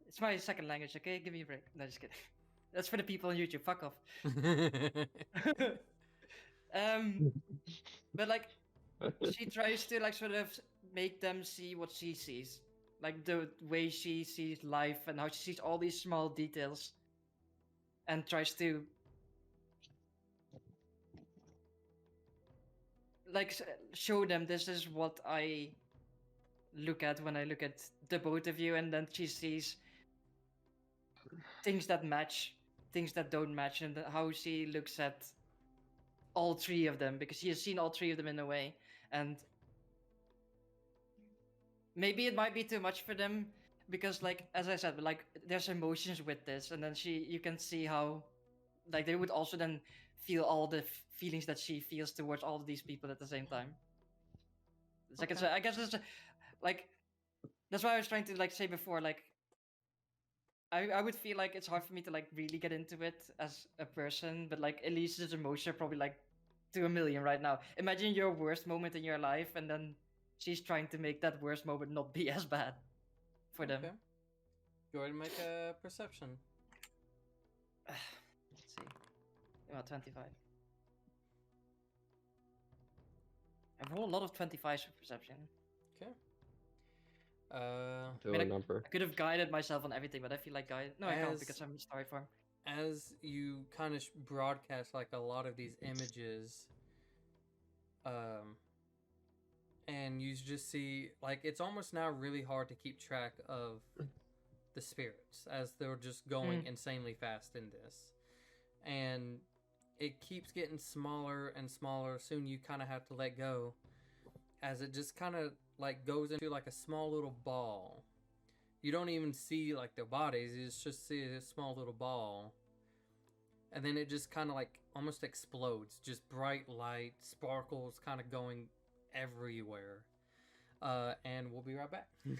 It's my second language. Okay, give me a break. No, just kidding. That's for the people on YouTube. Fuck off. But like she tries to like sort of make them see what she sees, like the way she sees life and how she sees all these small details, and tries to like show them this is what I look at when I look at the both of you, and then she sees things that match, things that don't match, and how she looks at all three of them because she has seen all three of them in a way, and maybe it might be too much for them because like as I said, like there's emotions with this, and then you can see how like they would also then feel all the feelings that she feels towards all of these people at the same time. It's like Okay. I guess it's like that's why I was trying to like say before, like I would feel like it's hard for me to like really get into it as a person, but like Elise's emotion are probably like to a million right now. Imagine your worst moment in your life, and then she's trying to make that worst moment not be as bad for them. Okay. Go ahead and make a perception. Let's see. About 25. I roll a lot of 25s for perception. Okay. To I mean, a number. I could have guided myself on everything, but I feel like guided. No, I can't As- because I'm in story form. As you kind of broadcast like a lot of these images, and you just see like it's almost now really hard to keep track of the spirits as they're just going insanely fast in this, and it keeps getting smaller and smaller. Soon you kind of have to let go as it just kind of like goes into like a small little ball. You don't even see like their bodies, you just see a small little ball, and then it just kind of like almost explodes, just bright light sparkles kind of going everywhere. And we'll be right back. Ah.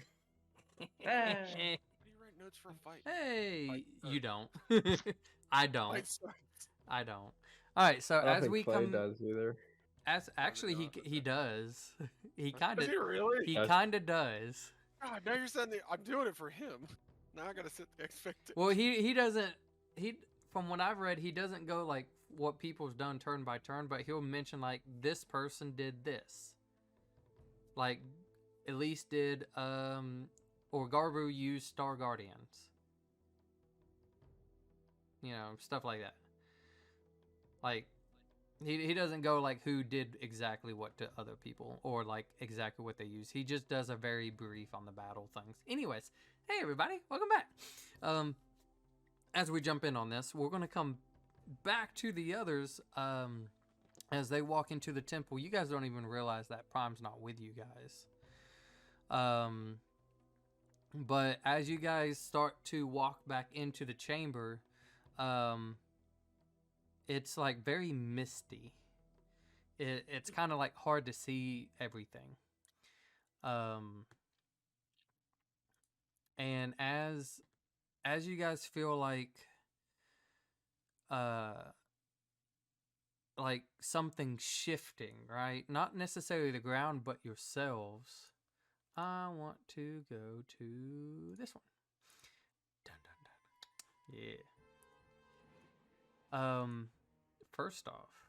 How do you write notes for a fight? Hey, Fight you starts. don't. I don't. Fight starts. I don't. All right, so I don't as think we Clay come, does either. as actually not? he does. He kind Does of he really? he Does. kind of does. God, now you're saying that I'm doing it for him. Now I gotta set the expectation. Well, he doesn't. He from what I've read, he doesn't go like what people's done turn by turn, but he'll mention like this person did this. Like, Elise did or Garbu used Star Guardians. You know, stuff like that. Like, he doesn't go like who did exactly what to other people or like exactly what they use. He just does a very brief on the battle things. Anyways, hey everybody, welcome back. As we jump in on this, we're gonna come back to the others as they walk into the temple. You guys don't even realize that Prime's not with you guys. But as you guys start to walk back into the chamber, it's like very misty. It's kind of like hard to see everything. And as you guys feel like something shifting, right? Not necessarily the ground, but yourselves. I want to go to this one. Dun, dun, dun. Yeah. First off,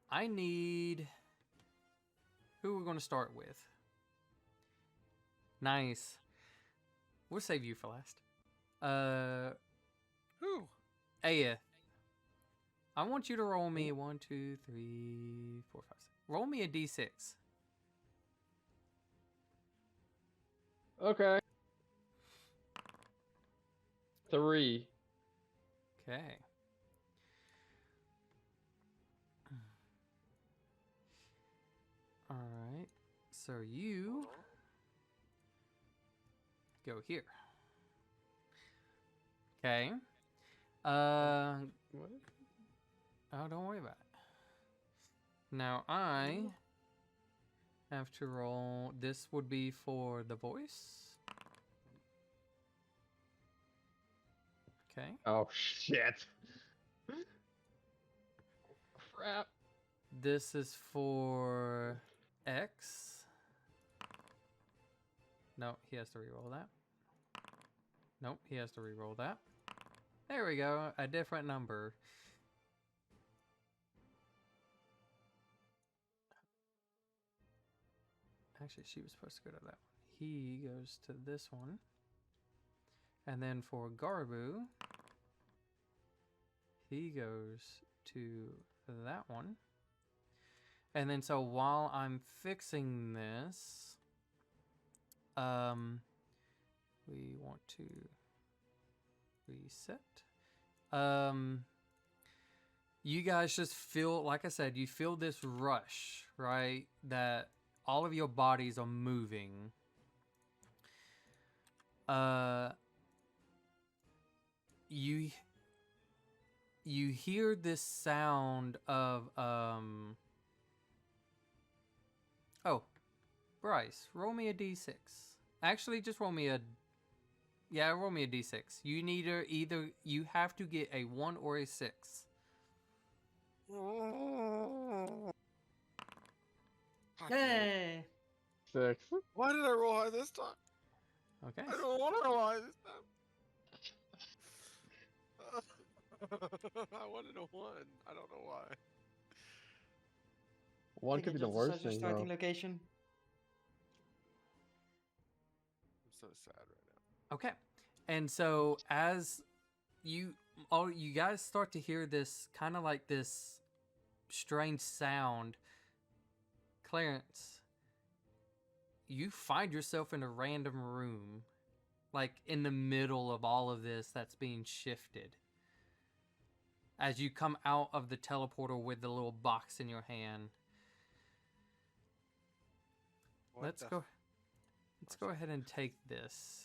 I need who we're going to start with. Nice. We'll save you for last. Who? Aya. I want you to roll me 1, 2, 3, 4, 5, 6. Roll me a d6. Okay. 3. Okay. All right. So you go here. Okay. What? Oh, don't worry about it. Now I have to roll. This would be for the voice. Okay. Oh shit. Crap. This is for X. No, he has to reroll that. Nope, he has to reroll that. There we go, a different number. Actually, she was supposed to go to that one. He goes to this one. And then for Garbu, he goes to that one. And then so while I'm fixing this, we want to reset. You guys just feel, like I said, you feel this rush, right? That all of your bodies are moving. You hear this sound of oh, Bryce, roll me a d6. Actually, just roll me a roll me a d6. You need either you have to get a 1 or a 6. Hey. 6. Why did I roll high this time? Okay. I don't want to roll high this time. I wanted a 1. I don't know why. 1 Think could it be the just worst decides your thing starting though. location. I'm so sad right now. Okay. And so as you guys start to hear this kind of like this strange sound, Clarence, you find yourself in a random room, like in the middle of all of this that's being shifted. As you come out of the teleporter with the little box in your hand, What let's the go. Let's go ahead and take this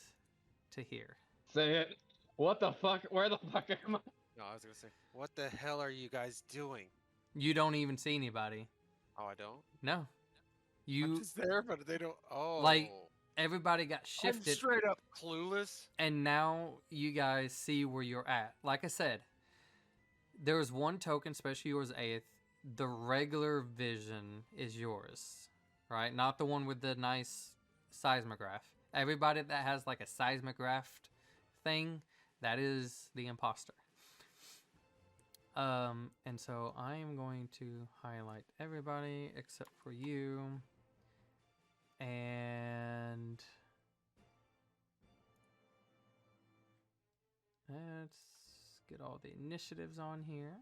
to here. Say it. What the fuck? Where the fuck am I? No, I was gonna say, what the hell are you guys doing? You don't even see anybody. Oh, I don't. No, I'm you just there, but they don't. Oh, like everybody got I'm shifted, straight up clueless. and now you guys see where you're at. Like I said, there was one token, especially yours, eighth. The regular vision is yours, right? Not the one with the nice seismograph. Everybody that has like a seismograph thing, that is the imposter. And so I am going to highlight everybody except for you. And let's get all the initiatives on here.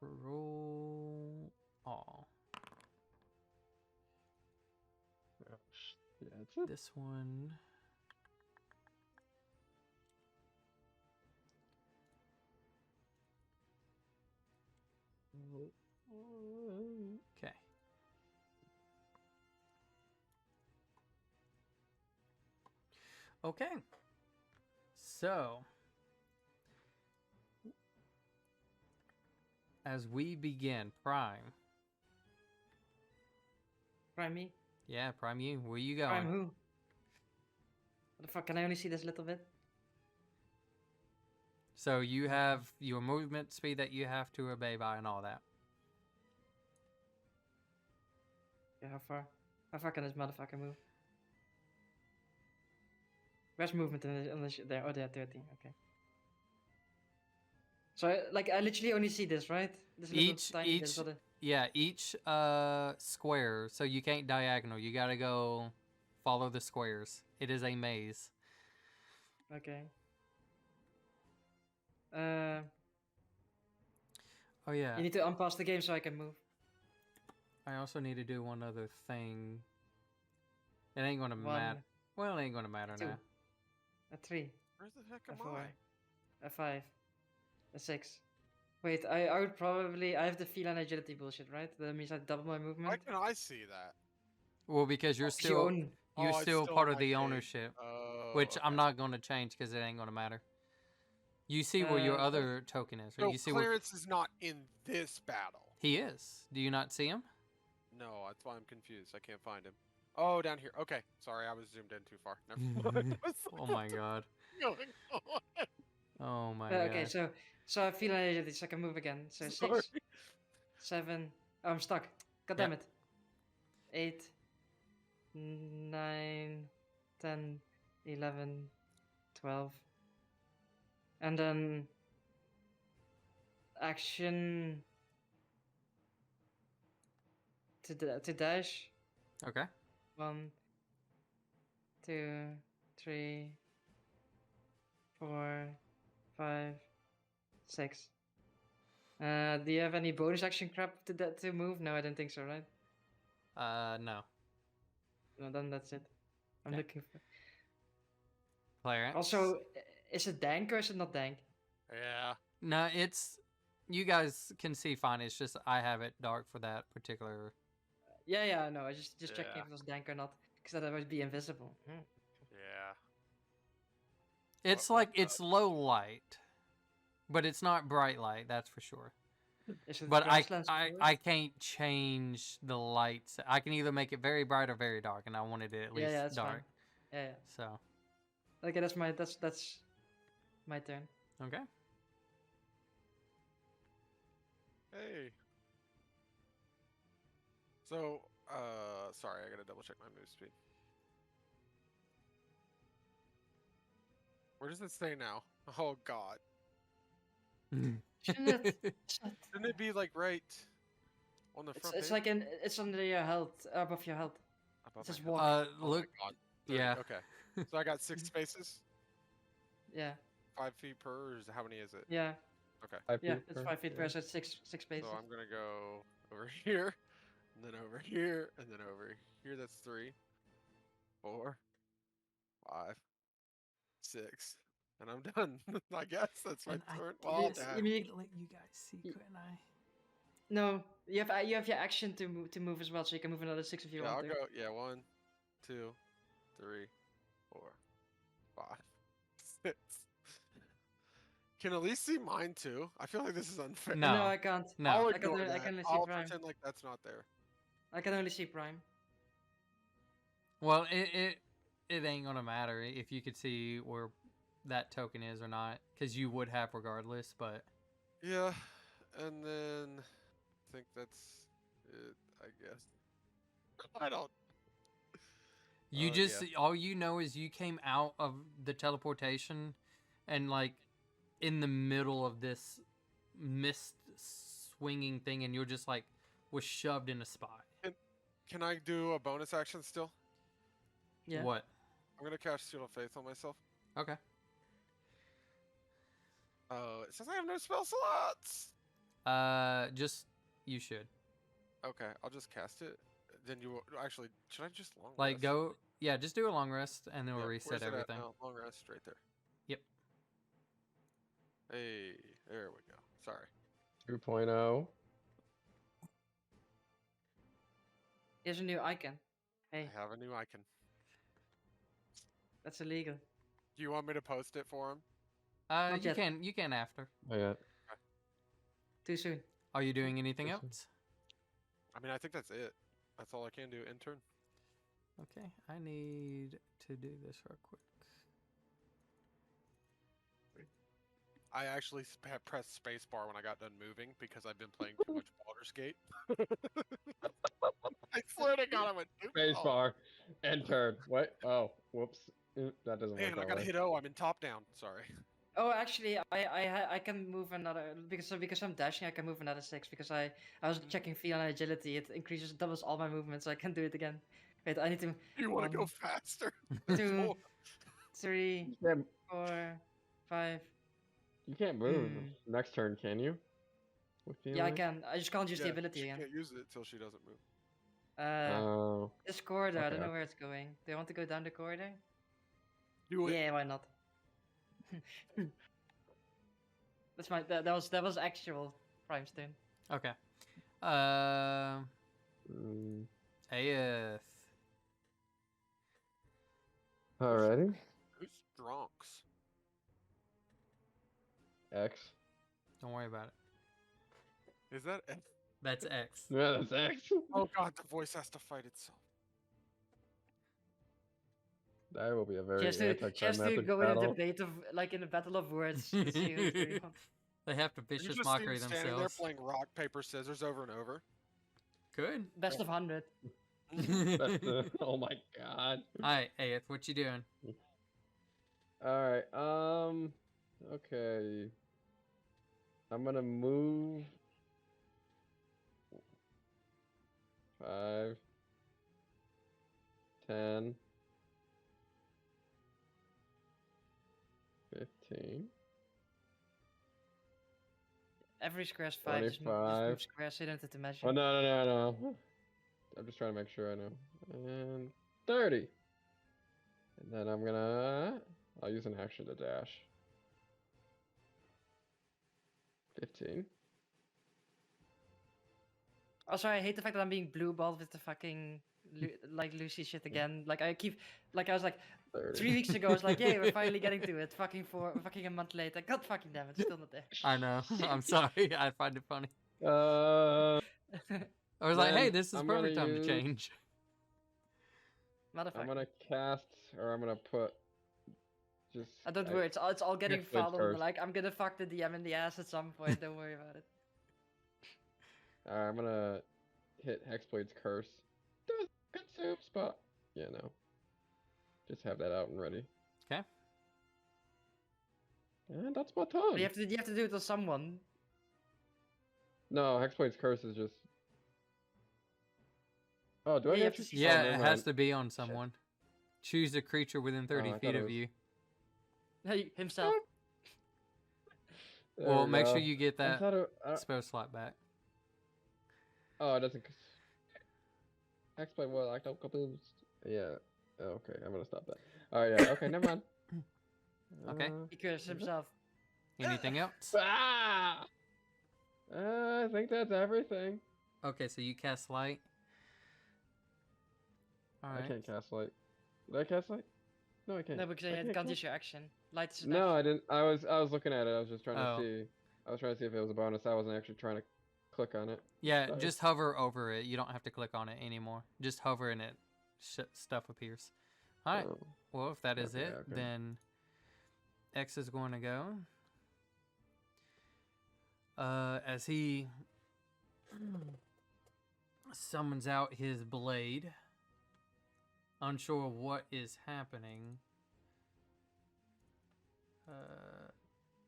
Roll all. Yeah, it's a This one. Okay. Okay. So, as we begin, Prime. Prime me? Yeah, Prime you. Where you going? Prime who? What the fuck, can I only see this little bit? So you have your movement speed that you have to obey by and all that. Yeah, how far? How far can this motherfucker move? Where's movement in the there? Oh, there, 30. Okay. So, I literally only see this, right? This little tiny this other... Yeah, each square. So you can't diagonal. You gotta go follow the squares. It is a maze. Okay. Oh yeah. You need to unpause the game so I can move. I also need to do one other thing. It ain't gonna matter. One, Well, it ain't gonna matter two, now. a 3, Where the heck a am 4, I? a 5, a 6. Wait, I would probably... I have the feel and agility bullshit, right? That means I double my Why movement. can I see that? Well, because you're You still own... you're Oh, it's still still part in of my the game. ownership, Oh, which I'm okay. not gonna change because it ain't gonna matter. You see where your Uh, other token is, right? So You see where Clarence is not in this battle. he is. Do you not see him? No, that's why I'm confused. I can't find him. Oh, down here. Okay, sorry, I was zoomed in too far. Never mind. I was like, Oh what my the god. going on? Oh my okay, god. so I feel and agility so I can move again. So Sorry. 6, 7... Oh, I'm stuck. God Yep. damn it. 8, 9, 10, 11, 12. And then... Action... To dash. Okay. 1, 2, 3, 4, 5, 6. Do you have any bonus action crap to move? No, I don't think so, right? No. No, then that's it. I'm Okay. looking for... Clarence. Also, is it dank or is it not dank? Yeah. No, it's you guys can see fine. It's just I have it dark for that particular. Yeah, no, I just checking Yeah. if it was dank or not, because that would be invisible. Yeah. It's What like the- it's low light, but it's not bright light. That's for sure. Is it But grasslands I forest? can't change the lights. I can either make it very bright or very dark, and I wanted it at least Yeah, that's dark. fine. Yeah. So Okay, that's my turn. okay. Hey. So, sorry, I gotta double check my move speed. Where does it say now? Oh God. Shouldn't it? Shouldn't it be like right on the front It's page? like it's under your health, above your health. Above It says my head? walk. Oh my Look. God. 30, Yeah. Okay. So I got 6 spaces, Yeah, 5 feet per. Or is how many is it? yeah, Okay. yeah. It's 5 feet per, so it's six So spaces. I'm gonna go over here, and then over here, and then over here. That's 3, 4, 5, 6, and I'm done. I guess that's my And I turn. Well, I'll guess dash. let you guys see, couldn't I? No, you have your action to move as well, so you can move another 6 if you Yeah, want I'll to. go. Yeah, 1, 2, 3, 4, 5, 6. Can at least see mine too. I feel like this is unfair. No. No, I can't. No. I'll I can ignore only- I that. can only see I'll Prime. pretend like that's not there. I can only see Prime. Well, it ain't gonna matter if you could see where that token is or not, because you would have regardless. But Yeah, and then I think that's it. I guess. I don't. you Yeah. just all you know is you came out of the teleportation, and like in the middle of this mist swinging thing, and you're just like was shoved in a spot. Can I do a bonus action still? Yeah. What? I'm gonna cast Shield of Faith on myself. Okay. Oh, it says I have no spell slots. Just you should Okay, I'll just cast it. Then you actually should I just long like rest? go. Yeah, just do a long rest, and then we'll Yeah, reset where's it at everything. now? Long rest right there. Yep. Hey, there we go. Sorry. 2.0. Here's a new icon. Hey, I have a new icon. that's illegal. Do you want me to post it for him? Not yet. You can after. I got. Too soon. Are you doing anything Listen. else? I mean, I think that's it. That's all I can do. Intern. Okay, I need to do this real quick. I actually pressed spacebar when I got done moving because I've been playing too much Baldur's Gate. I swear to God, I went Space oh, bar. Enter. What? Oh, whoops. That doesn't man, work I that gotta way. hit O. I'm in top down. Sorry. Oh, actually, I can move another because I'm dashing. I can move another 6 because I was checking feel and agility. It increases doubles all my movements. So I can do it again. Wait, I need to. You want to go 1, faster? 2, 3, You can't, 4, 5. you can't move Hmm. next turn, can you? With Yeah, I feeling? can. I just can't use the Yeah, ability she again. can't use it till she doesn't move. Oh. This corridor. I don't okay. know where it's going. Do you want to go down the corridor? Do it. Yeah, why not? That's my that was actual Prime Stone. Okay. Mm, AF. alrighty. Who's drunks? X. Don't worry about it. Is that F? That's X. Yeah, that's X. Oh God, the voice has to fight itself. That will be a very She has to anticlimactic go in a battle. debate of like in a battle of words. To see who's going on. They have to You vicious just see mockery him standing there themselves. playing rock paper scissors over and over. Good. Best of 100. That's oh my god. Alright, AF, what you doing? Alright, okay. I'm gonna move 5, 10, 15. Every square is 5. Just 25. move squares so you don't have to measure. Oh, no. I'm just trying to make sure I know. And 30. And then I'll use an action to dash. 15. Also, I hate the fact that I'm being blue balled with the fucking like Lucy shit again. Like I was like 30. 3 weeks ago. I was like, yeah, we're finally getting to it. Fucking a month later. God fucking damn it, still not there. I know. I'm sorry. I find it funny. Uh, I was like, hey, Then this is I'm gonna perfect time to use- change. Motherfucker. I'm gonna cast, or I'm gonna put just. Don't worry, it's all getting Next one's fouled. first. Like I'm gonna fuck the DM in the ass at some point. Don't worry about it. I'm gonna hit Hexblade's Curse. Does consume spot. Yeah, no. Just have that out and ready. Okay. And that's my But turn. you have to do it to someone. No, Hexblade's Curse is just. Oh, do I Yeah, you have have to? to- Yeah, never it has mind. to be on someone. Choose a creature within 30 I thought feet it of was- you. Hey, himself. There Well, we make sure go. you get I that thought it, spell slot back. oh, it doesn't. X play what? Like a couple. Yeah. Okay, I'm gonna stop that. All right. Yeah. Okay. Never mind. Okay. He cursed himself. Anything else? Ah! I think that's everything. Okay, so you cast light. All I right. can't cast light. Did I cast light? No, I can't. No, because I I can't can't cast- use your action. Light is an No, action. I didn't. I was looking at it. I was just trying Oh. to see. I was trying to see if it was a bonus. I wasn't actually trying to click on it. Yeah, Sorry. just hover over it. You don't have to click on it anymore. Just hover and it stuff appears. All right. Oh. Well, if that is Okay, it, okay. then X is going to go. As he summons out his blade, unsure of what is happening.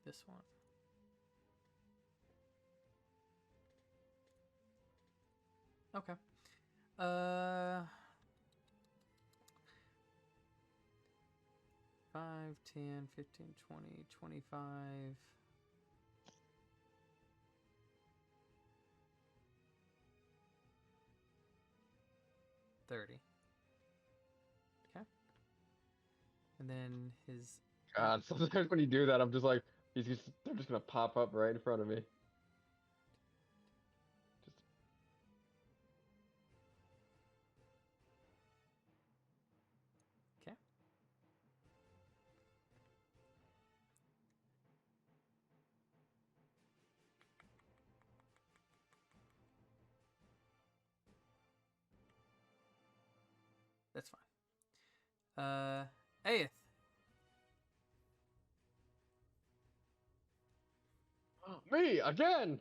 This one. Okay. 5, 10, 15, 20, 25. 30. Okay. And then his God, sometimes when you do that, I'm just like, they're just gonna pop up right in front of me. Just okay. That's fine. Aeth. Me again.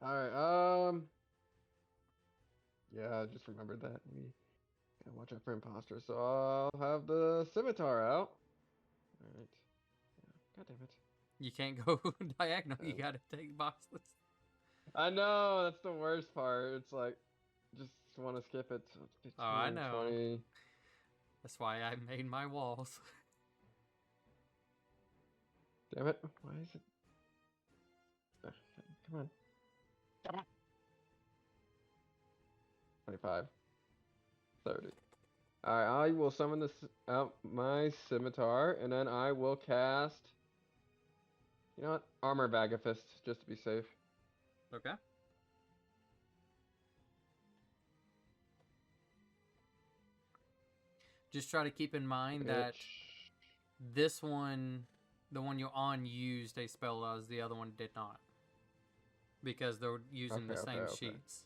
All right. Yeah, I just remembered that we gotta watch out for imposters. So I'll have the scimitar out. All right. Yeah. God damn it. You can't go diagonal. You Oh. gotta take boxes. I know that's the worst part. It's like, just want to skip it. So it's 15, Oh, I know. 20. That's why I made my walls. Damn it! Why is it? Ugh, come on. Come on. 25. 30. Alright, I will summon this out my scimitar, and then I will cast. You know what? Armor Bag of Fist, just to be safe. Okay. Just try to keep in mind that this one, the one you're on, used a spell as the other one did not. Because they're using the Okay, same okay. sheets.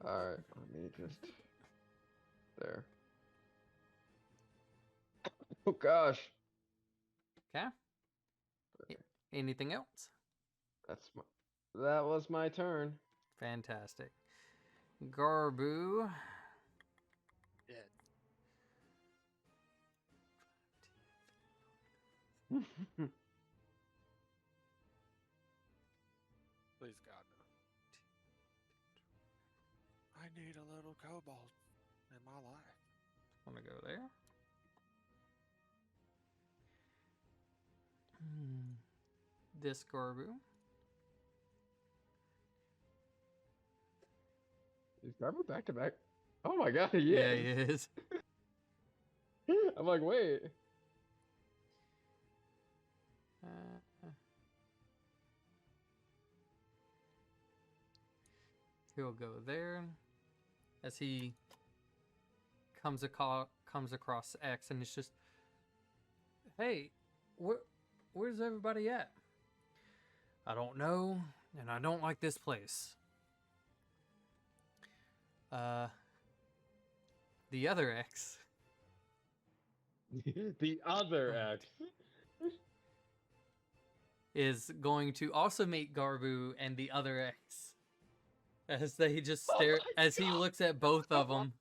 Alright, let me just. There. Oh gosh! Okay. Anything else? That was my turn. Fantastic. Garbu. Yeah. Please God no. I need a little cobalt in my life. I'm gonna go there. This Garbu. Is Garbo back to back? Oh my god, he Yeah, is. he is. I'm like, wait. He'll go there as he comes across X, and it's just, hey, where's everybody at? I don't know, and I don't like this place. The other X The other X. is going to also meet Garbu and the other X as they just Oh stare my as he God. looks at both of them.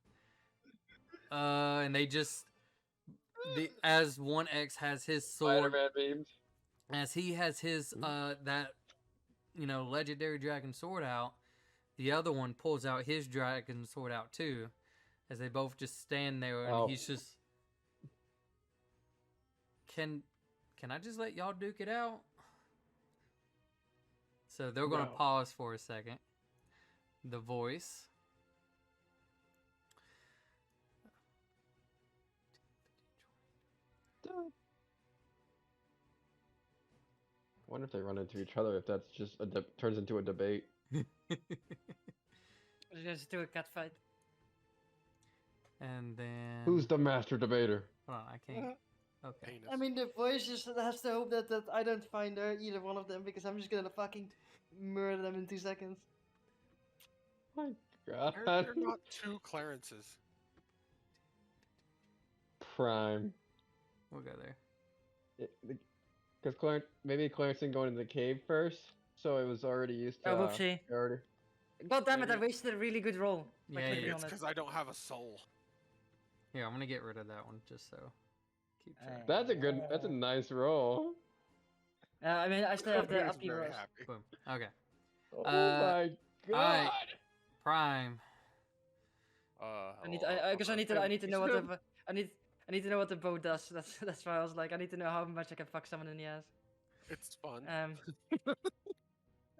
And they just as one X has his sword, Spider-Man beams. as he has his that legendary dragon sword out, the other one pulls out his dragon sword out too, as they both just stand there, and Oh. he's just, can I just let y'all duke it out? So they're gonna No. pause for a second. the voice. I wonder if they run into each other. If that's just turns into a debate. Let's do a cat fight. And then Who's the master debater? hold on, I can't. Okay. Penis. I mean, the voice just has to hope that I don't find either one of them because I'm just gonna fucking murder them in 2 seconds. My God. They're not two Clarences. Prime. We'll go there. Because maybe Clarence didn't go into the cave first, so it was already used to. Oh, whoopsie. Already. God damn it! I Maybe- wasted a really good roll. by Yeah, clicking yeah. on It's it. because I don't have a soul. Here, I'm gonna get rid of that one just so. Keep track. That's a nice roll. I mean, I still have the He's uppy very rolls. happy. Boom. Okay. Oh Uh, my alright. God. Prime. I need to know what the I need to know what the bow does. That's why I was like, I need to know how much I can fuck someone in the ass. It's fun.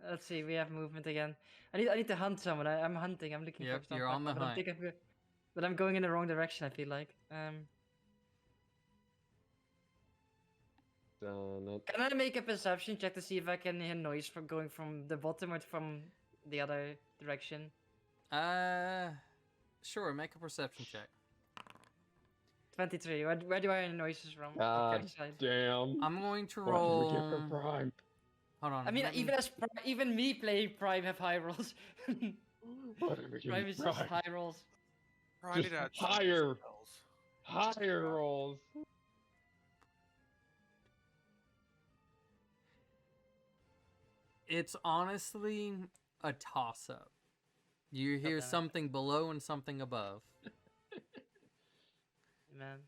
Let's see. We have movement again. I need to hunt someone. I'm hunting. I'm looking Yep, for stuff. you're on the but hunt. But I'm going in the wrong direction. I feel like. Can I make a perception check to see if I can hear noise from going from the bottom or from the other direction? Sure. Make a perception check. 23. Where do I hear noises from? God Okay, side. damn. I'm going to What roll. did we get for Prime? Hold on. I mean, let me- even me playing Prime have high rolls. What did we get Prime for is just Prime? high rolls. Probably just had higher. spells. Higher rolls. It's honestly a toss-up. You hear damn it. something below and something above. Man.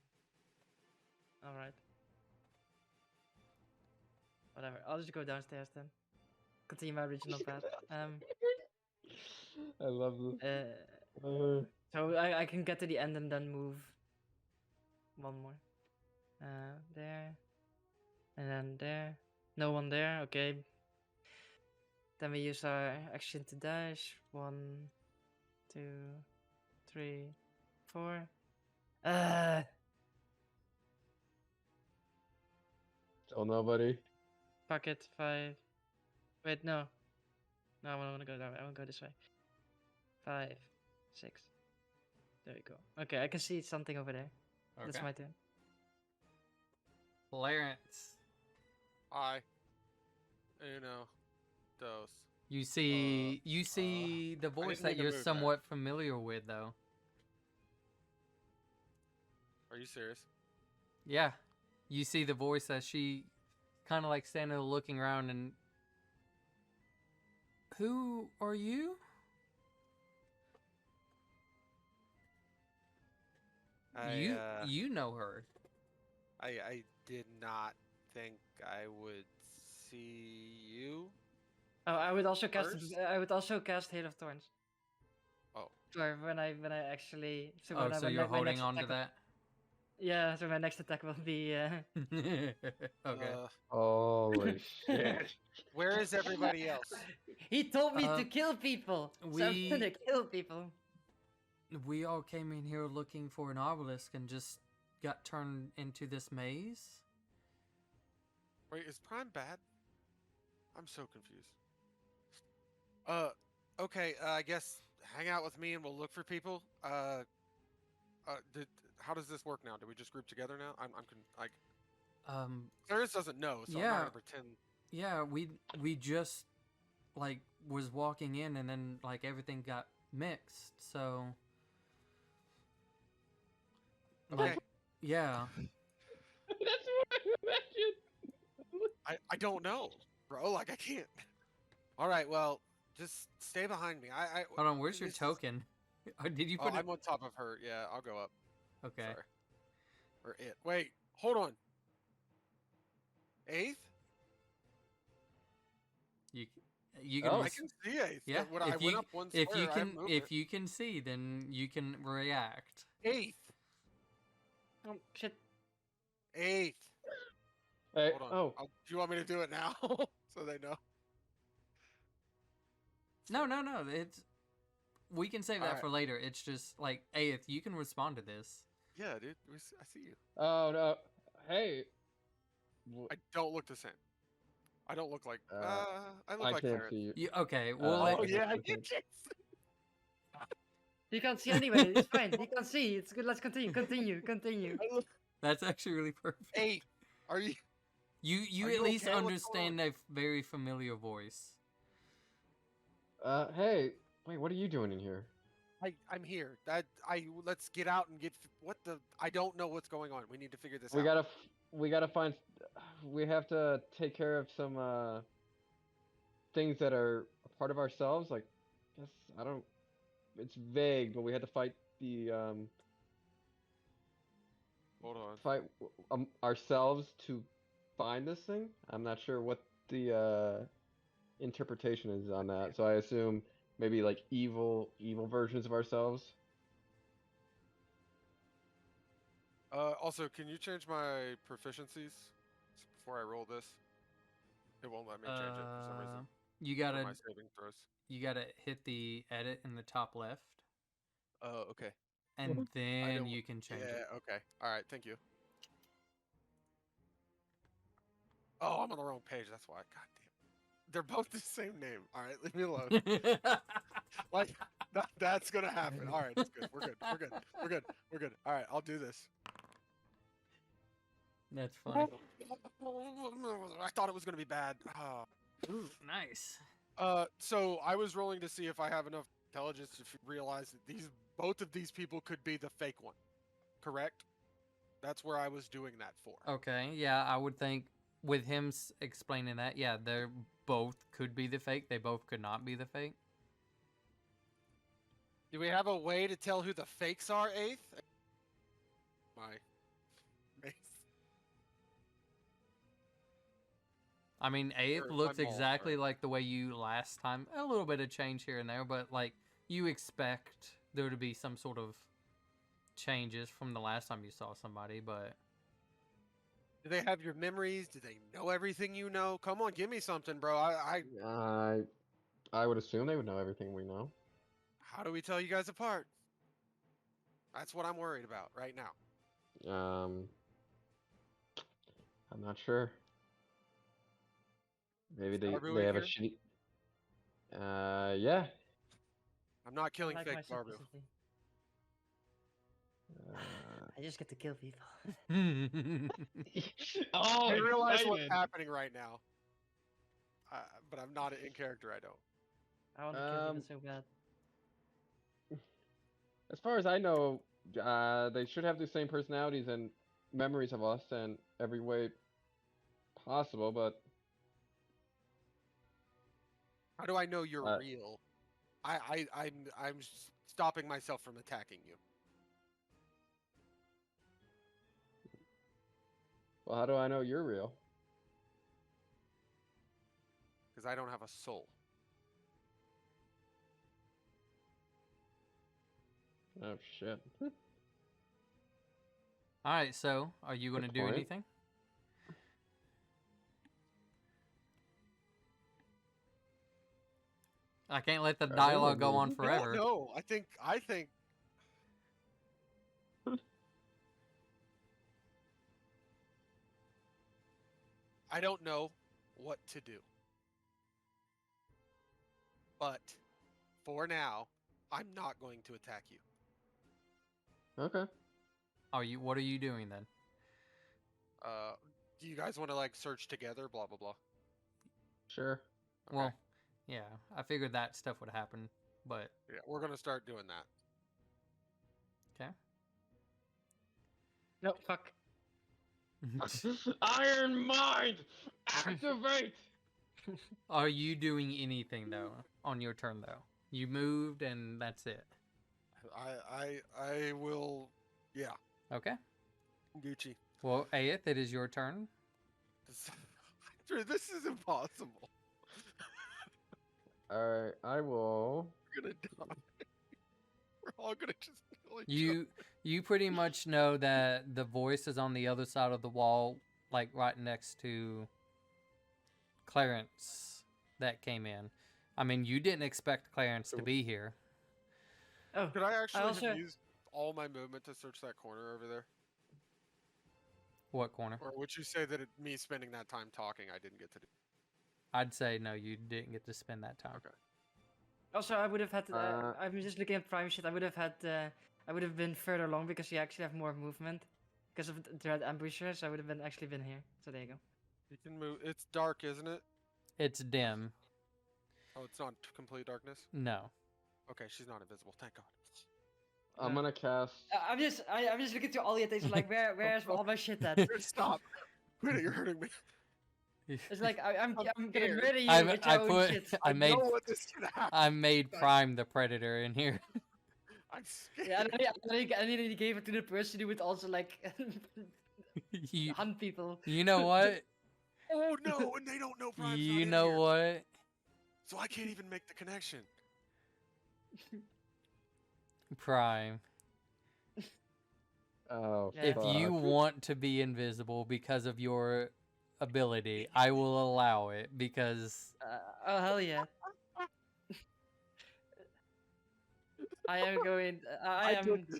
Alright. Whatever. I'll just go downstairs then. Continue my original path. I love this. So I can get to the end and then move one more. There. And then there. No one there, okay. Then we use our action to dash. 1, 2, 3, 4. Tell nobody. Fuck it. 5. Wait, no. No, I want to go down. I want to go this way. 5, 6. There we go. Okay, I can see something over there. That's Okay. my turn. Clarence. I. Uno. Dos. You see the voice didn't that need to you're move that. somewhat familiar with, though. Are you serious? Yeah. You see the voice as she kind of like standing there looking around and. Who are you? You know her. I did not think I would see you. Oh, I would also cast. First? I would also cast Hail of Thorns. Oh. Or when I actually. So Oh, when I, so when you're my holding next on to attack- that? Yeah, so my next attack will be. Okay. Holy shit. Where is everybody else? He told me to kill people. So I'm we- gonna kill people. We all came in here looking for an obelisk and just got turned into this maze? Wait, is Prime bad? I'm so confused. Okay, I guess hang out with me and we'll look for people. How does this work now? Do we just group together now? Clarice doesn't know, so I'm Yeah. not gonna pretend. Yeah, we just like was walking in and then like everything got mixed. So Okay, like, yeah. That's what I imagined. I don't know, bro. Like I can't. All right, well, just stay behind me. I Hold on, where's your this is- token? Oh, did you Oh, put it? I'm on top of her. Yeah, I'll go up. Okay. Sorry. Or it. Wait, hold on. 8th? You can Oh. I res- can see 8th. yeah. When I If went you up one square, if you I can moved if it. you can see, then you can react. 8th. Oh shit! 8th. Hey, Hold on. oh, Do you want me to do it now? So they know. No, it's we can save that Alright. for later. It's just like, Aeth, you can respond to this. Yeah, dude. I see you. Oh no. Hey. W- I don't look the same. I don't look like. I look I like can't Clarence. see you. You, okay, we'll Oh, let, Oh yeah, I you can't- can't see. He can't see anyway. It's fine. He can't see. It's good. Let's continue. Continue. I look that's actually really perfect. 8. Are you? You Are at you least okay? What's going understand a very familiar voice. Hey. Wait, what are you doing in here? I'm here. Let's get out and get. What the? I don't know what's going on. We need to figure this We out. gotta. We gotta find. We have to take care of some things that are a part of ourselves. Like, guess I don't. It's vague, but we had to fight the Hold on. fight ourselves to find this thing. I'm not sure what the interpretation is on that, so I assume maybe like evil versions of ourselves. Also, can you change my proficiencies before I roll this? It won't let me change it for some reason. You For gotta my saving throws. hit the edit in the top left, Oh, okay. and then don't- you can change it. Yeah. Okay. All right. Thank you. Oh, I'm on the wrong page. That's why. God damn. They're both the same name. All right. Leave me alone. Like that's gonna happen. All right. It's good. We're good. We're good. We're good. We're good. All right. I'll do this. That's funny. I thought it was gonna be bad. Oh. Ooh, nice. So I was rolling to see if I have enough intelligence to realize that both of these people could be the fake one. Correct? That's where I was doing that for. Okay, yeah, I would think with him explaining that, yeah, they're both could be the fake. They both could not be the fake. Do we have a way to tell who the fakes are, Eighth? My face. I mean, Aeth Or looks my ball, exactly sorry. like the way you last time. A little bit of change here and there, but like you expect there to be some sort of changes from the last time you saw somebody, but Do they have your memories? Do they know everything you know? Come on, give me something, bro. I would assume they would know everything we know. How do we tell you guys apart? That's what I'm worried about right now. I'm not sure. Maybe they Starbu in have a here? shitty. Yeah. I'm not I killing like fake my Starbu. simplicity. Uh, I just get to kill people. oh, I realize what's excited. happening right now. But I'm not in character. I don't. I want to kill people so bad. As far as I know, they should have the same personalities and memories of us in every way possible, but How do I know you're Uh, real? I'm stopping myself from attacking you. well, how do I know you're real? Because I don't have a soul. Oh shit. all right. So, are you going to Good do point. anything? I can't let the Are they dialogue go moving? on forever. No. I think. I don't know what to do. But for now, I'm not going to attack you. Okay. Are you? What are you doing then? Do you guys want to like search together? Blah blah blah. Sure. Okay. Well, yeah, I figured that stuff would happen, but Yeah, we're gonna start doing that. okay. No, fuck. Iron Mind, activate. Are you doing anything though on your turn though? You moved and that's it. I will. Yeah, Okay. Gucci. Well, Aeth, it is your turn. This is impossible. All right, I will. We're gonna die. We're all gonna just kill each You pretty much know that the voice is on the other side of the wall, like right next to Clarence that came in. I mean, you didn't expect Clarence to be here. Oh, Could I actually also have used all my movement to search that corner over there? What corner? Or would you say that me spending that time talking, I didn't get to do? I'd say no, you didn't get to spend that time. Okay. Also, I would have had. Uh, I'm just looking at prime shit. I would have had. I would have been further along because you actually have more movement because of the dread ambusher. So I would have actually been here. So there you go. You can move. It's dark, isn't it? It's dim. Oh, it's not complete darkness. No. Okay, she's not invisible. Thank God. I'm gonna cast. I'm just looking through all the things like where's all my shit at? Stop! Quit it! You're hurting me. It's like I'm gonna scared. murder you I with your own shit. made know what this could happen. I made Prime the predator in here. I'm scared. Yeah, and then he gave it to the person who would also like you, hunt people. you know what? Oh no! And they don't know Prime's not You in know here. what? So I can't even make the connection. Prime. Oh, Yeah. If fuck. you want to be invisible because of your ability, I will allow it because Oh hell yeah! I am going. I am. did this.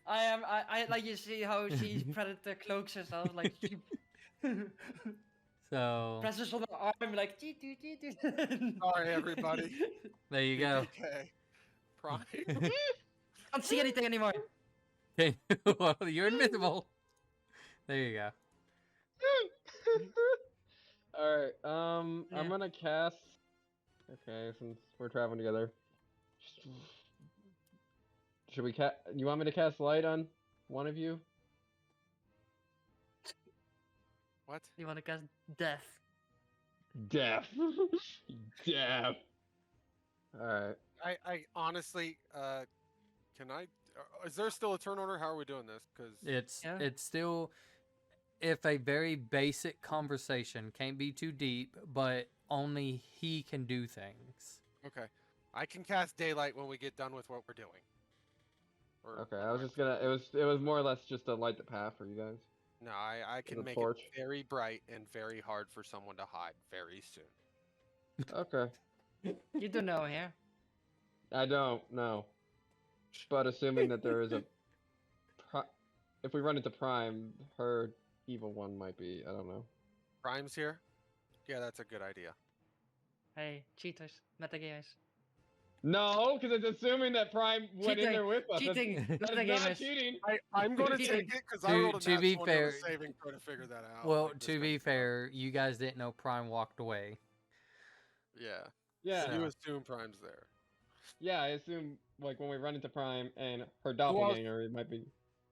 I like you see how she predator cloaks herself like she so presses on her arm like. Sorry, everybody. there you go. Okay. Prime. Can't see anything anymore. Okay, well, you're invisible. There you go. Alright, Yeah. I'm gonna cast. Okay, since we're traveling together. Should we cast? You want me to cast light on one of you? What? You want to cast death? Death. Death. Alright. I honestly, can I? Is there still a turn order? How are we doing this? Because Yeah. It's still, if a very basic conversation can't be too deep, but only he can do things. okay, I can cast daylight when we get done with what we're doing. Or- Okay, I was just gonna. It was more or less just to light the path for you guys. No, I can The make torch. it very bright and very hard for someone to hide very soon. Okay. You don't know here. I don't know. But assuming that there is a. If we run into Prime, her evil one might be. I don't know. Prime's here. Yeah, that's a good idea. Hey, cheaters, metagamers. No, because it's assuming that Prime went in Cheating. there with us. Cheating, That's not metagamers. cheating. I'm going to Cheating. take it because I To- rolled a to nat be 20 on fair- the saving throw to figure that out. Well, like, this to be guy's fair, you guys didn't know Prime walked away. Yeah. Yeah. You assume Prime's there. Yeah, I assume like when we run into Prime and her doppelganger, it might be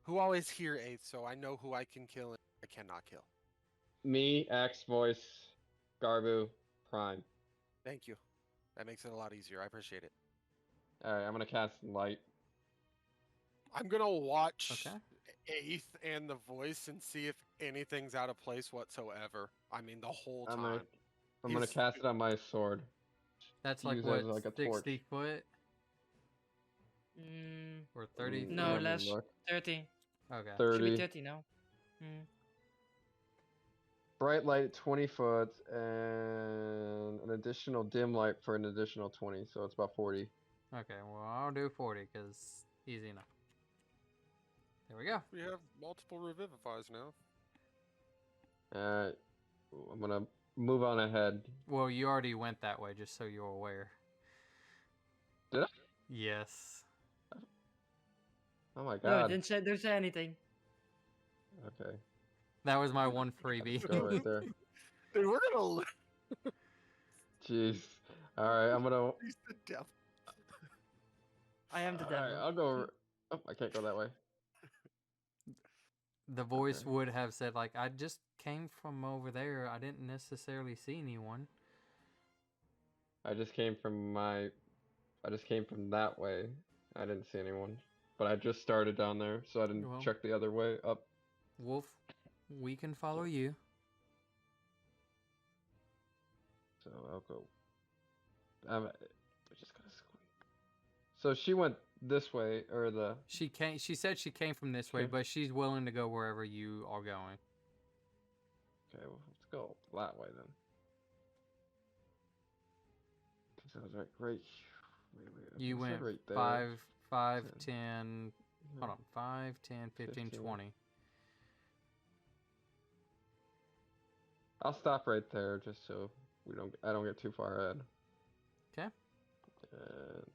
Who always hear 8, so I know who I can kill and I cannot kill. me, X Voice, Garbu, Prime. Thank you. That makes it a lot easier. I appreciate it. All right, I'm gonna cast light. I'm gonna watch Okay. 8th and the voice and see if anything's out of place whatsoever. I mean, the whole I'm time. gonna He's- cast it on my sword. That's To like use what, as, like, a 60 torch. foot Mm, or 30 Mm, No, let me less. look. 30. Okay. Should be 30. 30 now. Mm. Bright light 20 foot and an additional dim light for an additional 20, so it's about 40. Okay, well, I'll do 40 because easy enough. There we go. We have multiple revivifies now. I'm gonna move on ahead. Well, you already went that way, just so you're aware. Did I? Yes. Oh my No, god. don't say anything. Okay, That was my one freebie. go right there. Dude, we're gonna lose Jeez. All right, I'm gonna. to death. I am the All devil. right, I'll go. Oh, I can't go that way. The voice Okay. would have said, like, I just came from over there. I didn't necessarily see anyone. I just came from that way. I didn't see anyone, but I just started down there, so I didn't Well. check the other way up. Wolf, we can follow you. So I'll go. I just gotta squeeze. So she went this way, or the. She said she came from this way, Okay. but she's willing to go wherever you are going. Okay, well, let's go that way then. Because I was right. Wait, You I said went right there. 5, 10, 10. Hold on. 5, 10, 15, 15. 20. I'll stop right there just so I don't get too far ahead. Okay. And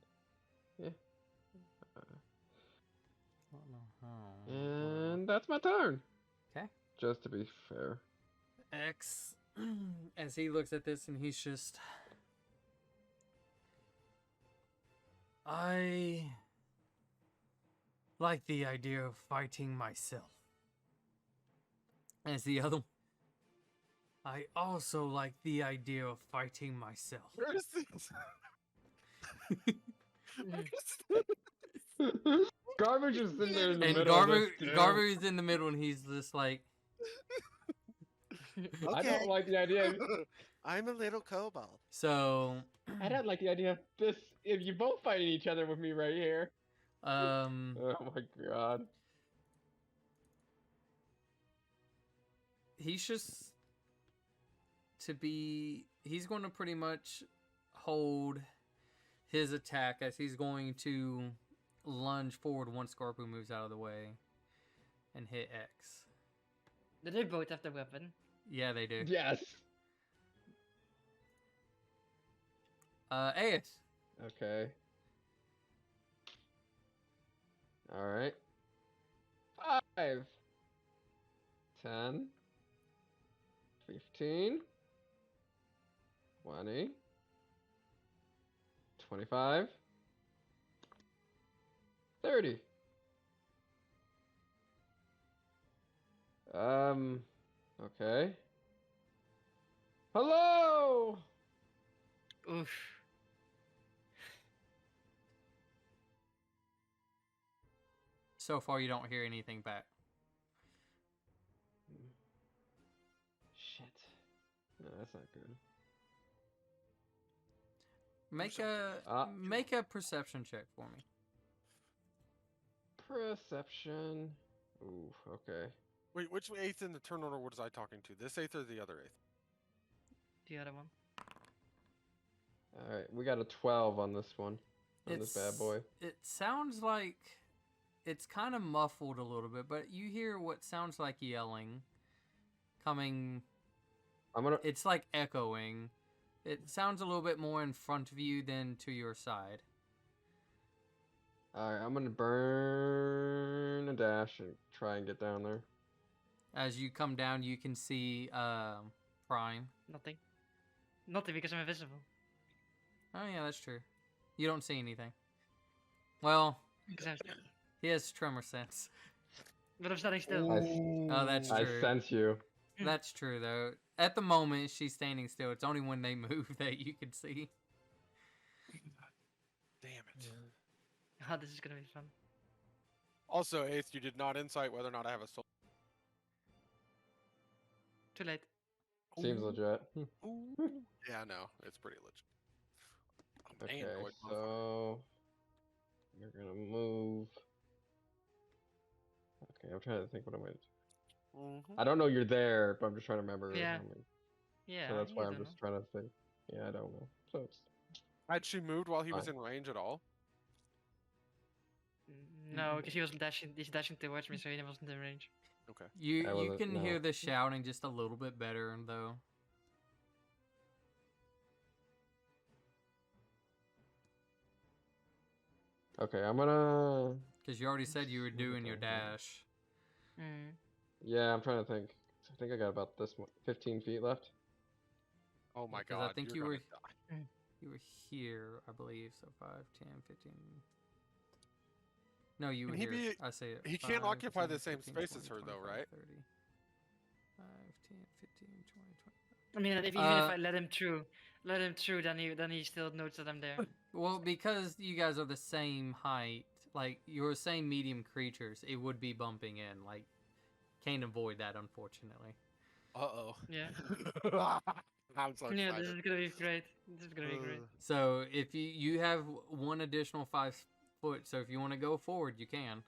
yeah. I don't know how. And that's my turn. Okay. Just to be fair. X, as he looks at this and he's just. I like the idea of fighting myself. As the other. I also like the idea of fighting myself. Where is this? Where is this? Garbage is in there in the And middle of this, Garbage is in the middle and he's just like. I don't like the idea. I'm a little kobold. So. I don't like the idea of this. If you both fighting each other with me right here. Oh my god. He's just he's going to pretty much hold his attack as he's going to lunge forward once Scarpoo moves out of the way and hit X. Do they both have the weapon? Yeah, they do. Yes. Ace. Okay. Alright. 5, 10, 15, 20, 25, 30. Okay. Hello! Oof. So far, you don't hear anything back. Shit. No, that's not good. Make a perception check for me. Perception. Ooh, okay. Wait, which eighth in the turn order was I talking to? This eighth or the other eighth? The other one. Alright, we got a 12 on this one. On this bad boy. It sounds like it's kind of muffled a little bit, but you hear what sounds like yelling coming. It's like echoing. It sounds a little bit more in front of you than to your side. Alright, I'm gonna burn a dash and try and get down there. As you come down, you can see Prime. Nothing. Nothing because I'm invisible. Oh yeah, that's true. You don't see anything. Well, Exactly. he has tremor sense. But I'm standing still. Oh, that's I true. sense you. That's true, though. At the moment, she's standing still. It's only when they move that you can see. Damn it. Ah, this is gonna be fun. Also, eighth, you did not insight whether or not I have a soul. Too late. Seems legit. Yeah, no, it's pretty legit. I'm Okay, Android, motherfucker. so you're gonna move. Okay, I'm trying to think what I'm gonna do. I don't know you're there, but I'm just trying to remember. Yeah. how many- Yeah. So that's why you I'm don't just trying to think. Yeah, I don't know. So it's Had she moved while he was Fine. in range at all? know. No, because he was dashing. He's dashing towards me, so he wasn't in range. Okay. You I wasn't- can hear no. the shouting just a little bit better, though. okay. I'm gonna. Because you already said you were doing your dash. Mm. Yeah, I'm trying to think. I think I got about this 15 feet left. Oh my 'Cause god. I think you're you gonna were- die. You were here, I believe. So 5, 10, 15. No, you were Can he here. be- I say it. he can't 5, occupy 10, the same 15, space as 20, her, though, 25, right? 30. 5, 10, 15, 20, 20. I mean, even if I let him through, then he still notes that I'm there. Well, because you guys are the same height, like you're the same medium creatures, it would be bumping in. Like, can't avoid that, unfortunately. Uh-oh. Yeah. I'm so Yeah, excited. this is gonna be great. This is gonna be great. So if you have one additional 5 foot, so if you want to go forward, you can.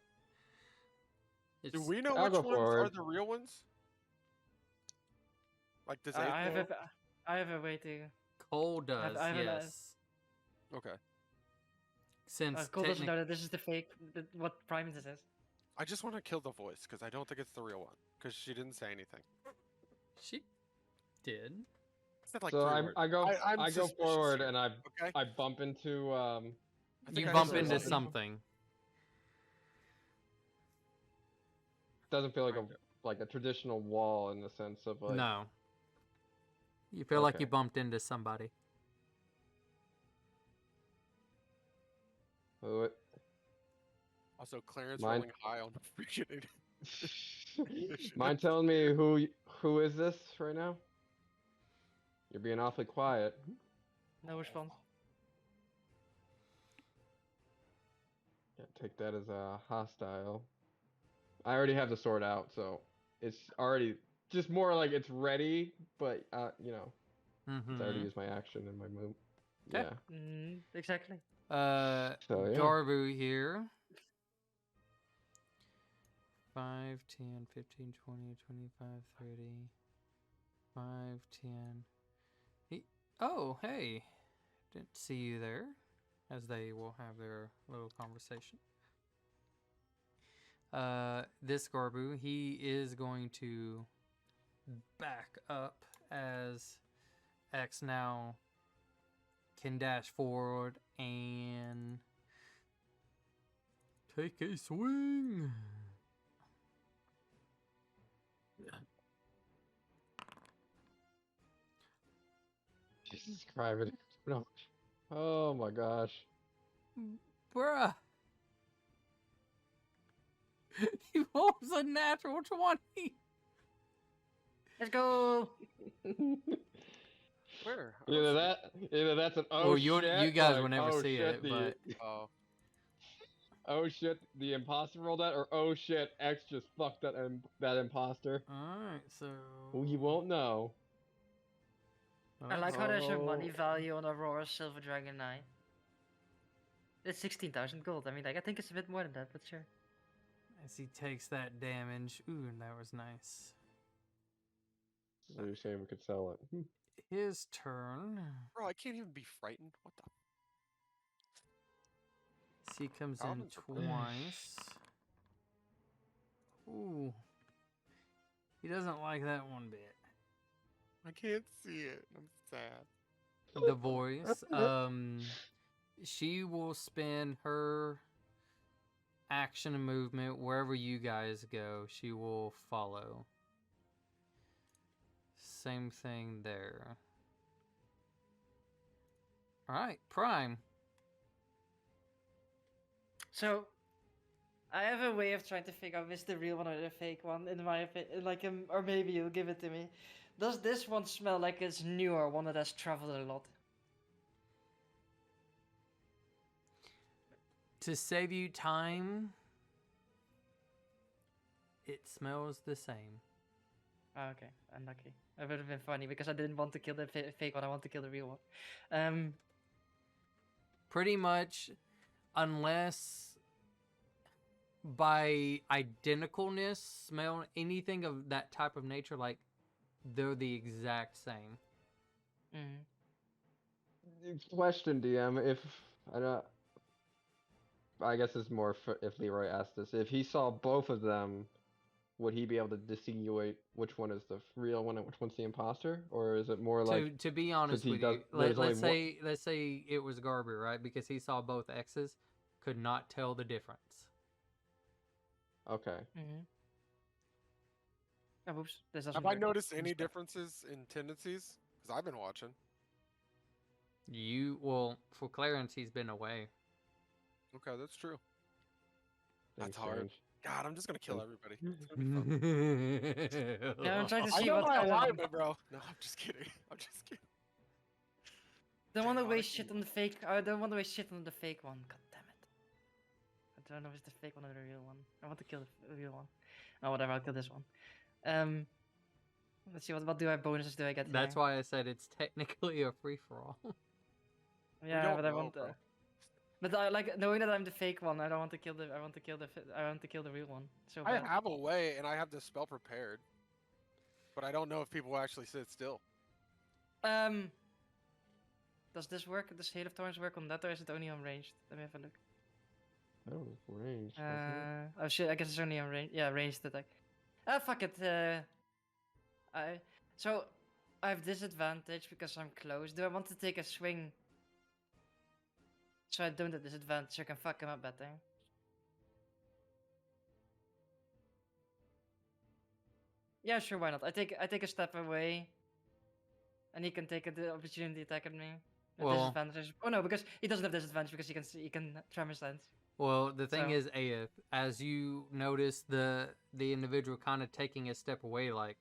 Do we know I'll which go ones are forward. the real ones? Like, does I eighth know? have a way to. Cole does, I have a- yes. Okay. Since Cole doesn't technic- know that this is the fake. What Prime this is. I just want to kill the voice because I don't think it's the real one because she didn't say anything. she did. Said like So 3 words. I go I'm I go suspicious forward here, and I Okay. bump into I think You I bump saw into something. something. doesn't feel like Kinda. a traditional wall in the sense of like No. You feel like you Okay. bumped into somebody. oh, it- Also, Clarence Mine- rolling high on the freaking. Mind telling me who is this right now? You're being awfully quiet. No response. Yeah, take that as a hostile. I already have the sword out, so it's already just more like it's ready, but you know, it's already Mm-hmm. used my action and my move. 'Kay. Yeah. Exactly. So, yeah. Garbu here. 5, 10, 15, 20, 25, 30. 5, 10. Oh, hey. Didn't see you there. As they will have their little conversation. This Garbu, he is going to back up as X now can dash forward and take a swing. Jesus Christ. No. Oh my gosh. Bruh. He rolls a natural 20. Let's go. Where? I don't Either see that, either that's an oh Well, you shit. guys like, will never oh see shit, it, the, but it. Oh, oh shit, the imposter rolled that, or oh shit, X just fucked that imposter. alright, so Well, you won't know. I like how there's a money Oh. value on Aurora Silver Dragon 9. It's 16,000 gold. I mean, like, I think it's a bit more than that, but sure. as he takes that damage. Ooh, that was nice. So you're saying we could sell it? His turn. bro, I can't even be frightened. What the? So he comes in Paladins are cool. twice. Ooh. He doesn't like that one bit. I can't see it. I'm sad. The voice. She will spend her action and movement wherever you guys go. She will follow. Same thing there. Alright, Prime. So, I have a way of trying to figure out if it's the real one or the fake one, in my opinion. Like, or maybe you'll give it to me. Does this one smell like it's new or one that has traveled a lot? To save you time, it smells the same. Oh, okay, unlucky. It would have been funny because I didn't want to kill the fake one. I want to kill the real one. Pretty much, unless by identicalness, smell anything of that type of nature, like they're the exact same. Question, DM. If I don't, I guess it's more if Leroy asked this. If he saw both of them, would he be able to distinguish which one is the real one and which one's the imposter, or is it more like To be honest he with does- you, there's only let's say it was Garber, right? Because he saw both X's, could not tell the difference. okay? Oh, oops. This doesn't Have I work. noticed any Respect. differences in tendencies? Because I've been watching. For Clarence, he's been away. Okay, that's true. Things That's hard. change. God, I'm just gonna kill everybody. It's gonna be fun. Yeah, I'm trying to I see know what my kind of... alignment, bro. No, I'm just kidding. I'm just kidding. Don't want to Damn, waste I shit can- on the fake. I don't want to waste shit on the fake one. God damn it. I don't know if it's the fake one or the real one. I want to kill the real one. Oh, whatever. I'll kill this one. Let's see. What bonuses do I get? That's here? why I said it's technically a free for all. Yeah, don't but I know, want. bro. But I like knowing that I'm the fake one. I don't want to kill the. I want to kill the. I want to kill the real one. So I bad. have a way, and I have the spell prepared, but I don't know if people will actually sit still. Does this work? Does Hail of Thorns work on that, or is it only on ranged? Let me have a look. That was range, wasn't it? Oh shit! I guess it's only on range. Yeah, ranged attack. Ah, fuck it. So I have disadvantage because I'm close. Do I want to take a swing so I don't have disadvantage? So I can fuck him up better. Yeah, sure. Why not? I take a step away, and he can take the opportunity attack at me. At Well- disadvantage. Oh no, because he doesn't have disadvantage because he can tremor stance. Well, the thing So- is, AF, as you notice the individual kind of taking a step away, like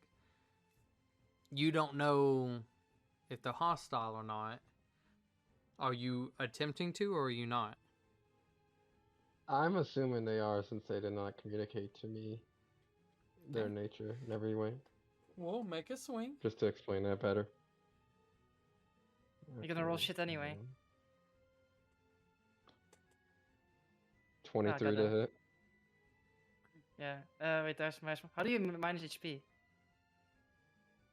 you don't know if they're hostile or not. Are you attempting to, or are you not? I'm assuming they are since they did not communicate to me their nature in every way. Well, make a swing. Just to explain that better. You're gonna roll Okay, shit anyway. 23 to goddamn. hit. Yeah. Wait. There's my. How do you minus HP?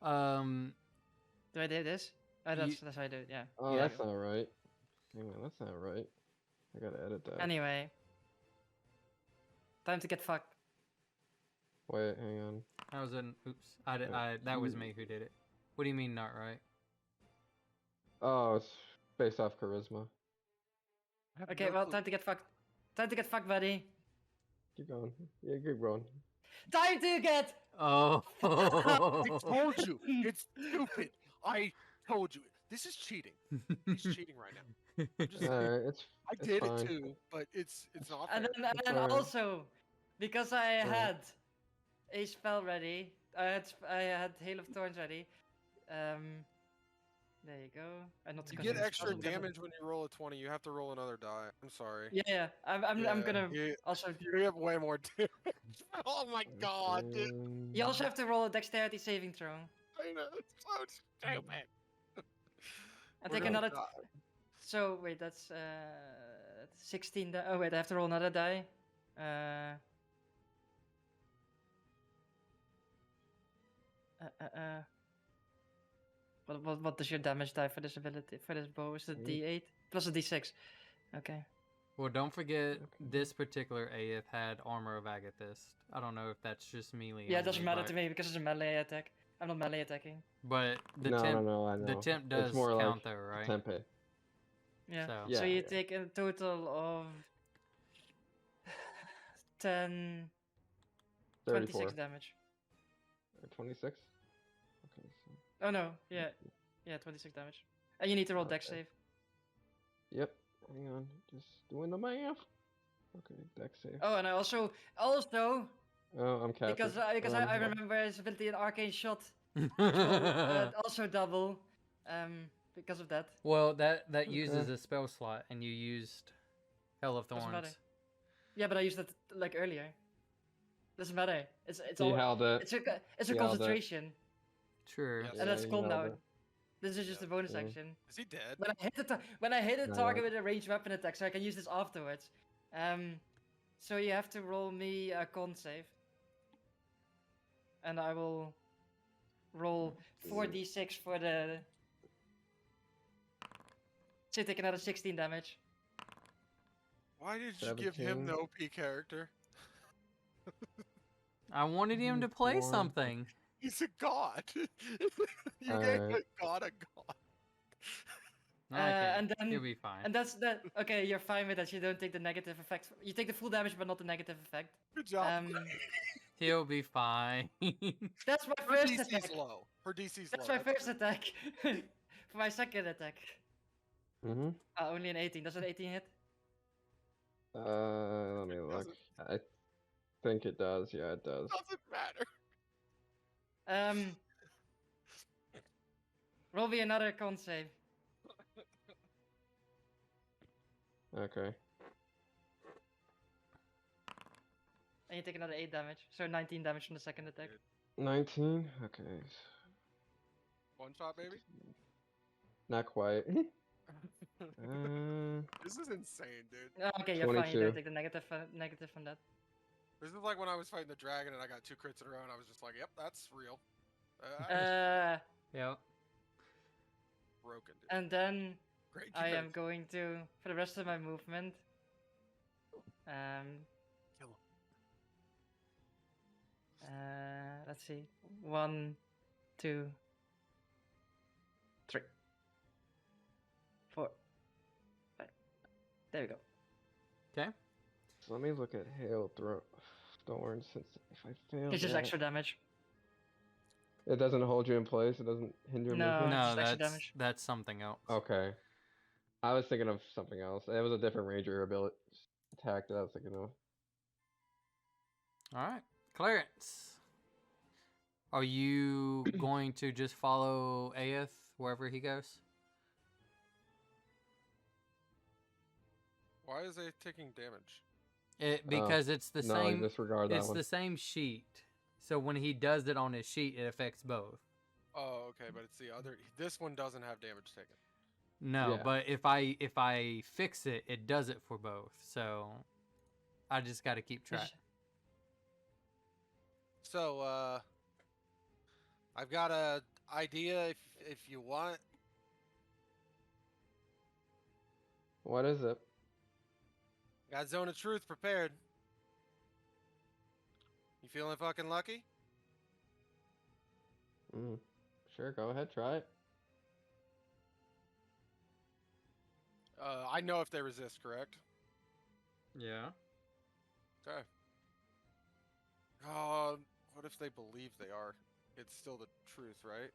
Do I do this? Oh, that's how I do it. Yeah. Oh, Yeah. that's not right. Hang on, that's not right. I gotta edit that. Anyway. Time to get fucked. Wait, hang on. That was an oops. That was me who did it. What do you mean not right? Oh, it's based off charisma. I have Okay. no Well, clue. time to get fucked. Time to get fucked, buddy. Keep going. Yeah, keep going. Time to get. Oh. I told you, it's stupid. I told you, this is cheating. He's cheating right now. I'm just saying, Alright, it's I it's did fine. it too, but it's not And fair. then, and It's then alright. also, because I alright. had a spell ready, I had Hail of Thorns ready. There you go. And not You because get it's extra possible, because damage when you roll a 20. You have to roll another die. I'm sorry. Yeah. I'm Yeah, gonna you, also. you have way more damage. Oh my god, dude. You also have to roll a dexterity saving throw. I know, it's so stupid. And We're take gonna another. die. So wait, that's 16. Oh wait, I have to roll another die. What does your damage die for this ability for this bow? Is it Mm. D8 plus a D6? Okay. Well, don't forget Okay. this particular AF had armor of Agathist. I don't know if that's just melee. Yeah, it doesn't only, matter but, to me because it's a melee attack. I'm not melee attacking. But the no, temp, no, I know. the temp does it's more count like though, right? tempe. Yeah. So- So Yeah, you yeah. take a total of 10, 34. 26 damage. 26? Okay, so. Oh no, yeah, 26 damage. And you need to roll dex Okay. save. Yep. Hang on. Just doing the math. Okay, dex save. Oh, and I also Oh, I'm captured. because Well, I remember his ability in arcane shot well, also double, because of that. that uses Okay. a spell slot, and you used Hell of Doesn't matter. Thorns. Yeah, but I used that like earlier. Doesn't matter. It's He all held it. it's a he held it. concentration, True. Yes. and that's he cooldown. held it. This is just Yeah. a bonus Yeah. action. Is he dead? When I hit a No, target no. with a ranged weapon attack, so I can use this afterwards. So you have to roll me a con save, and I will roll 4d6 for the. So you take another 16 damage. Why did you give him 17. the OP character? I wanted him to play 24. something. He's a god. You gave a Alright. god a god. Okay, And then he'll be fine. and that's that. Okay, you're fine with that. You don't take the negative effect. You take the full damage, but not the negative effect. Good job. He'll be fine. That's my Her first DC's attack. low. Her DC's That's low. my first attack. For my second attack. Mm-hmm. Only an 18. Does an 18 hit? Let me look. I think it does. Yeah, it does. Doesn't matter. Roll me another con save. Okay. And you take another 8 damage. So 19 damage from the second attack. 19? Okay. One shot, baby. Not quite. This is insane, dude. Okay, you're fine. You 22. don't take the negative from that. This is like when I was fighting the dragon and I got 2 crits in a row and I was just like, yep, that's real. I was Uh, Yep. broken, dude. and then Great I am catch. going to, for the rest of my movement, Kill him. let's see, 1, 2, 3, 4, 5. There we go. Okay. So let me look at hail thorn since if I fail It's just that, extra damage. it doesn't hold you in place. It doesn't hinder No. movement. No, just extra that's damage. that's something else. Okay. I was thinking of something else. It was a different ranger ability attack that I was thinking of. All right, Clarence. Are you going to just follow Aeth wherever he goes? Why is it taking damage? Because it's the No, same. disregard that It's one. the same sheet. So when he does it on his sheet, it affects both. Oh, okay, but it's the other. This one doesn't have damage taken. No, Yeah. but if I fix it, it does it for both. So I just got to keep track. So, I've got a idea if you want. What is it? Got Zone of Truth prepared. You feeling fucking lucky? Sure, go ahead, try it. I know if they resist, correct? Yeah. Okay. What if they believe they are? It's still the truth, right?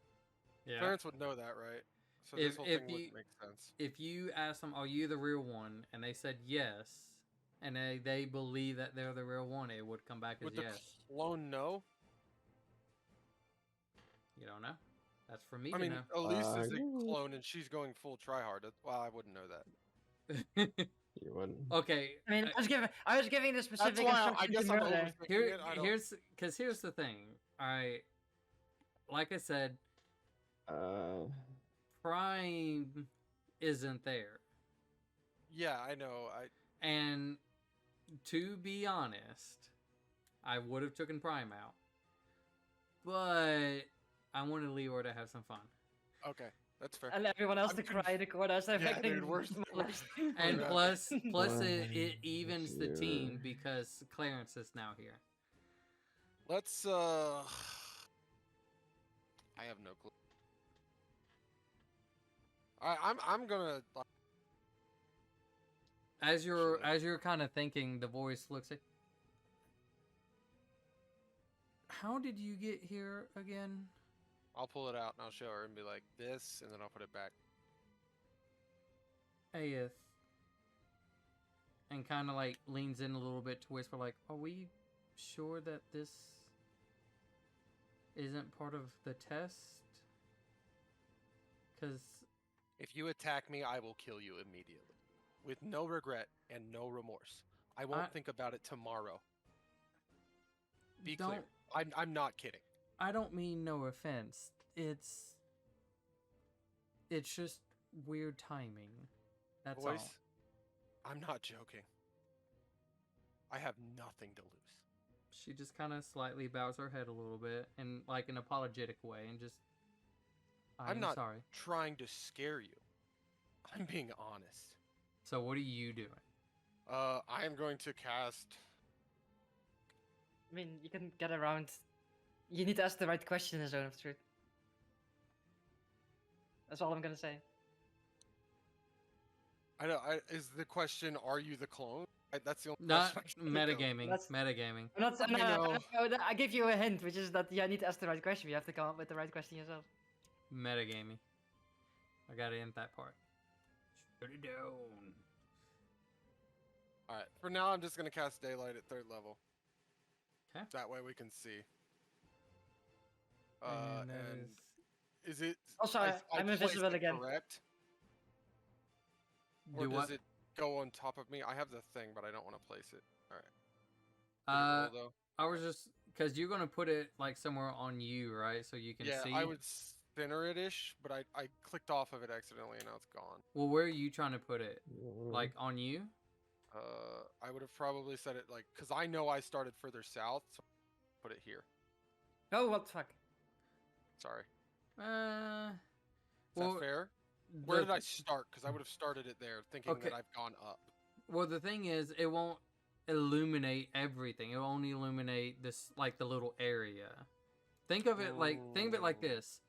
Yeah. Parents would know that, right? So If- this whole if thing you- wouldn't make sense. If you ask them, "Are you the real one?" and they said yes, and they believe that they're the real one, it would come back as Would the yes. clone know? You don't know. That's for me I to mean, know. Elise is a you- clone and she's going full tryhard. Well, I wouldn't know that. You wouldn't. Okay. I mean, I was giving the specific That's why I instructions guess to I'm Murder. overthinking it. I don't. Here's the thing. All right. Like I said, Prime isn't there, Yeah, I know. and to be honest, I would have taken Prime out, but I wanted Leor to have some fun. Okay, that's fair. And everyone else I'm to conf- cry in the corner, so Yeah, getting dude, where's- demolished. And Yeah. plus it Let's evens the see team here. because Clarence is now here. Let's. I have no clue. I'm gonna. As Sure. you're kind of thinking, the voice looks at. How did you get here again? I'll pull it out and I'll show her and be like this, and then I'll put it back. Aeth. And kind of like leans in a little bit to whisper, like, "Are we sure that this isn't part of the test? Because If you attack me, I will kill you immediately, with no regret and no remorse. I won't think about it tomorrow. Be clear. I'm not kidding. I don't mean no offense. It's just weird timing. That's Boys, all." I'm not joking. I have nothing to lose. She just kind of slightly bows her head a little bit in like an apologetic way and just, I'm not sorry. trying to scare you. I'm being honest. So what are you doing? I am going to cast. I mean, you can get around. You need to ask the right question in the Zone of Truth. That's all I'm gonna say. I know. Is the question, are you the clone? That's the only Not question I can think of. metagaming. That's- Metagaming. I'm not. I know. I give you a hint, which is that I need to ask the right question. You have to come up with the right question yourself. Metagaming. I gotta end that part. Shut it down. Alright, for now I'm just gonna cast Daylight at 3rd level. 'Kay. That way we can see. And that And is- is it... Also, I I'm placed invisible it again. Correct? Or Do does what? it go on top of me? I have the thing, but I don't want to place it. Alright. Though? I was just because you're gonna put it like somewhere on you, right? So you can Yeah, see. I would center it-ish, but I clicked off of it accidentally and now it's gone. Well, where are you trying to put it? Like on you? I would have probably said it like... Because I know I started further south, so put it here. Oh, what the fuck? Sorry. Is Well, that fair? Where did I start? Because I would have started it there, thinking Okay. that I've gone up. Well, the thing is, it won't illuminate everything. It will only illuminate this, like, the little area. Think of it like Ooh. this.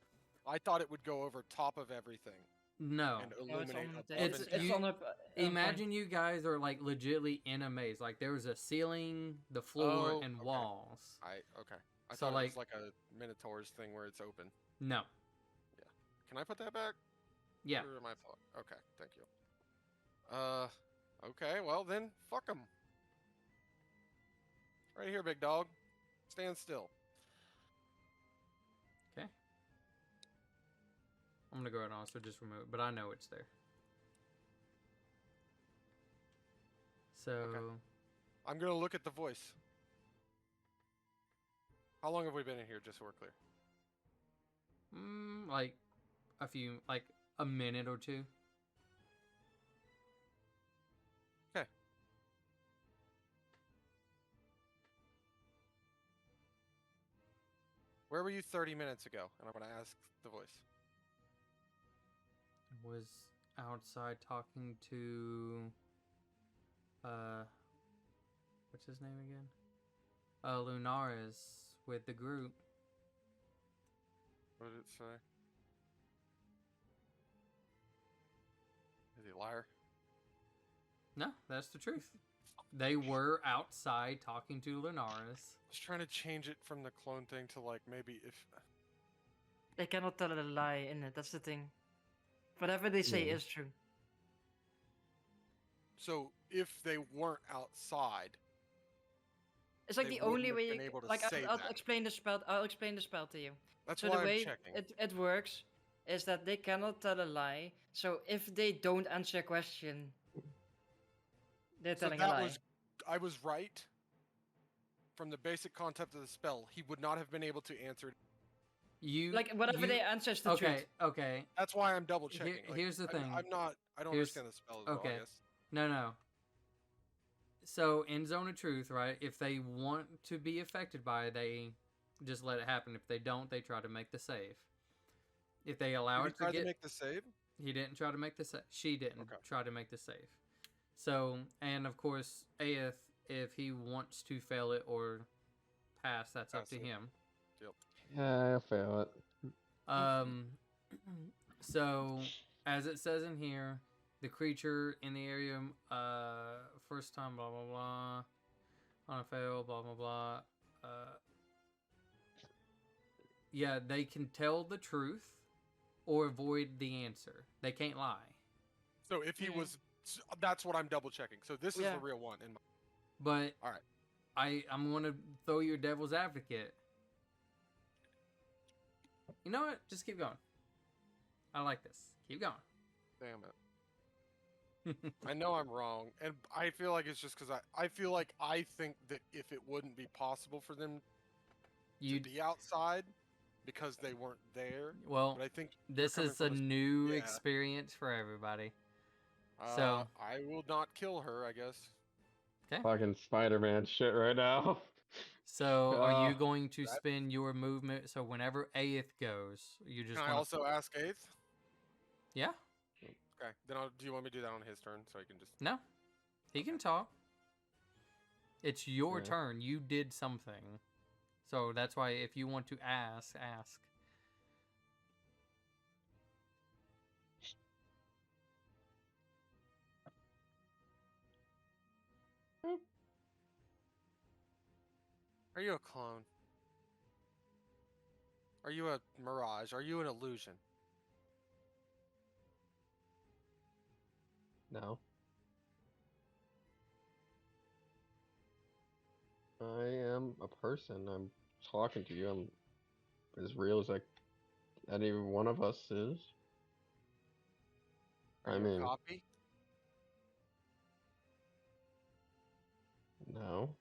I thought it would go over top of everything No. and No, it's illuminate on the above table. It's- and It's you- on a. Imagine you guys are, like, legitly in a maze. Like, there's a ceiling, the floor, Oh, and okay. walls. okay. I So, thought it like- was like a Minotaur's thing where it's open. No. Can I put that back? Yeah. Or am I okay, thank you. Okay, well then, fuck them. Right here, big dog. Stand still. Okay. I'm gonna go ahead and also just remove it, but I know it's there. So, I'm gonna look at the voice. How long have we been in here, just so we're clear? like like a minute or two. Okay. Where were you 30 minutes ago? And I'm gonna ask the voice. Was outside talking to what's his name again? Lunaris with the group. What did it say? Is he a liar? No, that's the truth. They were outside talking to Lunaris. I was trying to change it from the clone thing to like maybe if They cannot tell a lie in it. That's the thing. Whatever they say Yeah. is true. so if they weren't outside, It's like They the only wouldn't way have you been able to like. say I'll that. explain the spell. I'll explain the spell to you. that's So why the I'm way checking. it works is that they cannot tell a lie. So if they don't answer a question, they're So telling a that lie. was I was right. From the basic concept of the spell, he would not have been able to answer it. Like whatever you- they answer is the Okay, truth. okay. That's why I'm double Here- checking. Like, here's the thing. I'm not. I don't Here's- understand the spell as well. okay. I guess. No. So in Zone of Truth, right? If they want to be affected by it, they just let it happen. If they don't, they try to make the save. If they allow Did he it to try get, to make the save? he didn't try to make the save. She didn't Okay. try to make the save. So, and of course, Aeth, if he wants to fail it or pass, that's up Pass to it. him. Yeah, I'll fail it. So as it says in here, the creature in the area, first time, blah blah blah, on a fail, blah blah blah. Yeah, they can tell the truth or avoid the answer. They can't lie. So if he Mhm. was, that's what I'm double checking. So this is Yeah. the real one. In my, But All right. I'm gonna throw your devil's advocate. You know what? Just keep going. I like this. Keep going. damn it. I know I'm wrong, and I feel like it's just because I feel like I think that if it wouldn't be possible for them You to be outside because they weren't there, well, but I think this coming is a from a- new yeah. experience for everybody. So- I will not kill her. I guess. Fucking Spider-Man shit right now. So, are you Uh, going to that's- spend your movement? So, whenever Aeth goes, you just Can I wanna- also ask Eighth? yeah. Okay. Then do you want me to do that on his turn so I can just? No, he can talk. It's your Yeah. turn. You did something, so that's why if you want to ask. Are you a clone? Are you a mirage? Are you an illusion? No. I am a person. I'm talking to you. I'm as real as like any one of us is. Are I you mean- a copy? No.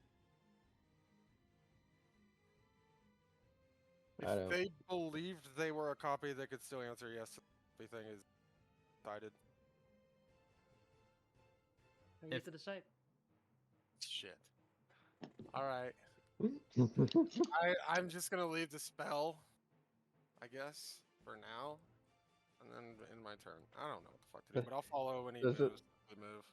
I If don't. they believed they were a copy, they could still answer yes. Everything is decided. You If- to decide. Shit. All right. I'm just gonna leave the spell, I guess, for now. and then end my turn. I don't know what the fuck to do, but I'll follow when he Does moves. it- The move.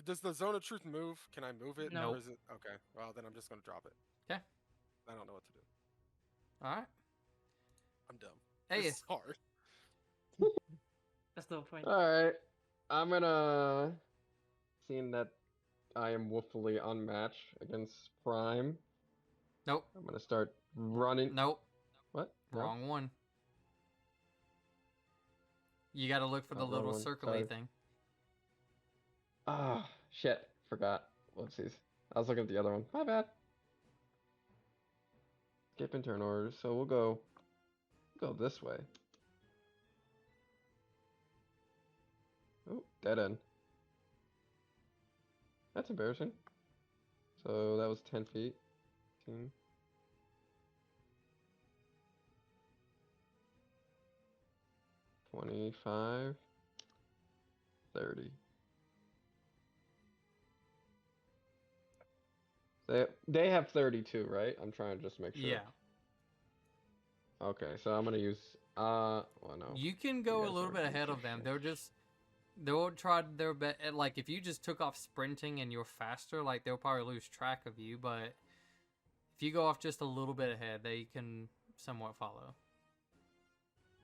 Does the zone of truth move? Can I move it? No. Or is it okay? Well, then I'm just gonna drop it. 'Kay. I don't know what to do. All right. I'm dumb. Hey, This is hard. That's no point. Alright. I'm gonna... Seeing that I am woefully unmatched against Prime, nope, I'm gonna start running... nope, What? No? wrong one. You got to look for the Oh, wrong little one. circly Sorry. thing. Ah, shit. Forgot. Whoopsies. I was looking at the other one. My bad. Skip and turn orders, so we'll go this way. Oh, dead end. That's embarrassing. So that was 10 feet. 10. $25. 30. They have 32, right? I'm trying to just make sure. Yeah. Okay, so I'm gonna use well no. You can go a guys little are bit ahead of them. They'll try their best. Like if you just took off sprinting and you're faster, like they'll probably lose track of you. But if you go off just a little bit ahead, they can somewhat follow.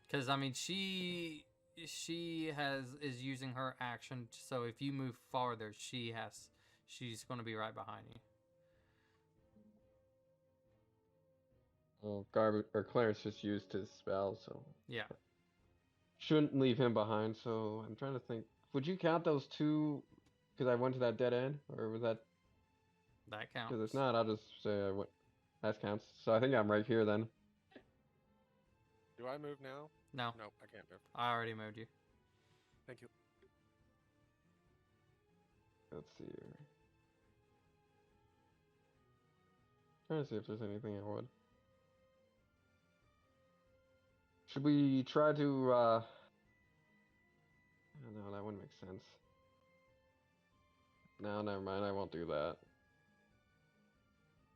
Because I mean, she is using her action. So if you move farther, she's going to be right behind you. Well, Garbage or Clarence just used his spell, so Yeah. shouldn't leave him behind. So I'm trying to think. Would you count those two? Because I went to that dead end, or was that? That counts. Because if not, I'll just say I went. That counts. So I think I'm right here then. Do I move now? No, Nope, I can't move. I already moved you. Thank you. Let's see here. Trying to see if there's anything I would. Should we try to, I don't know, that wouldn't make sense. No, never mind, I won't do that.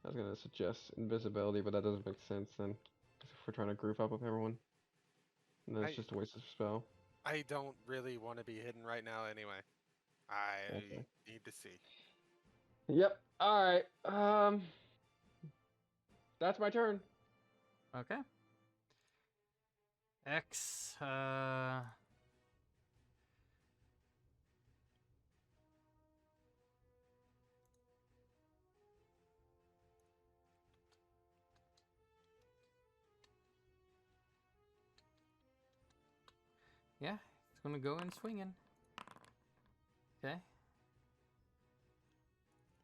I was gonna suggest invisibility, but that doesn't make sense then. 'Cause if we're trying to group up with everyone. And then it's just a waste of spell. I don't really want to be hidden right now anyway. I Okay. need to see. Yep, alright, that's my turn. Okay. X. Yeah, it's gonna go in swinging. Okay.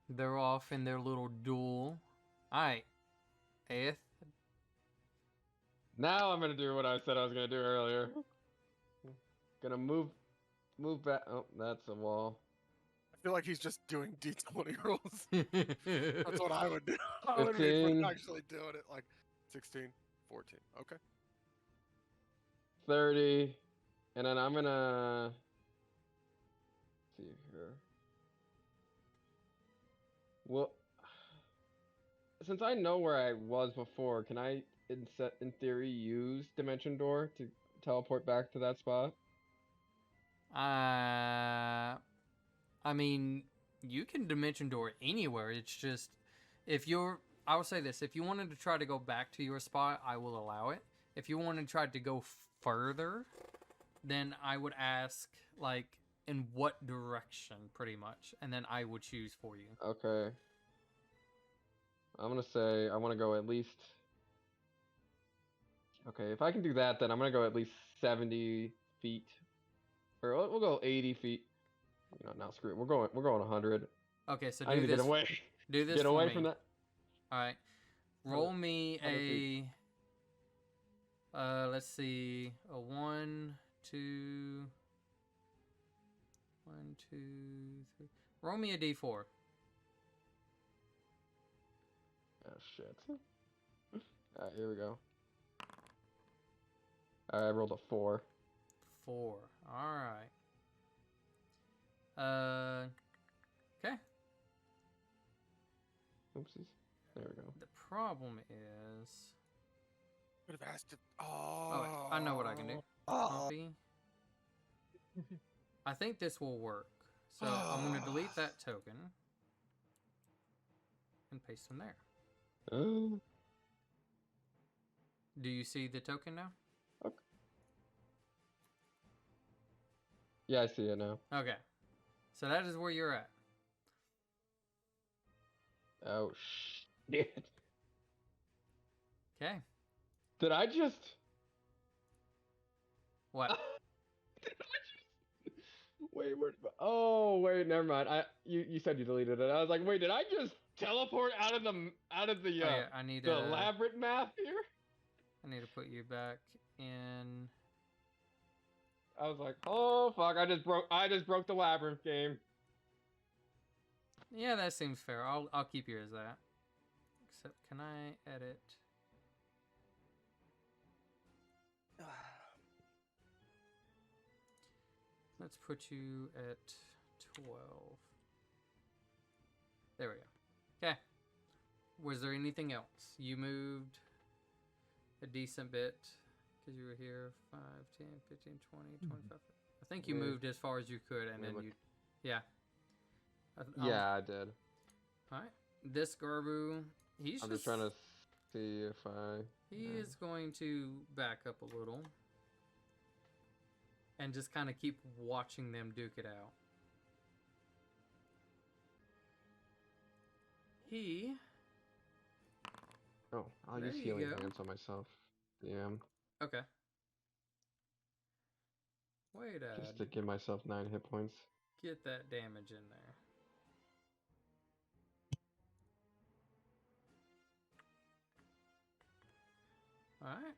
They're off in their little duel. Alright. Aeth. Now I'm gonna do what I said I was gonna do earlier. Gonna move back. Oh, that's a wall. I feel like he's just doing D20 rolls. That's what I would do. I would be 15. actually doing it like 16, 14. Okay. 30, and then I'm gonna see here. Well, since I know where I was before, can I, in theory, use Dimension Door to teleport back to that spot? I mean, you can dimension door anywhere. It's just I will say this: if you wanted to try to go back to your spot, I will allow it. If you wanted to try to go further, then I would ask like in what direction, pretty much, and then I would choose for you. Okay. I'm gonna say I want to go at least. Okay, if I can do that, then I'm gonna go at least 70 feet, or we'll go 80 feet. You know, now screw it. We're going 100. Okay, so I need to get away. Do this Get for away me. from that. All right, roll me 100 feet. let's see, a 1, 2, 1, 2, 3. Roll me a d4. Oh shit. Alright, here we go. Alright, I rolled a 4. 4. All right. Okay. Oopsies. There we go. The problem is. Would have asked it. Oh, wait, I know what I can do. Copy. I think this will work. So I'm going to delete that token and paste them there. Do you see the token now? Okay. Yeah, I see it now. Okay. So that is where you're at. Oh shit! Okay. Did I just? What? Did I just? Wait, where? Oh, wait, never mind. You said you deleted it. I was like, wait, did I just teleport out of the Oh, yeah, I need the to elaborate map here? I need to put you back in. I was like, oh fuck! I just broke the labyrinth game. Yeah, that seems fair. I'll keep you as that. Except, can I edit? Let's put you at 12. There we go. Okay. Was there anything else? You moved a decent bit because you were here 5, 10, 15, 20, 25. I think you Wait. moved as far as you could, and Wait, then look. you. Yeah. Yeah, I did. Alright. This Garbu, he's I'm just trying to see if I. He is going to back up a little. And just kind of keep watching them duke it out. He. Oh, I'll There use you healing go. hands on myself. Yeah, Okay. Wait just to give myself 9 hit points. get that damage in there. Alright.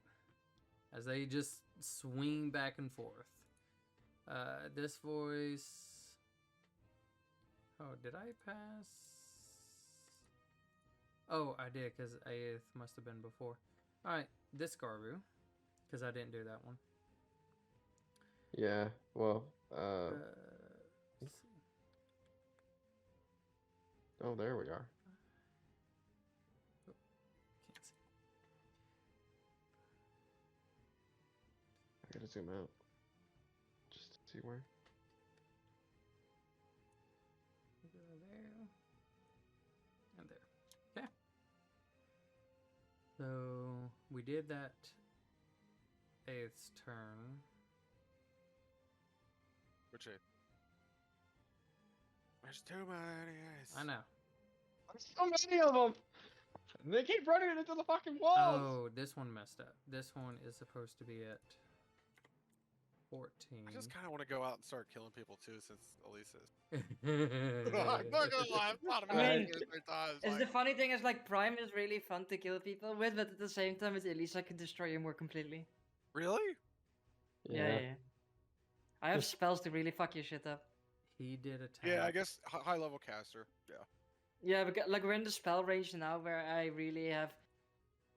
As they just swing back and forth. This voice. Oh, did I pass? Oh, I did, because 8th must have been before. Alright, this Garbu. Because I didn't do that one. Yeah, well, Let's see. oh, there we are. Can't see. I gotta zoom out. Just to see where. Go there. And there. Okay. So we did that 8th turn. Which eight? There's too many eyes. I know. There's so many of them! They keep running into the fucking walls! Oh, this one messed up. This one is supposed to be at 14. I just kind of want to go out and start killing people too, since Elise is. Is I'm not gonna lie, I've thought about I it mean, 2 or 3 times. It's Like, the funny thing is like Prime is really fun to kill people with, but at the same time with Elisa can destroy you more completely. really? Yeah. I have spells to really fuck your shit up. He did attack. Yeah, I guess high level caster. Yeah. Yeah, because like we're in the spell range now where I really have,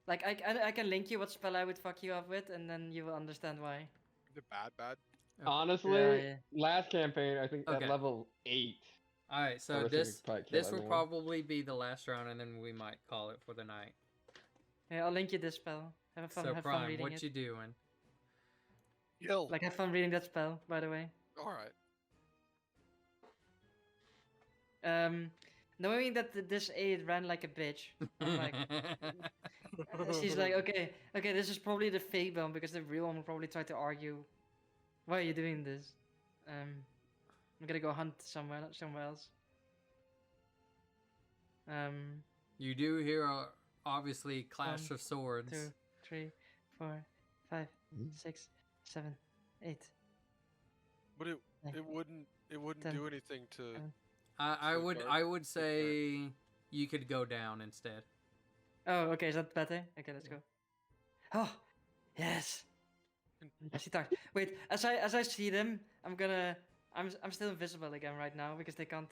like I can link you what spell I would fuck you up with, and then you will understand why. Is it bad? Okay. Honestly, Yeah. last campaign, I think Okay. at level 8. All right, I so wish I could this probably kill this will everyone. probably be the last round, and then we might call it for the night. Yeah, I'll link you this spell. Have fun, So have fun Prime, reading what it. you doing? Kill. Like have fun reading that spell, by the way. All right. Knowing that this aide ran like a bitch, I'm like, she's like, okay, this is probably the fake one because the real one will probably try to argue, why are you doing this? I'm gonna go hunt somewhere else. You do hear obviously clash 1, of swords. 2, 3, 4, 5, 6, 7, 8. But it Nine, it wouldn't 10, do anything to. I would Guard. I would say you could go down instead. Oh, okay, is that better? Okay, let's go. Oh, yes. I see dark. Wait, as I see them, I'm still invisible again right now because they can't.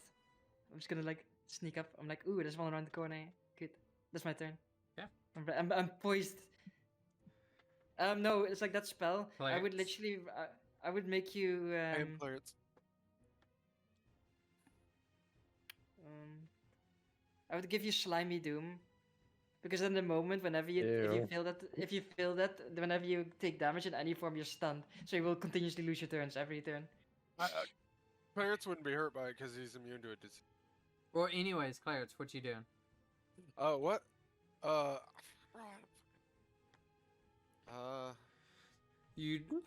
I'm just gonna like sneak up. I'm like, ooh, there's one around the corner. Good, that's my turn. Yeah. I'm poised. No, it's like that spell. I would Clerics. literally, I would make you. And clearance. I would give you slimy doom, Because in the moment, whenever you Ew. if you feel that, whenever you take damage in any form, you're stunned. So you will continuously lose your turns every turn. Clarence wouldn't be hurt by it because he's immune to it. Well, anyways, Clarence, what you doing? What? Uh,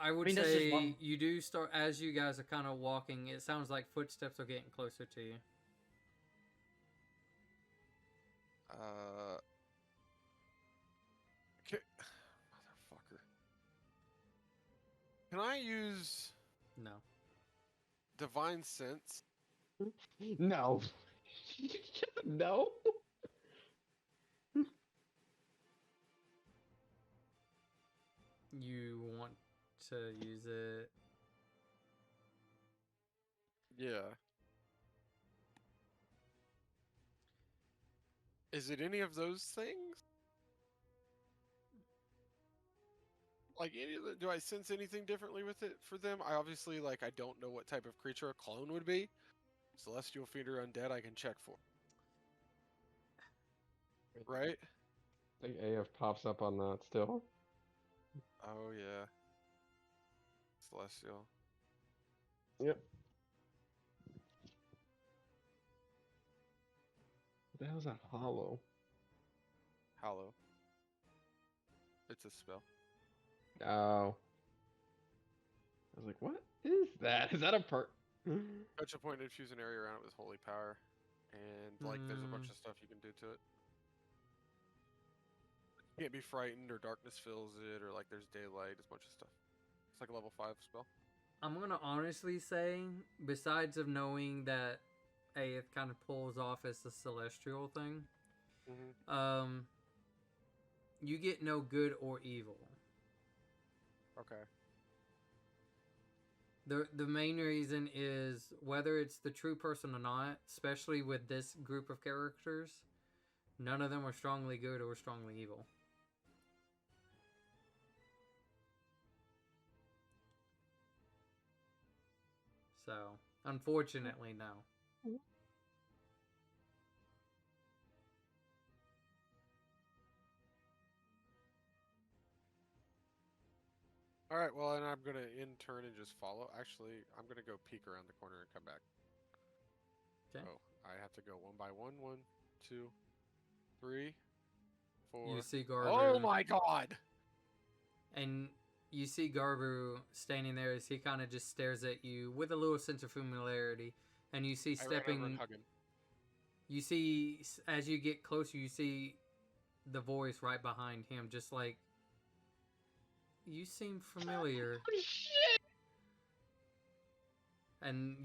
I would mean, that's just say one. you do start as you guys are kind of walking. It sounds like footsteps are getting closer to you. Motherfucker. Can I use No. Divine Sense? No. No. You want to use it? Yeah. Is it any of those things? Like, do I sense anything differently with it for them? I obviously, I don't know what type of creature a clone would be. Celestial Feeder Undead I can check for. Right? I think AF pops up on that still. Oh, yeah. Celestial. Yep. What the hell's that hollow? Hallow. It's a spell. Oh. I was like, what is that? Is that a part? Touch a point and infuse an area around it with holy power. And, there's a bunch of stuff you can do to it. You can't be frightened, or darkness fills it, or, there's daylight. It's a bunch of stuff. It's like a level 5 spell. I'm gonna honestly say, besides of knowing that it kind of pulls off as a celestial thing, Mm-hmm. you get no good or evil. Okay. The main reason is whether it's the true person or not, especially with this group of characters, none of them are strongly good or strongly evil. So, unfortunately, no. Alright, well, and I'm going to in turn and just follow. Actually, I'm going to go peek around the corner and come back. Okay. Oh, I have to go one by one. 1, 2, 3, 4. You see Garbu. Oh my god! And you see Garbu standing there as he kind of just stares at you with a little sense of familiarity. And you see I ran over and stepping. hug him. You see, as you get closer, you see the voice right behind him, just like, you seem familiar. Oh, shit! And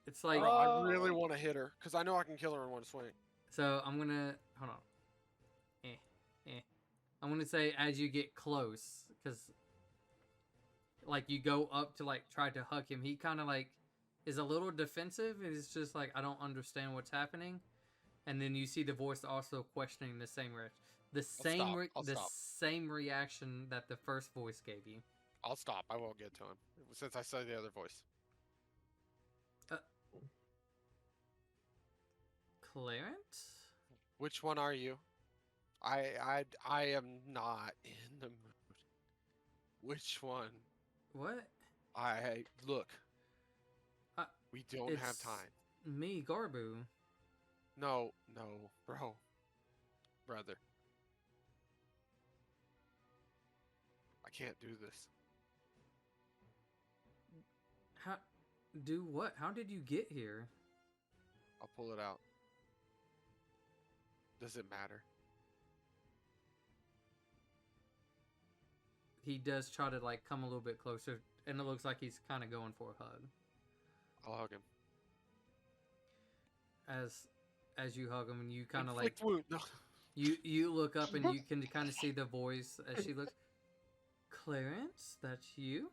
it's like, I really want to hit her, because I know I can kill her in one swing. so I'm gonna, hold on. I'm gonna say as you get close, because, you go up to, try to hug him, he kind of, is a little defensive, and it's just like, I don't understand what's happening. And then you see the voice also questioning the same I'll stop. same reaction that the first voice gave you. I'll stop. I won't get to him, since I saw the other voice. Clarence? Which one are you? I am not in the mood. Which one? What? Look. Uh, We don't have it's time. Me, Garbu. No, bro. Brother. I can't do this. How? Do what? How did you get here? I'll pull it out. Does it matter? He does try to come a little bit closer, and it looks like he's kind of going for a hug. I'll hug him. As you hug him, and you kind of Inflict wound. No. you look up and you can kind of see the voice as she looks. Clarence, that's you?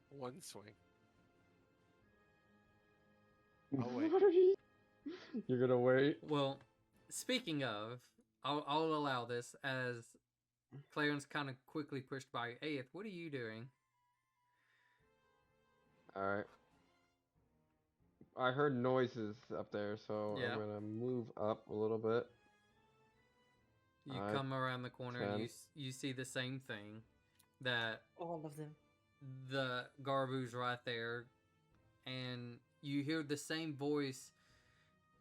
One swing. I'll wait. You're gonna wait? Well, speaking of, I'll allow this as Clarence kind of quickly pushed by. Aeth, what are you doing? Alright. I heard noises up there, so Yeah. I'm gonna move up a little bit. You Alright, come around the corner and 10. you see the same thing, that All of them. the Garbu's right there, and you hear the same voice,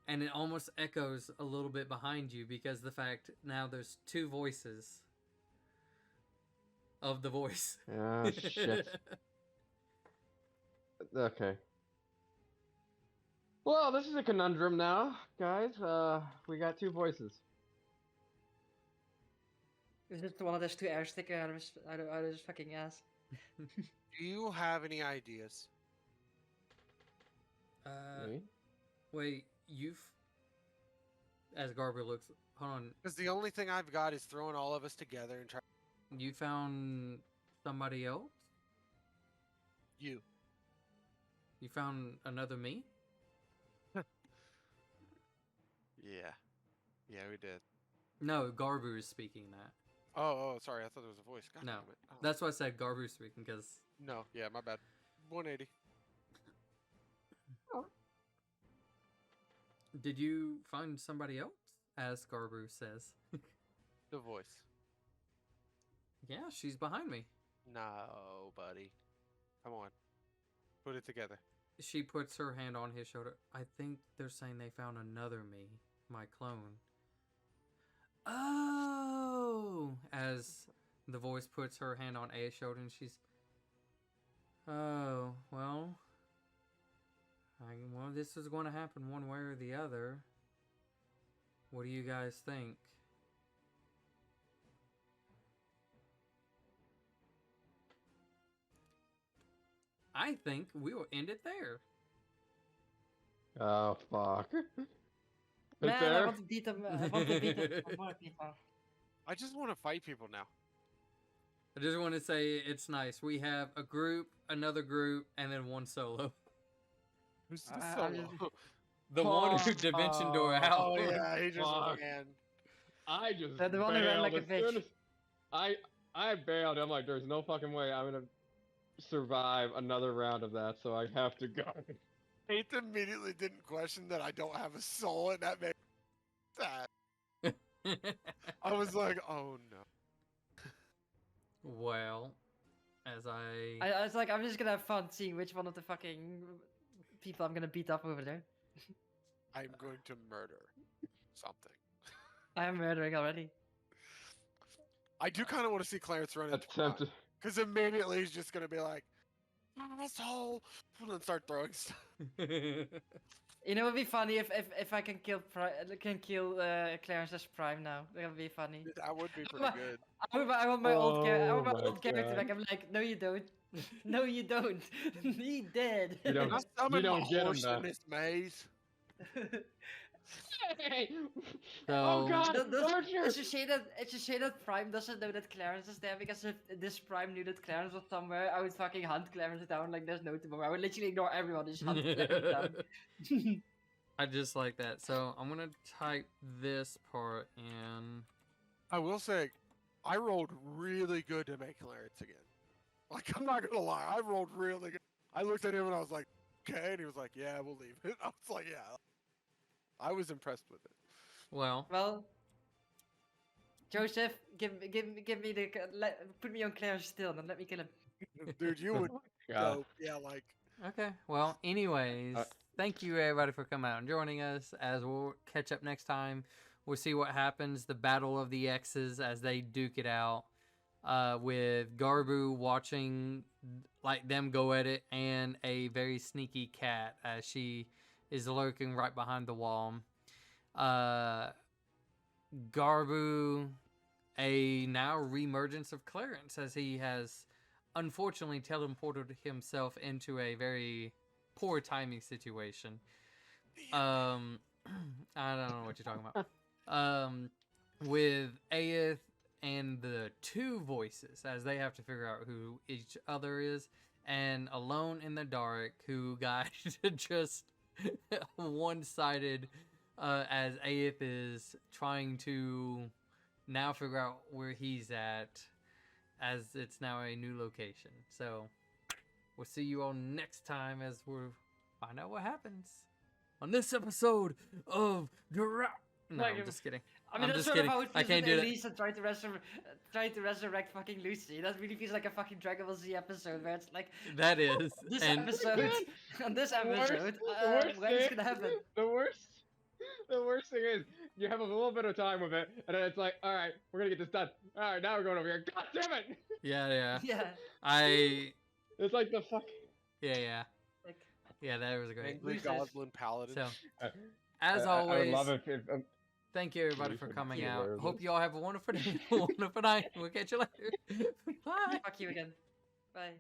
and it almost echoes a little bit behind you because the fact now there's two voices of the voice. Ah, shit. Okay. Well, this is a conundrum now, guys. We got two voices. Is it one of those two air sticker out of his fucking ass? Do you have any ideas? Me? Wait, as Garbu looks, hold on, Because the only thing I've got is throwing all of us together and trying. you found somebody else? You. You found another me? Yeah. Yeah, we did. No, Garbu is speaking that. Oh, sorry. I thought there was a voice. God No, damn it. Oh, that's why I said Garbu speaking, because no. Yeah, my bad. 180. did you find somebody else? As Garbu says. The voice. Yeah, she's behind me. No, buddy. Come on. Put it together. She puts her hand on his shoulder. I think they're saying they found another me, my clone. Oh! As the voice puts her hand on Aya's shoulder and she's... Oh, well... well, this is going to happen one way or the other. What do you guys think? I think we will end it there. Oh, fuck. It's Man, I there? want to beat them. I want to beat them some more people. I just want to fight people now. I just want to say it's nice. We have a group, another group, and then one solo. Who's the I'm solo? just- The one who dimension door out. Oh, yeah, he just Fuck. ran. I just The one who ran like a bailed as soon bitch. as I bailed. I'm like, there's no fucking way I'm gonna survive another round of that, so I have to go. Faith immediately didn't question that I don't have a soul, and that made me sad. I was like, oh no. Well, as I was like, I'm just gonna have fun seeing which one of the fucking people I'm gonna beat up over there. I'm going to murder something. I am murdering already. I do kind of want to see Clarence run into Attempted. because immediately he's just going to be like, asshole, and then start throwing stuff. You know, it would be funny if I can kill Clarence's Prime now. That would be funny. That would be pretty good. I want my old Oh my character God. back. I'm like, no, you don't. No, you don't. He dead. You don't- I summoned don't my get him horse back. in this maze. Hey! So, Oh God! Archer! It's a shame that Prime doesn't know that Clarence is there, because if this Prime knew that Clarence was somewhere, I would fucking hunt Clarence down like there's no tomorrow. I would literally ignore everyone and just hunt Clarence down. I just like that. So I'm gonna type this part in. I will say, I rolled really good to make Clarence again. Like, I'm not gonna lie, I rolled really good. I looked at him and I was like, okay, and he was like, yeah, we'll leave it. I was like, yeah. I was impressed with it. Well, Well, Joseph, give me the put me on Clarence still and let me kill him. Dude, you would God. go, yeah, like, okay. Well, anyways, thank you everybody for coming out and joining us. As we'll catch up next time, we'll see what happens. The battle of the X's as they duke it out. With Garbu watching like them go at it, and a very sneaky cat as she is lurking right behind the wall. Garbu, a now reemergence of Clarence, as he has unfortunately teleported himself into a very poor timing situation. I don't know what you're talking about. With Aeth and the two voices, as they have to figure out who each other is, and Alone in the Dark, who got just one-sided, as Aeth is trying to now figure out where he's at, as it's now a new location. So, we'll see you all next time as we'll find out what happens on this episode of No, Like, I'm just kidding. I mean, I'm that's just sort kidding. of how it I feels can't with do that. Elisa trying to resurrect fucking Lucy. That really feels like a fucking Dragon Ball Z episode where it's like, That is. this And episode, on this episode, when it's gonna happen? The worst thing is you have a little bit of time with it, and then it's like, all right, we're gonna get this done. All right, now we're going over here. God damn it! yeah. Yeah. It's like the fuck. Yeah. Like, Yeah, that was great. Angry Losers. Goblin Paladin. So, I- as I always, would love it if thank you everybody Please for would coming be out. aware of Hope this. you all have a wonderful day, wonderful night. We'll catch you later. Bye. fuck you again. Bye.